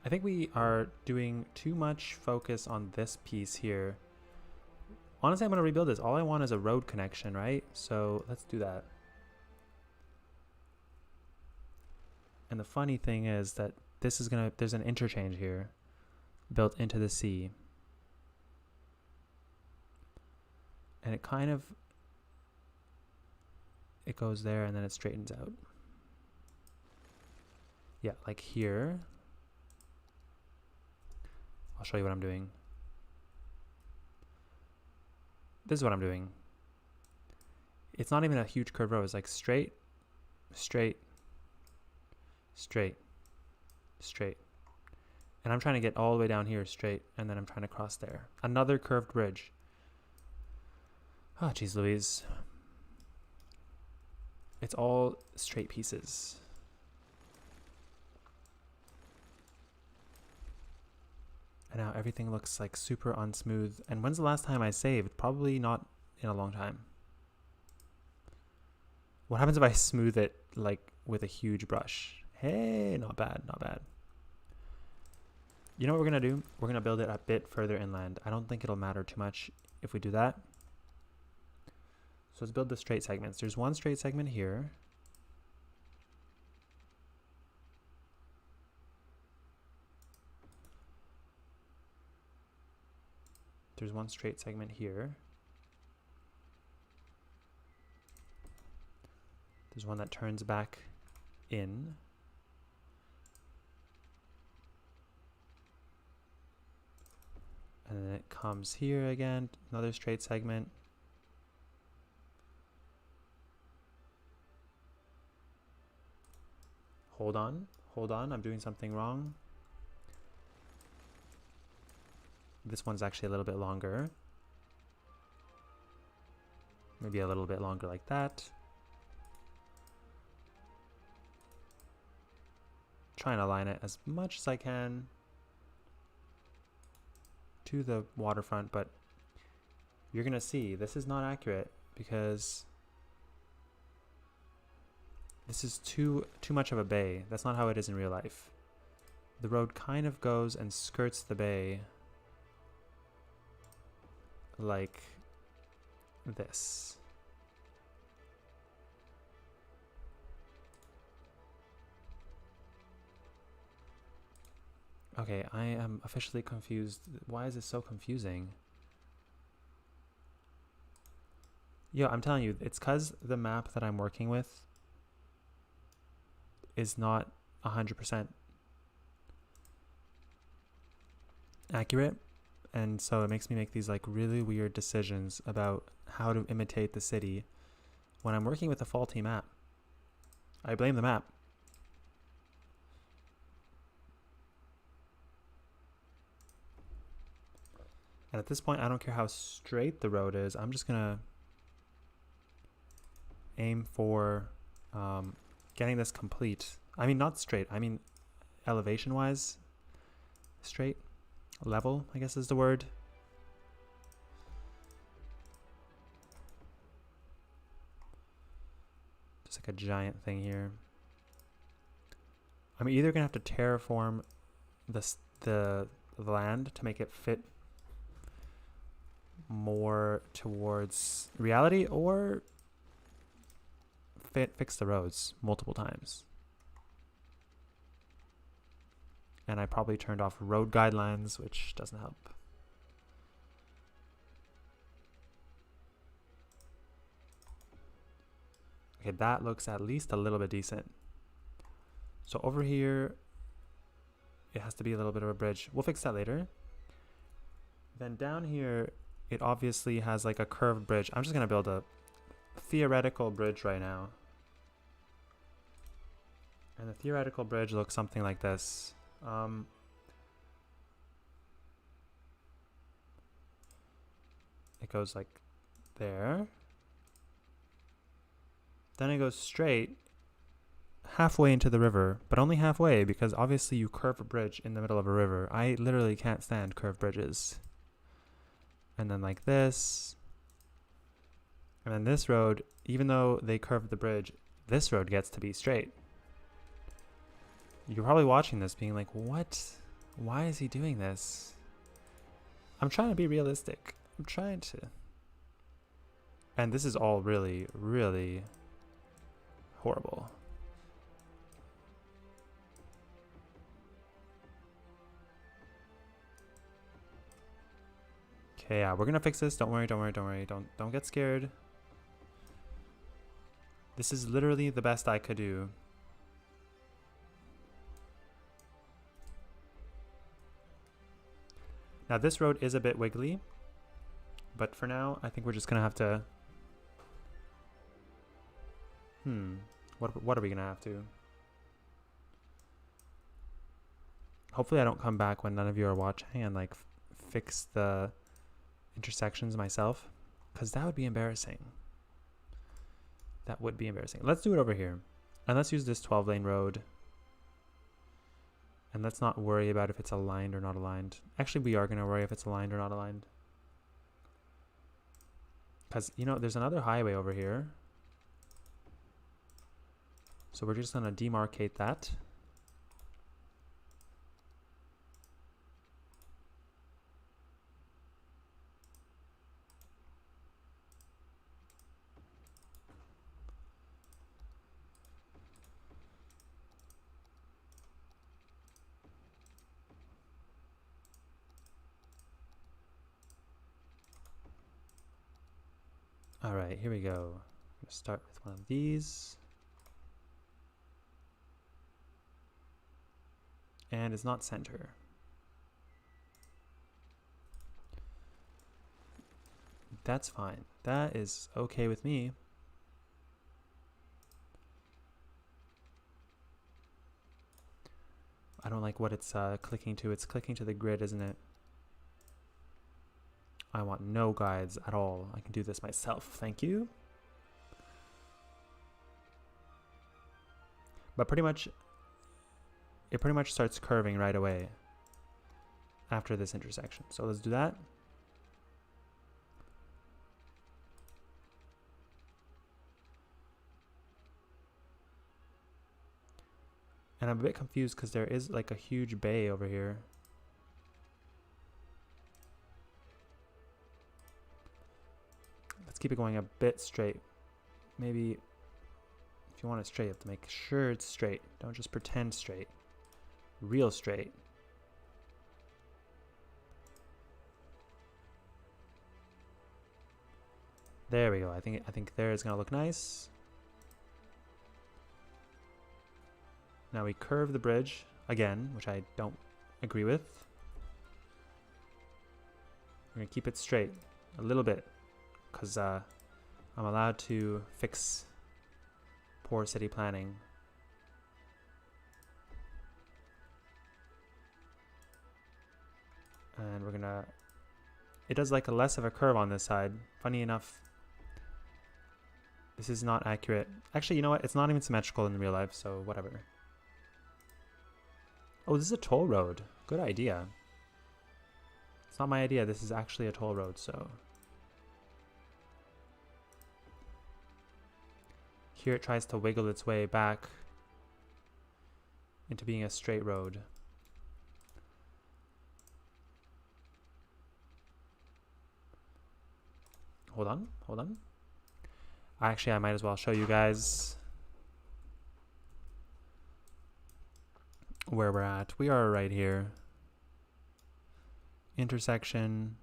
A: I think we are doing too much focus on this piece here. Honestly, I'm going to rebuild this. All I want is a road connection, right? So let's do that. And the funny thing is that this is going to, there's an interchange here built into the sea. And it kind of, it goes there and then it straightens out. Yeah, like here. I'll show you what I'm doing. This is what I'm doing. It's not even a huge curved road. It's like straight, straight, straight, straight. And I'm trying to get all the way down here straight, and then I'm trying to cross there. Another curved bridge. Oh, geez Louise. It's all straight pieces. And now everything looks like super unsmooth. And when's the last time I saved? Probably not in a long time. What happens if I smooth it like with a huge brush? Hey, not bad, not bad. You know what we're gonna do? We're gonna build it a bit further inland. I don't think it'll matter too much if we do that. So let's build the straight segments. There's one straight segment here. There's one straight segment here. There's one that turns back in. And then it comes here again, another straight segment. Hold on, I'm doing something wrong. This one's actually a little bit longer. Maybe a little bit longer like that. Trying to align it as much as I can to the waterfront, but you're gonna see this is not accurate because this is too much of a bay. That's not how it is in real life. The road kind of goes and skirts the bay like this. Okay, I am officially confused. Why is this so confusing? Yeah, I'm telling you, it's because the map that I'm working with is not 100% accurate. And so it makes me make these like really weird decisions about how to imitate the city when I'm working with a faulty map. I blame the map. And at this point, I don't care how straight the road is. I'm just gonna aim for getting this complete. I mean, not straight. I mean, elevation-wise, straight. Level, I guess is the word. Just like a giant thing here. I'm either gonna have to terraform the land to make it fit more towards reality, or fix the roads multiple times. And I probably turned off road guidelines, which doesn't help. Okay, that looks at least a little bit decent. So over here, it has to be a little bit of a bridge. We'll fix that later. Then down here, it obviously has like a curved bridge. I'm just gonna build a theoretical bridge right now. And the theoretical bridge looks something like this. It goes like there. Then it goes straight halfway into the river, but only halfway because obviously you curve a bridge in the middle of a river. I literally can't stand curved bridges. And then like this. And then this road, even though they curved the bridge, this road gets to be straight. You're probably watching this being like, what? Why is he doing this? I'm trying to be realistic. I'm trying to. And this is all really, really horrible. Okay, yeah, we're gonna fix this. Don't worry, don't worry, don't worry. Don't get scared. This is literally the best I could do. Now this road is a bit wiggly, but for now, I think we're just gonna have to. What are we gonna have to? Hopefully I don't come back when none of you are watching and like fix the intersections myself, because that would be embarrassing. That would be embarrassing. Let's do it over here. And let's use this 12-lane road. And let's not worry about if it's aligned or not aligned. Actually, we are going to worry if it's aligned or not aligned. Because, you know, there's another highway over here. So we're just going to demarcate that. All right, here we go. I'm going to start with one of these. And it's not center. That's fine. That is okay with me. I don't like what it's clicking to. It's clicking to the grid, isn't it? I want no guides at all. I can do this myself. Thank you. But pretty much, it pretty much starts curving right away after this intersection. So let's do that. And I'm a bit confused because there is like a huge bay over here. Let's keep it going a bit straight. Maybe if you want it straight, you have to make sure it's straight. Don't just pretend straight. Real straight. There we go. I think there is gonna look nice. Now we curve the bridge again, which I don't agree with. We're gonna keep it straight a little bit, because I'm allowed to fix poor city planning. And we're gonna, it does like a less of a curve on this side. Funny enough, this is not accurate. Actually, you know what? It's not even symmetrical in real life, so whatever. Oh, this is a toll road. Good idea. It's not my idea. This is actually a toll road, so. Here it tries to wiggle its way back into being a straight road. Hold on, hold on. Actually, I might as well show you guys where we're at. We are right here. Intersection,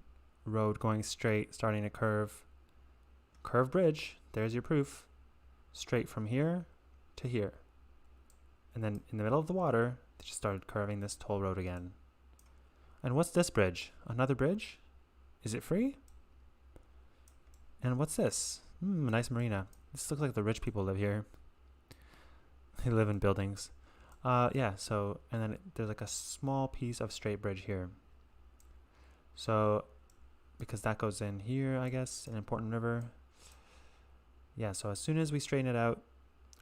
A: road going straight, starting to curve. Curve bridge, there's your proof. Straight from here to here. And then in the middle of the water, they just started curving this toll road again. And what's this bridge? Another bridge? Is it free? And what's this? A nice marina. This looks like the rich people live here. They live in buildings. Yeah, so, and then there's like a small piece of straight bridge here. So, because that goes in here, I guess, an important river. Yeah, so as soon as we straighten it out,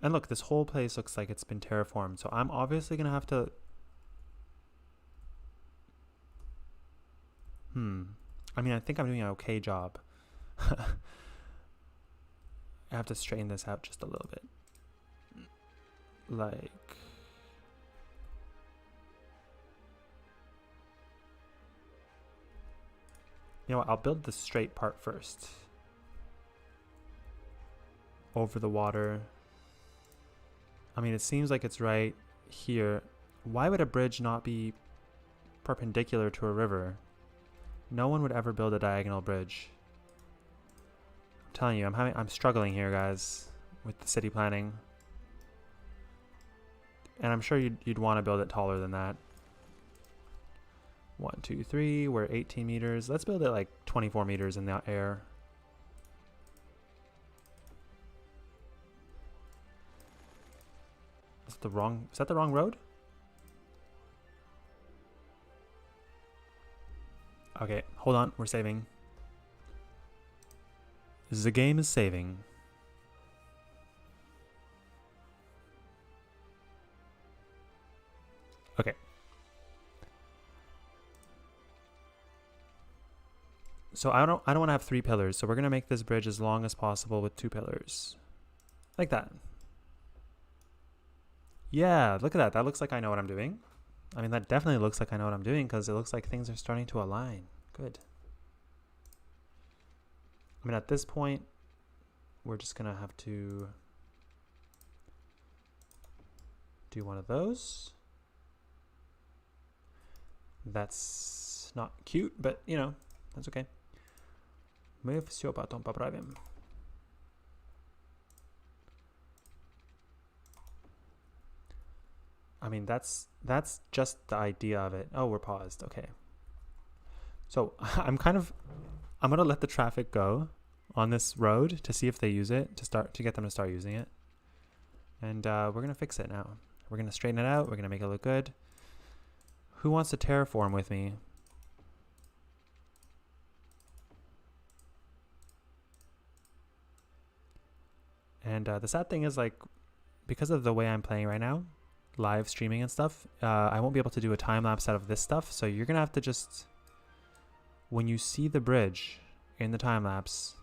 A: and look, this whole place looks like it's been terraformed. So I'm obviously going to have to, I mean, I think I'm doing an okay job. I have to straighten this out just a little bit. Like... You know what, I'll build the straight part first. Over the water. I mean, it seems like it's right here. Why would a bridge not be perpendicular to a river? No one would ever build a diagonal bridge. I'm telling you, I'm struggling here, guys, with the city planning. And I'm sure you'd want to build it taller than that. 1, 2, 3, we're 18 meters. Let's build it like 24 meters in the air. Is that the wrong road? Okay, hold on, we're saving. The game is saving. Okay. So I don't want to have 3 pillars, so we're gonna make this bridge as long as possible with 2 pillars. Like that. Yeah, look at that. That looks like I know what I'm doing. I mean, that definitely looks like I know what I'm doing because it looks like things are starting to align. Good. I mean, at this point, we're just gonna have to do one of those. That's not cute, but you know, that's okay. Мы все потом поправим. I mean, that's just the idea of it. Oh, we're paused. Okay. So I'm gonna let the traffic go on this road to see if they use it, to get them to start using it. And we're gonna fix it now. We're gonna straighten it out. We're gonna make it look good. Who wants to terraform with me? And the sad thing is, like, because of the way I'm playing right now, live streaming and stuff, I won't be able to do a time lapse out of this stuff. So you're gonna have to just, when you see the bridge in the time lapse,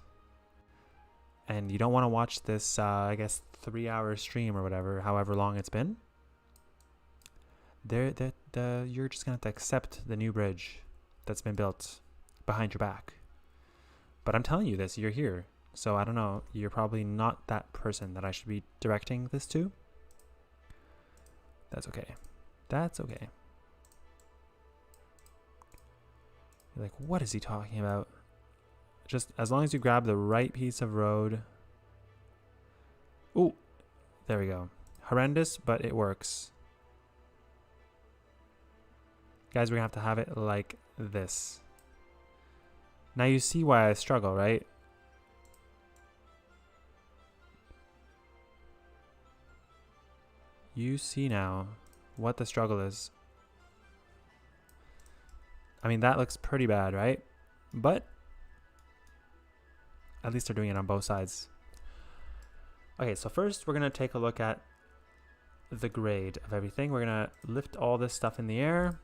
A: and you don't want to watch this, I guess 3-hour stream or whatever, however long it's been, you're just gonna have to accept the new bridge that's been built behind your back. But I'm telling you this, you're here. So I don't know, you're probably not that person that I should be directing this to. That's okay. That's okay. You're like, what is he talking about? Just as long as you grab the right piece of road. Ooh, there we go. Horrendous, but it works. Guys, we're gonna have to have it like this. Now you see why I struggle, right? You see now what the struggle is. I mean, that looks pretty bad, right? But at least they're doing it on both sides. Okay, so first we're going to take a look at the grade of everything. We're going to lift all this stuff in the air.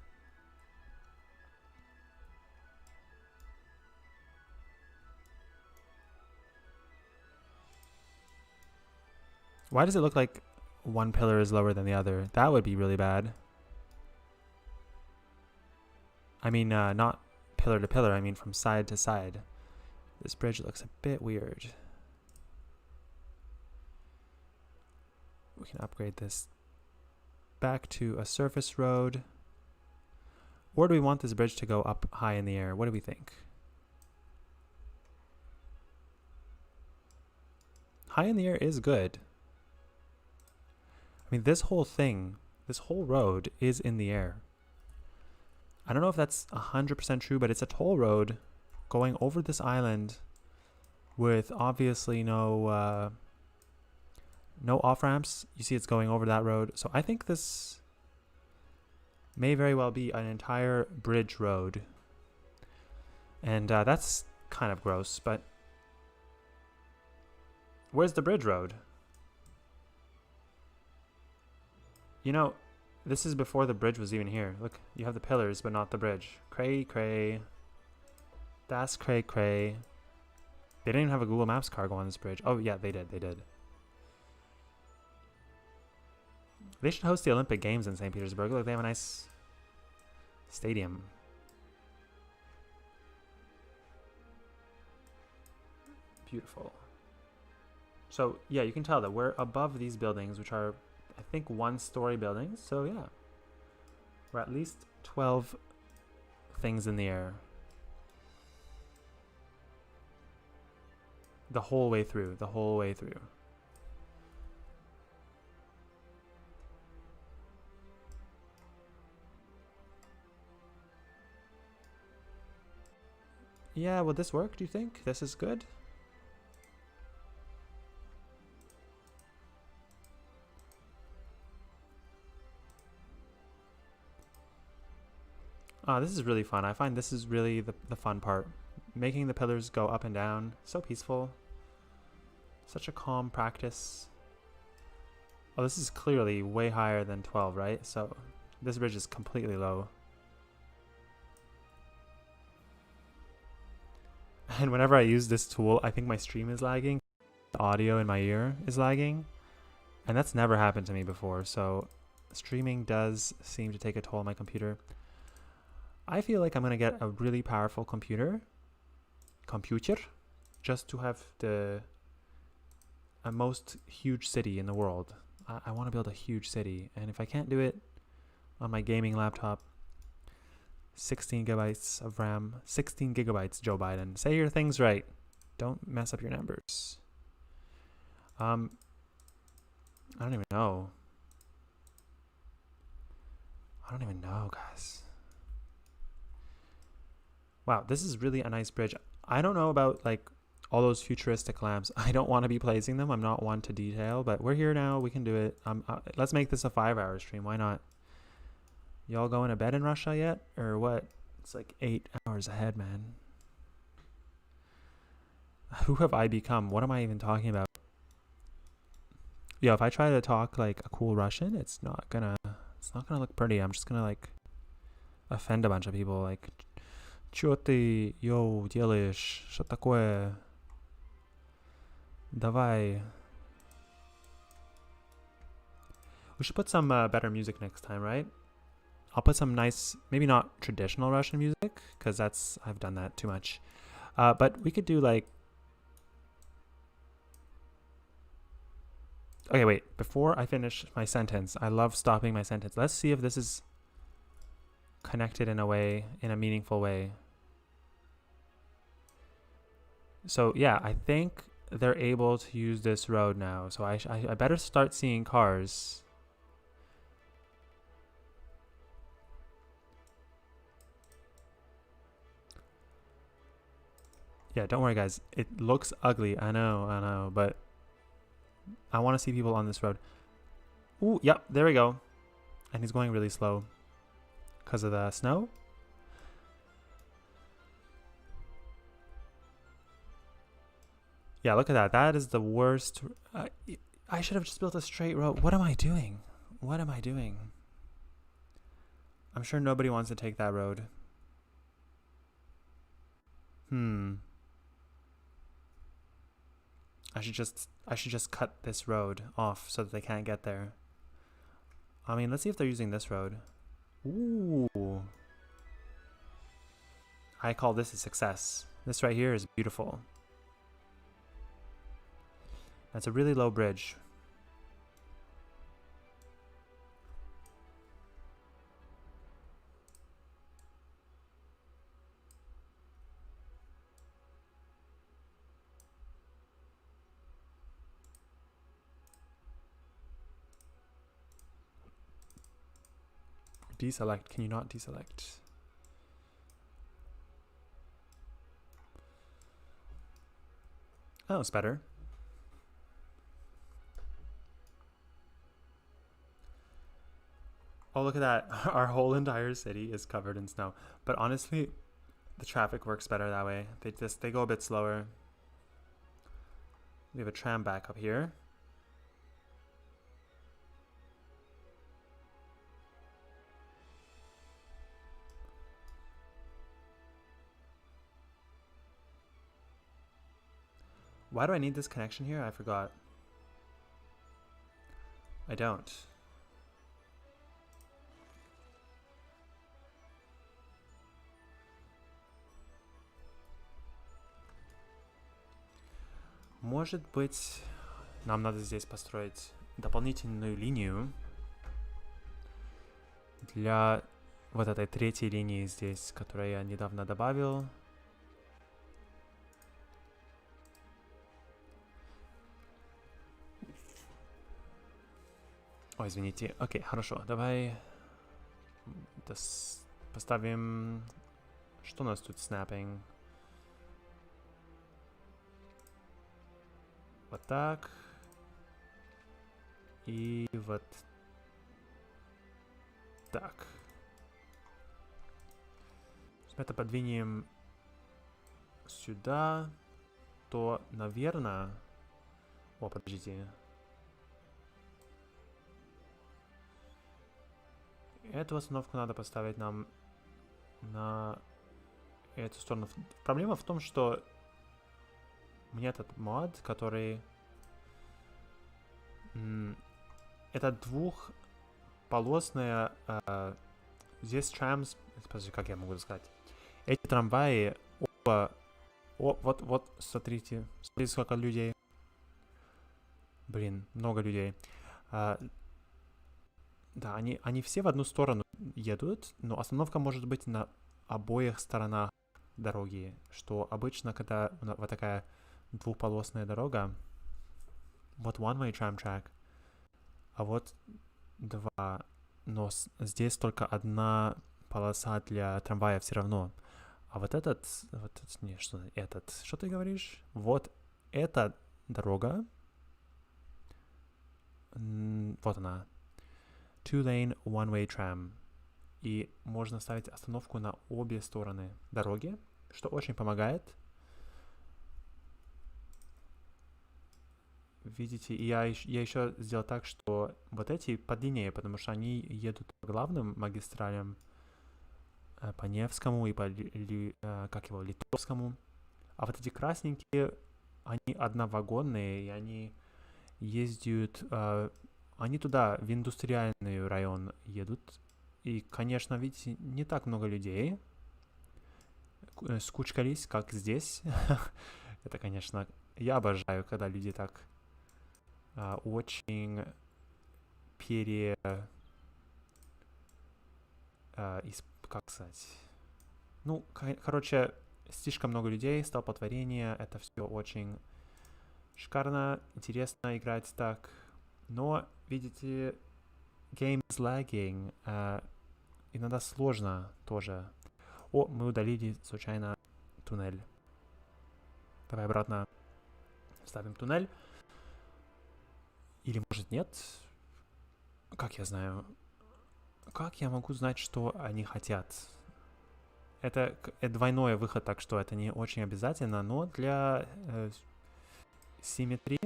A: Why does it look like one pillar is lower than the other? That would be really bad. I mean, not pillar to pillar, I mean from side to side. This bridge looks a bit weird. We can upgrade this back to a surface road. Or do we want this bridge to go up high in the air? What do we think? High in the air is good. I mean, this whole thing, this whole road is in the air. I don't know if that's 100% true, but it's a toll road going over this island with obviously no off-ramps. You see it's going over that road. So I think this may very well be an entire bridge road. And that's kind of gross, but where's the bridge road? You know, this is before the bridge was even here. Look, you have the pillars, but not the bridge. Cray, cray. That's cray, cray. They didn't even have a Google Maps car go on this bridge. Oh, yeah, they did. They did. They should host the Olympic Games in St. Petersburg. Look, they have a nice stadium. Beautiful. So, yeah, you can tell that we're above these buildings, which are, I think, one-story buildings. So, yeah. We're at least 12 things in the air. The whole way through. The whole way through. Yeah, will this work, do you think? This is good? This is really fun. I find this is really the fun part. Making the pillars go up and down. So peaceful. Such a calm practice. Oh, this is clearly way higher than 12, right? So this bridge is completely low. And whenever I use this tool, I think my stream is lagging. The audio in my ear is lagging. And that's never happened to me before. So streaming does seem to take a toll on my computer. I feel like I'm going to get a really powerful computer, just to have the most huge city in the world. I want to build a huge city. And if I can't do it on my gaming laptop, 16 gigabytes of RAM, 16 gigabytes, Joe Biden. Say your things right. Don't mess up your numbers. I don't even know. Guys. Wow, this is really a nice bridge. I don't know about like all those futuristic lamps. I don't want to be placing them. I'm not one to detail, but we're here now. We can do it. Let's make this a 5-hour stream. Why not? Y'all going to bed in Russia yet? Or what? It's like 8 hours ahead, man. Who have I become? What am I even talking about? Yeah, if I try to talk like a cool Russian, it's not gonna look pretty. I'm just gonna like offend a bunch of people. Like, чё ты, йоу, делаешь? Что такое? Давай. We should put some better music next time, right? I'll put some nice, maybe not traditional Russian music, because I've done that too much. But we could do like, okay, wait, before I finish my sentence, I love stopping my sentence. Let's see if this is connected in a meaningful way. So yeah, I think they're able to use this road now. So I better start seeing cars. Yeah, don't worry, guys. It looks ugly. I know, but I want to see people on this road. Ooh, yep, there we go. And he's going really slow because of the snow. Yeah, look at that. That is the worst. I should have just built a straight road. What am I doing? I'm sure nobody wants to take that road. I should just cut this road off so that they can't get there. I mean, let's see if they're using this road. Ooh. I call this a success. This right here is beautiful. That's a really low bridge. Deselect. Can you not deselect? Oh, it's better. Oh, look at that. Our whole entire city is covered in snow. But honestly, the traffic works better that way. They go a bit slower. We have a tram back up here. Why do I need this connection here? I forgot. I don't. Может быть, нам надо здесь построить дополнительную линию для вот этой третьей линии здесь, которую я недавно добавил. Ой, извините. Окей, хорошо. Давай поставим... Что у нас тут? Snapping. Вот так. И вот так. Если мы это подвинем сюда, то, наверное... О, подождите. Эту остановку надо поставить нам на эту сторону. Проблема в том, что у меня этот мод, который... Это двухполосная... здесь trams... Подожди, как я могу сказать? Эти трамваи оба... Вот, смотрите. Смотрите, сколько людей. Блин, много людей. Да, они все в одну сторону едут, но остановка может быть на обоих сторонах дороги, что обычно, когда вот такая двухполосная дорога, вот one-way tram track, а вот два, но здесь только одна полоса для трамвая все равно. А вот что ты говоришь? Вот эта дорога, вот она. Two-lane, one-way tram. И можно ставить остановку на обе стороны дороги, что очень помогает. Видите, и я еще сделал так, что вот эти подлиннее, потому что они едут по главным магистралям, по Невскому и по Литовскому. А вот эти красненькие, они одновагонные, и они ездят... Они туда, в индустриальный район едут. И, конечно, видите, не так много людей скучкались, как здесь. Это, конечно, я обожаю, когда люди так очень как сказать? Ну, короче, слишком много людей, столпотворение. Это все очень шикарно, интересно играть так. Но, видите, game is lagging. Иногда сложно тоже. О, мы удалили случайно туннель. Давай обратно вставим туннель. Или, может, нет? Как я знаю? Как я могу знать, что они хотят? Это двойной выход, так что это не очень обязательно, но для симметрии...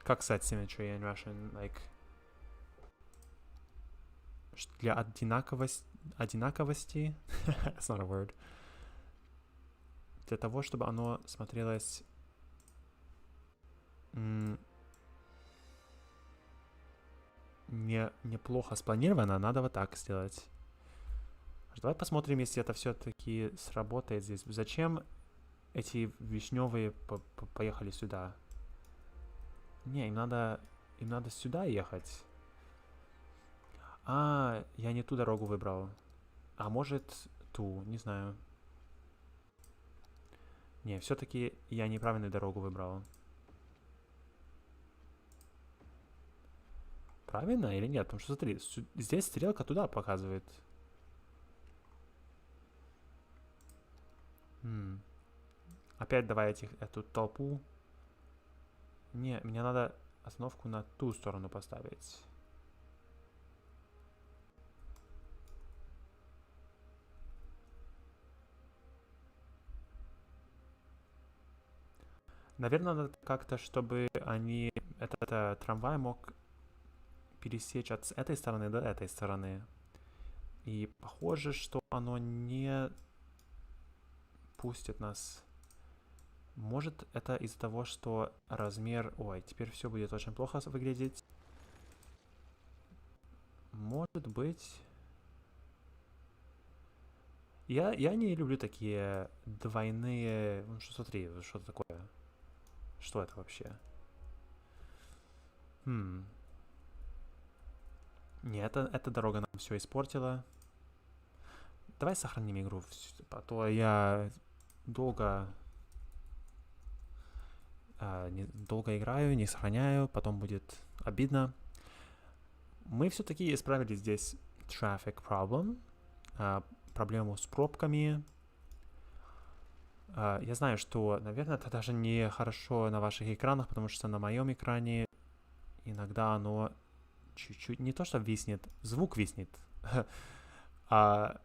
A: Как сказать symmetry in Russian? Like... Для одинаковости... That's not a word. Для того, чтобы оно смотрелось... неплохо спланировано, надо вот так сделать. Давай посмотрим, если это все-таки сработает здесь. Зачем эти вишневые поехали сюда? Не, им надо сюда ехать. Я не ту дорогу выбрал. А может, ту, не знаю. Не, все-таки я неправильную дорогу выбрал. Правильно или нет? Потому что смотри, здесь стрелка туда показывает. Опять давай эту толпу. Не, мне надо остановку на ту сторону поставить. Наверное, надо как-то, чтобы этот трамвай мог пересечь от этой стороны до этой стороны. И похоже, что оно не пустит нас Может, это из-за того, что размер... Ой, теперь все будет очень плохо выглядеть. Может быть... Я не люблю такие двойные... Ну, что, смотри, что это такое? Что это вообще? Нет, эта дорога нам все испортила. Давай сохраним игру, а то я долго, долго играю, не сохраняю, потом будет обидно. Мы все-таки исправили здесь traffic problem, проблему с пробками. Я знаю, что, наверное, это даже не хорошо на ваших экранах, потому что на моем экране иногда оно чуть-чуть, не то что виснет, звук виснет, а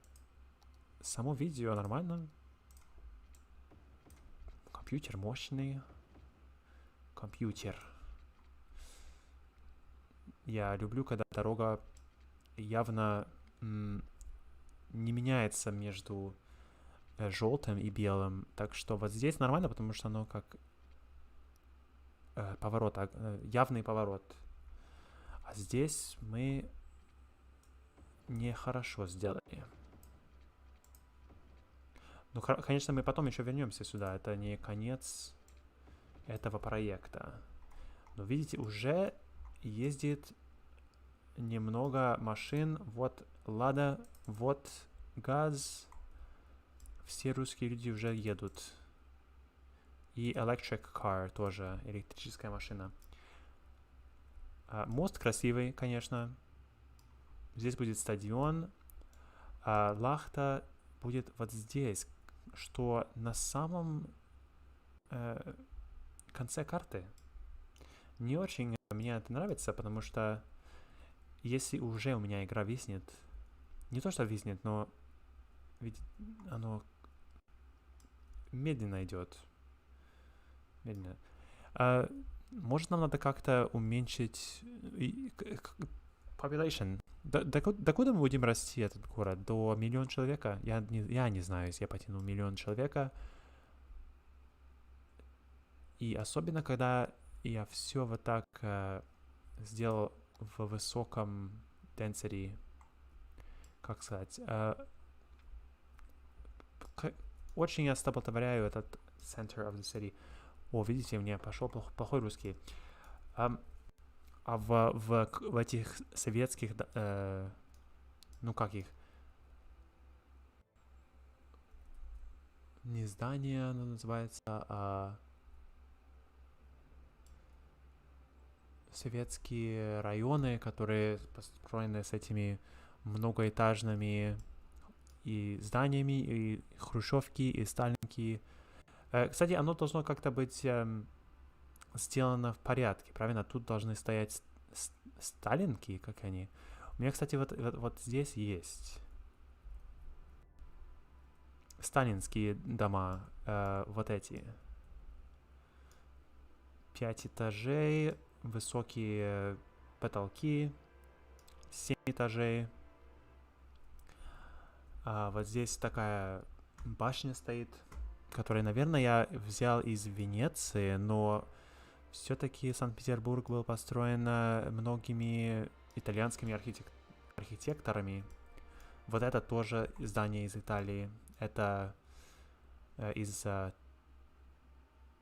A: само видео нормально. Компьютер мощный. Компьютер. Я люблю, когда дорога явно не меняется между желтым и белым. Так что вот здесь нормально, потому что оно как поворот, явный поворот. А здесь мы нехорошо сделали. Ну, конечно, мы потом еще вернемся сюда. Это не конец этого проекта. Но видите, уже ездит немного машин. Вот Лада, вот ГАЗ. Все русские люди уже едут. И electric car тоже, электрическая машина. Мост красивый, конечно. Здесь будет стадион. Лахта будет вот здесь, что на самом конце карты. Не очень мне это нравится, потому что если уже у меня игра виснет, не то что виснет, но ведь оно медленно идет. Медленно. Может, нам надо как-то уменьшить population? Докуда мы будем расти этот город? До 1 миллиона человека? Я не знаю, если я потяну 1 миллион человека. И особенно, когда я все вот так сделал в высоком density, как сказать, очень я стопотворяю этот center of the city. О, видите, мне пошел плохой русский. А в этих советских, ну как их, не здание оно называется, а советские районы, которые построены с этими многоэтажными и зданиями, и хрущевки, и сталинки. Кстати, оно должно как-то быть сделано в порядке, правильно? Тут должны стоять сталинки, как они. У меня, кстати, вот здесь есть сталинские дома, вот эти. 5 этажей, высокие потолки, 7 этажей. Вот здесь такая башня стоит, которую, наверное, я взял из Венеции, но все-таки Санкт-Петербург был построен многими итальянскими архитекторами. Вот это тоже здание из Италии. Это из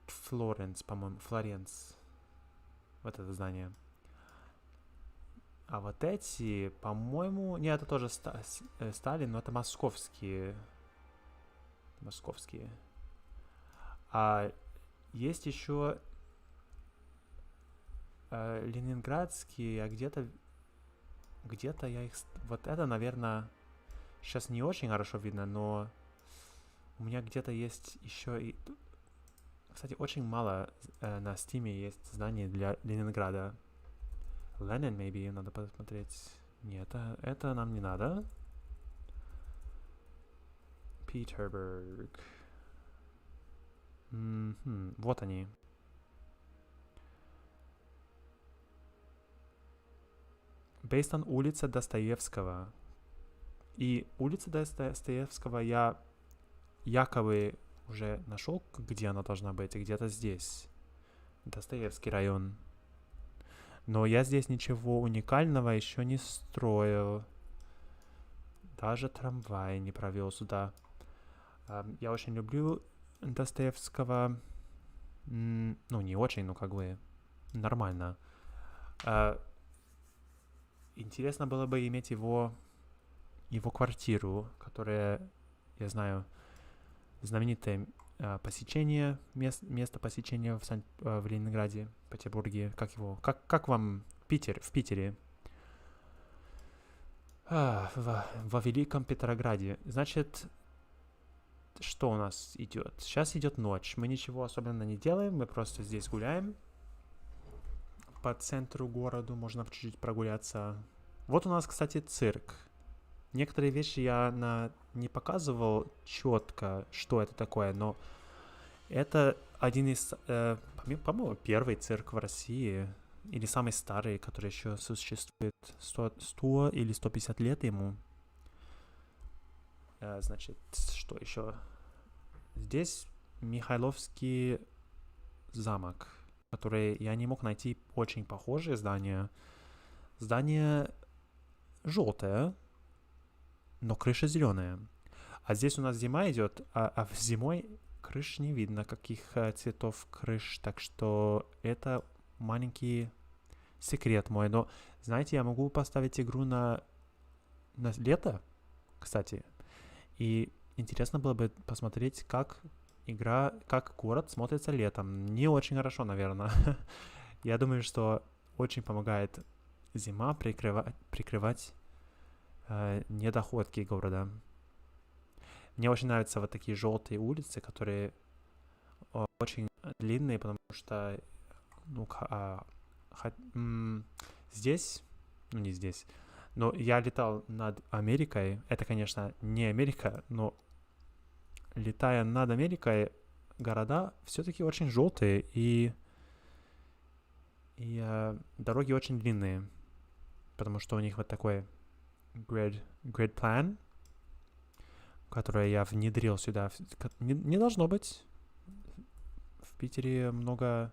A: Флоренс, по-моему, Флоренс. Вот это здание. А вот эти, по-моему... Нет, это тоже Сталин, но это московские. Московские. А есть еще ленинградские, а где-то я их... Вот это, наверное, сейчас не очень хорошо видно, но у меня где-то есть еще и... Кстати, очень мало на Стиме есть зданий для Ленинграда. Ленин, maybe, надо посмотреть. Нет, это нам не надо. Petersburg. Вот они. Based on улица Достоевского. И улица Достоевского я якобы уже нашел, где она должна быть, где-то здесь. Достоевский район. Но я здесь ничего уникального еще не строил. Даже трамвай не провел сюда. Я очень люблю Достоевского. Ну, не очень, но как бы нормально. Интересно было бы иметь его квартиру, которая, я знаю, знаменитое место посещения в Ленинграде, Петербурге. Как вам в Питере? Во Великом Петрограде. Значит, что у нас идет? Сейчас идет ночь. Мы ничего особенно не делаем, мы просто здесь гуляем. По центру города можно чуть-чуть прогуляться. Вот у нас, кстати, цирк. Некоторые вещи я не показывал четко, что это такое, но это один из, по-моему, первый цирк в России, или самый старый, который еще существует 100 или 150 лет ему. Значит, что еще? Здесь Михайловский замок, который я не мог найти очень похожее здание. Здание желтое, но крыша зеленая. А здесь у нас зима идет, а в зимой крыш не видно, каких цветов крыш. Так что это маленький секрет мой. Но, знаете, я могу поставить игру на лето, кстати. И интересно было бы посмотреть, как город смотрится летом. Не очень хорошо, наверное. Я думаю, что очень помогает зима прикрывать недоходки города. Мне очень нравятся вот такие желтые улицы, которые очень длинные, потому что здесь, ну не здесь, но я летал над Америкой. Это, конечно, не Америка, но летая над Америкой, города все-таки очень желтые, и дороги очень длинные, потому что у них вот такой grid plan, которое я внедрил сюда. Не должно быть. В Питере много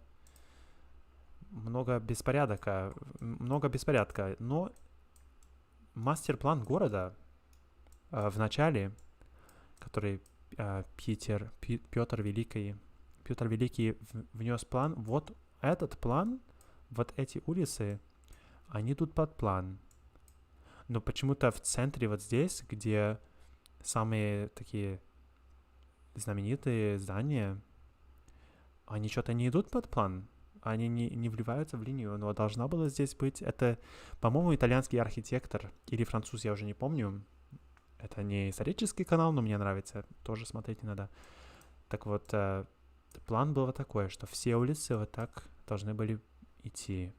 A: беспорядка, но мастер-план города в начале, который Петр Великий внес план. Вот этот план, вот эти улицы, они идут под план. Но почему-то в центре вот здесь, где самые такие знаменитые здания, они что-то не идут под план. Они не вливаются в линию, но должна была здесь быть... Это, по-моему, итальянский архитектор или француз, я уже не помню. Это не исторический канал, но мне нравится. Тоже смотреть надо. Так вот, план был вот такой, что все улицы вот так должны были идти.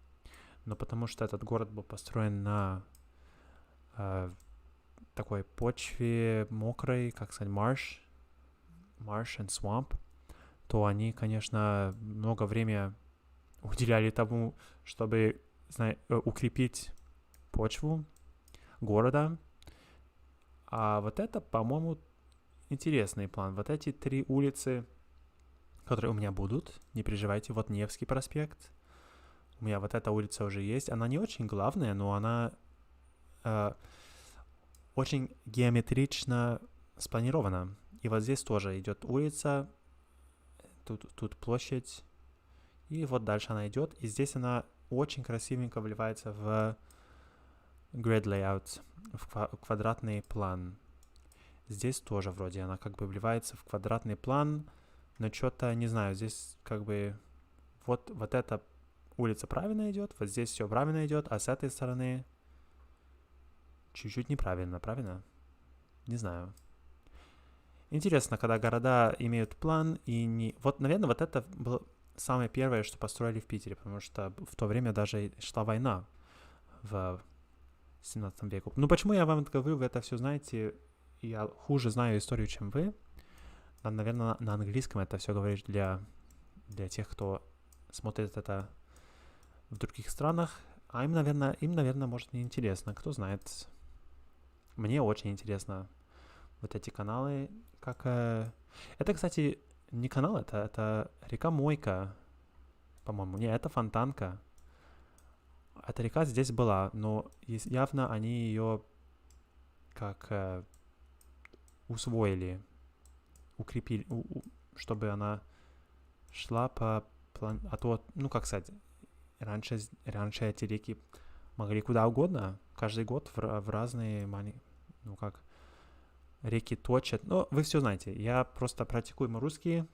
A: Но потому что этот город был построен на такой почве мокрой, как сказать, marsh and swamp, то они, конечно, много времени уделяли тому, чтобы укрепить почву города. А вот это, по-моему, интересный план. Вот эти 3 улицы, которые у меня будут, не переживайте, вот Невский проспект. У меня вот эта улица уже есть. Она не очень главная, но она очень геометрично спланирована. И вот здесь тоже идет улица, тут площадь, и вот дальше она идет. И здесь она очень красивенько вливается в grid layout, в квадратный план. Здесь тоже вроде она как бы вливается в квадратный план, но что-то, не знаю, здесь как бы вот эта улица правильно идет, вот здесь все правильно идет, а с этой стороны чуть-чуть неправильно, правильно? Не знаю. Интересно, когда города имеют план и не... Вот, наверное, вот это было самое первое, что построили в Питере, потому что в то время даже шла война в 17 веке. Ну, почему я вам это говорю? Вы это все знаете. Я хуже знаю историю, чем вы. Надо, наверное, на английском это все говорить для тех, кто смотрит это в других странах. А им, наверное, может, не интересно. Кто знает. Мне очень интересно вот эти каналы, как Это, кстати, не канал, это река Мойка, по-моему. Не, это Фонтанка. Эта река здесь была, но явно они ее как усвоили, укрепили, чтобы она шла по план... А то, ну, как сказать, раньше эти реки могли куда угодно, каждый год в разные ну, как, реки точат. Но вы все знаете, я просто практикую мой русский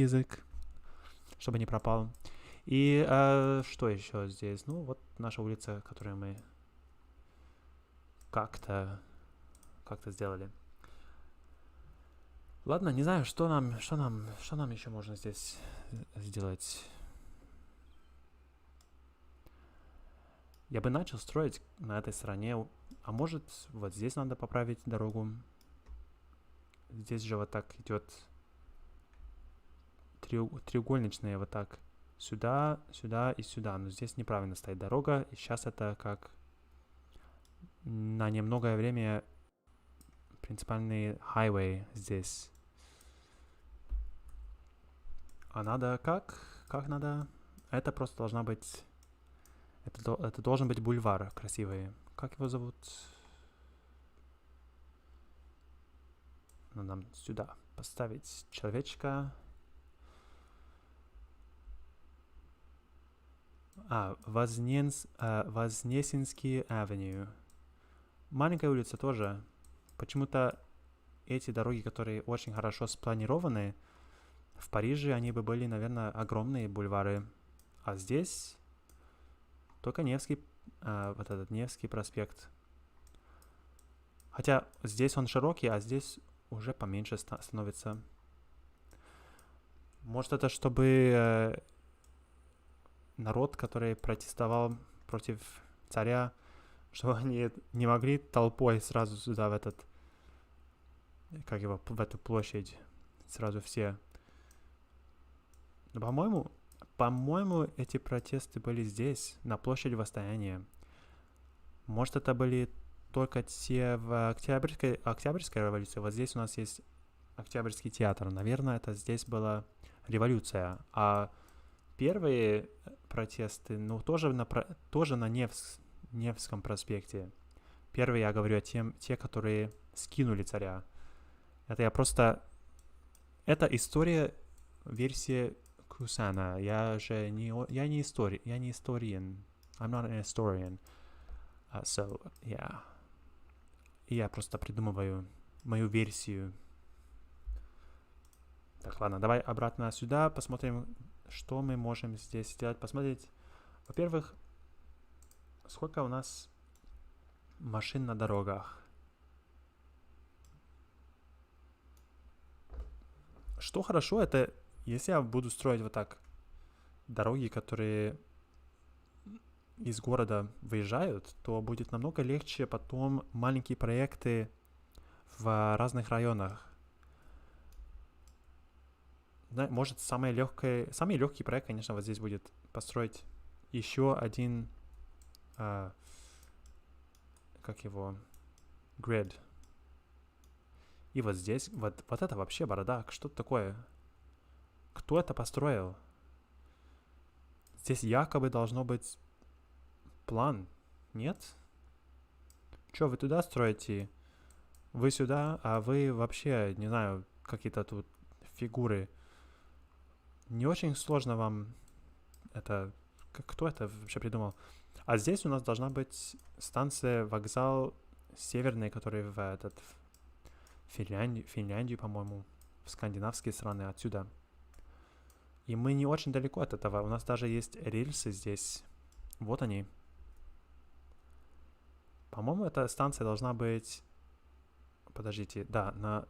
A: язык, чтобы не пропал. И что еще здесь? Ну, вот наша улица, которую мы как-то сделали. Ладно, не знаю, что нам еще можно здесь сделать. Я бы начал строить на этой стороне, а может, вот здесь надо поправить дорогу. Здесь же вот так идет треугольничные вот так. Сюда, сюда и сюда. Но здесь неправильно стоит дорога. И сейчас это как на немногое время принципиальный highway здесь. А надо как? Как надо? Это просто должна быть... Это должен быть бульвар красивый. Как его зовут? Надо нам сюда поставить человечка. Вознесенский авеню. Маленькая улица тоже. Почему-то эти дороги, которые очень хорошо спланированы, в Париже они бы были, наверное, огромные бульвары. А здесь только Невский, вот этот Невский проспект. Хотя здесь он широкий, а здесь уже поменьше становится. Может, это чтобы народ, который протестовал против царя, чтобы они не могли толпой сразу сюда, в эту площадь, сразу все. Но, по-моему, эти протесты были здесь, на площади Восстания. Может, это были только те в Октябрьской революции. Вот здесь у нас есть Октябрьский театр. Наверное, это здесь была революция. А первые протесты, ну, тоже на Невском проспекте. Первые, я говорю, те, которые скинули царя. Это я просто... Это история, версия Кусана. Я не историан. I'm not an historian. So, yeah. И я просто придумываю мою версию. Так, ладно, давай обратно сюда, посмотрим, что мы можем здесь сделать. Посмотреть, во-первых, сколько у нас машин на дорогах. Что хорошо, это если я буду строить вот так дороги, которые из города выезжают, то будет намного легче потом маленькие проекты в разных районах. Может, самый легкий проект, конечно, вот здесь будет построить еще один, grid. И вот здесь, вот это вообще бардак. Что это такое? Кто это построил? Здесь якобы должно быть план. Нет? Что, вы туда строите? Вы сюда, а вы вообще, не знаю, какие-то тут фигуры. Не очень сложно вам это... Кто это вообще придумал? А здесь у нас должна быть станция, вокзал северный, который в Финляндию, по-моему, в скандинавские страны отсюда. И мы не очень далеко от этого. У нас даже есть рельсы здесь. Вот они. По-моему, эта станция должна быть... Подождите, да,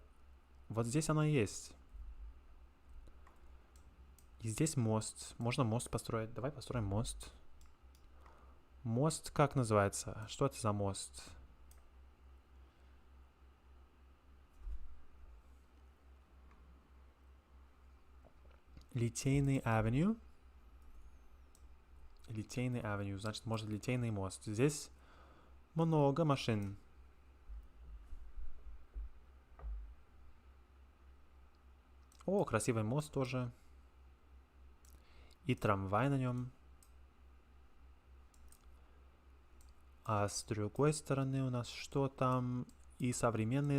A: вот здесь она есть. И здесь мост. Можно мост построить. Давай построим мост. Мост как называется? Что это за мост? Литейный авеню. Литейный авеню. Значит, может, литейный мост. Здесь много машин. О, красивый мост тоже. И трамвай на нем. А с другой стороны у нас что там? И современные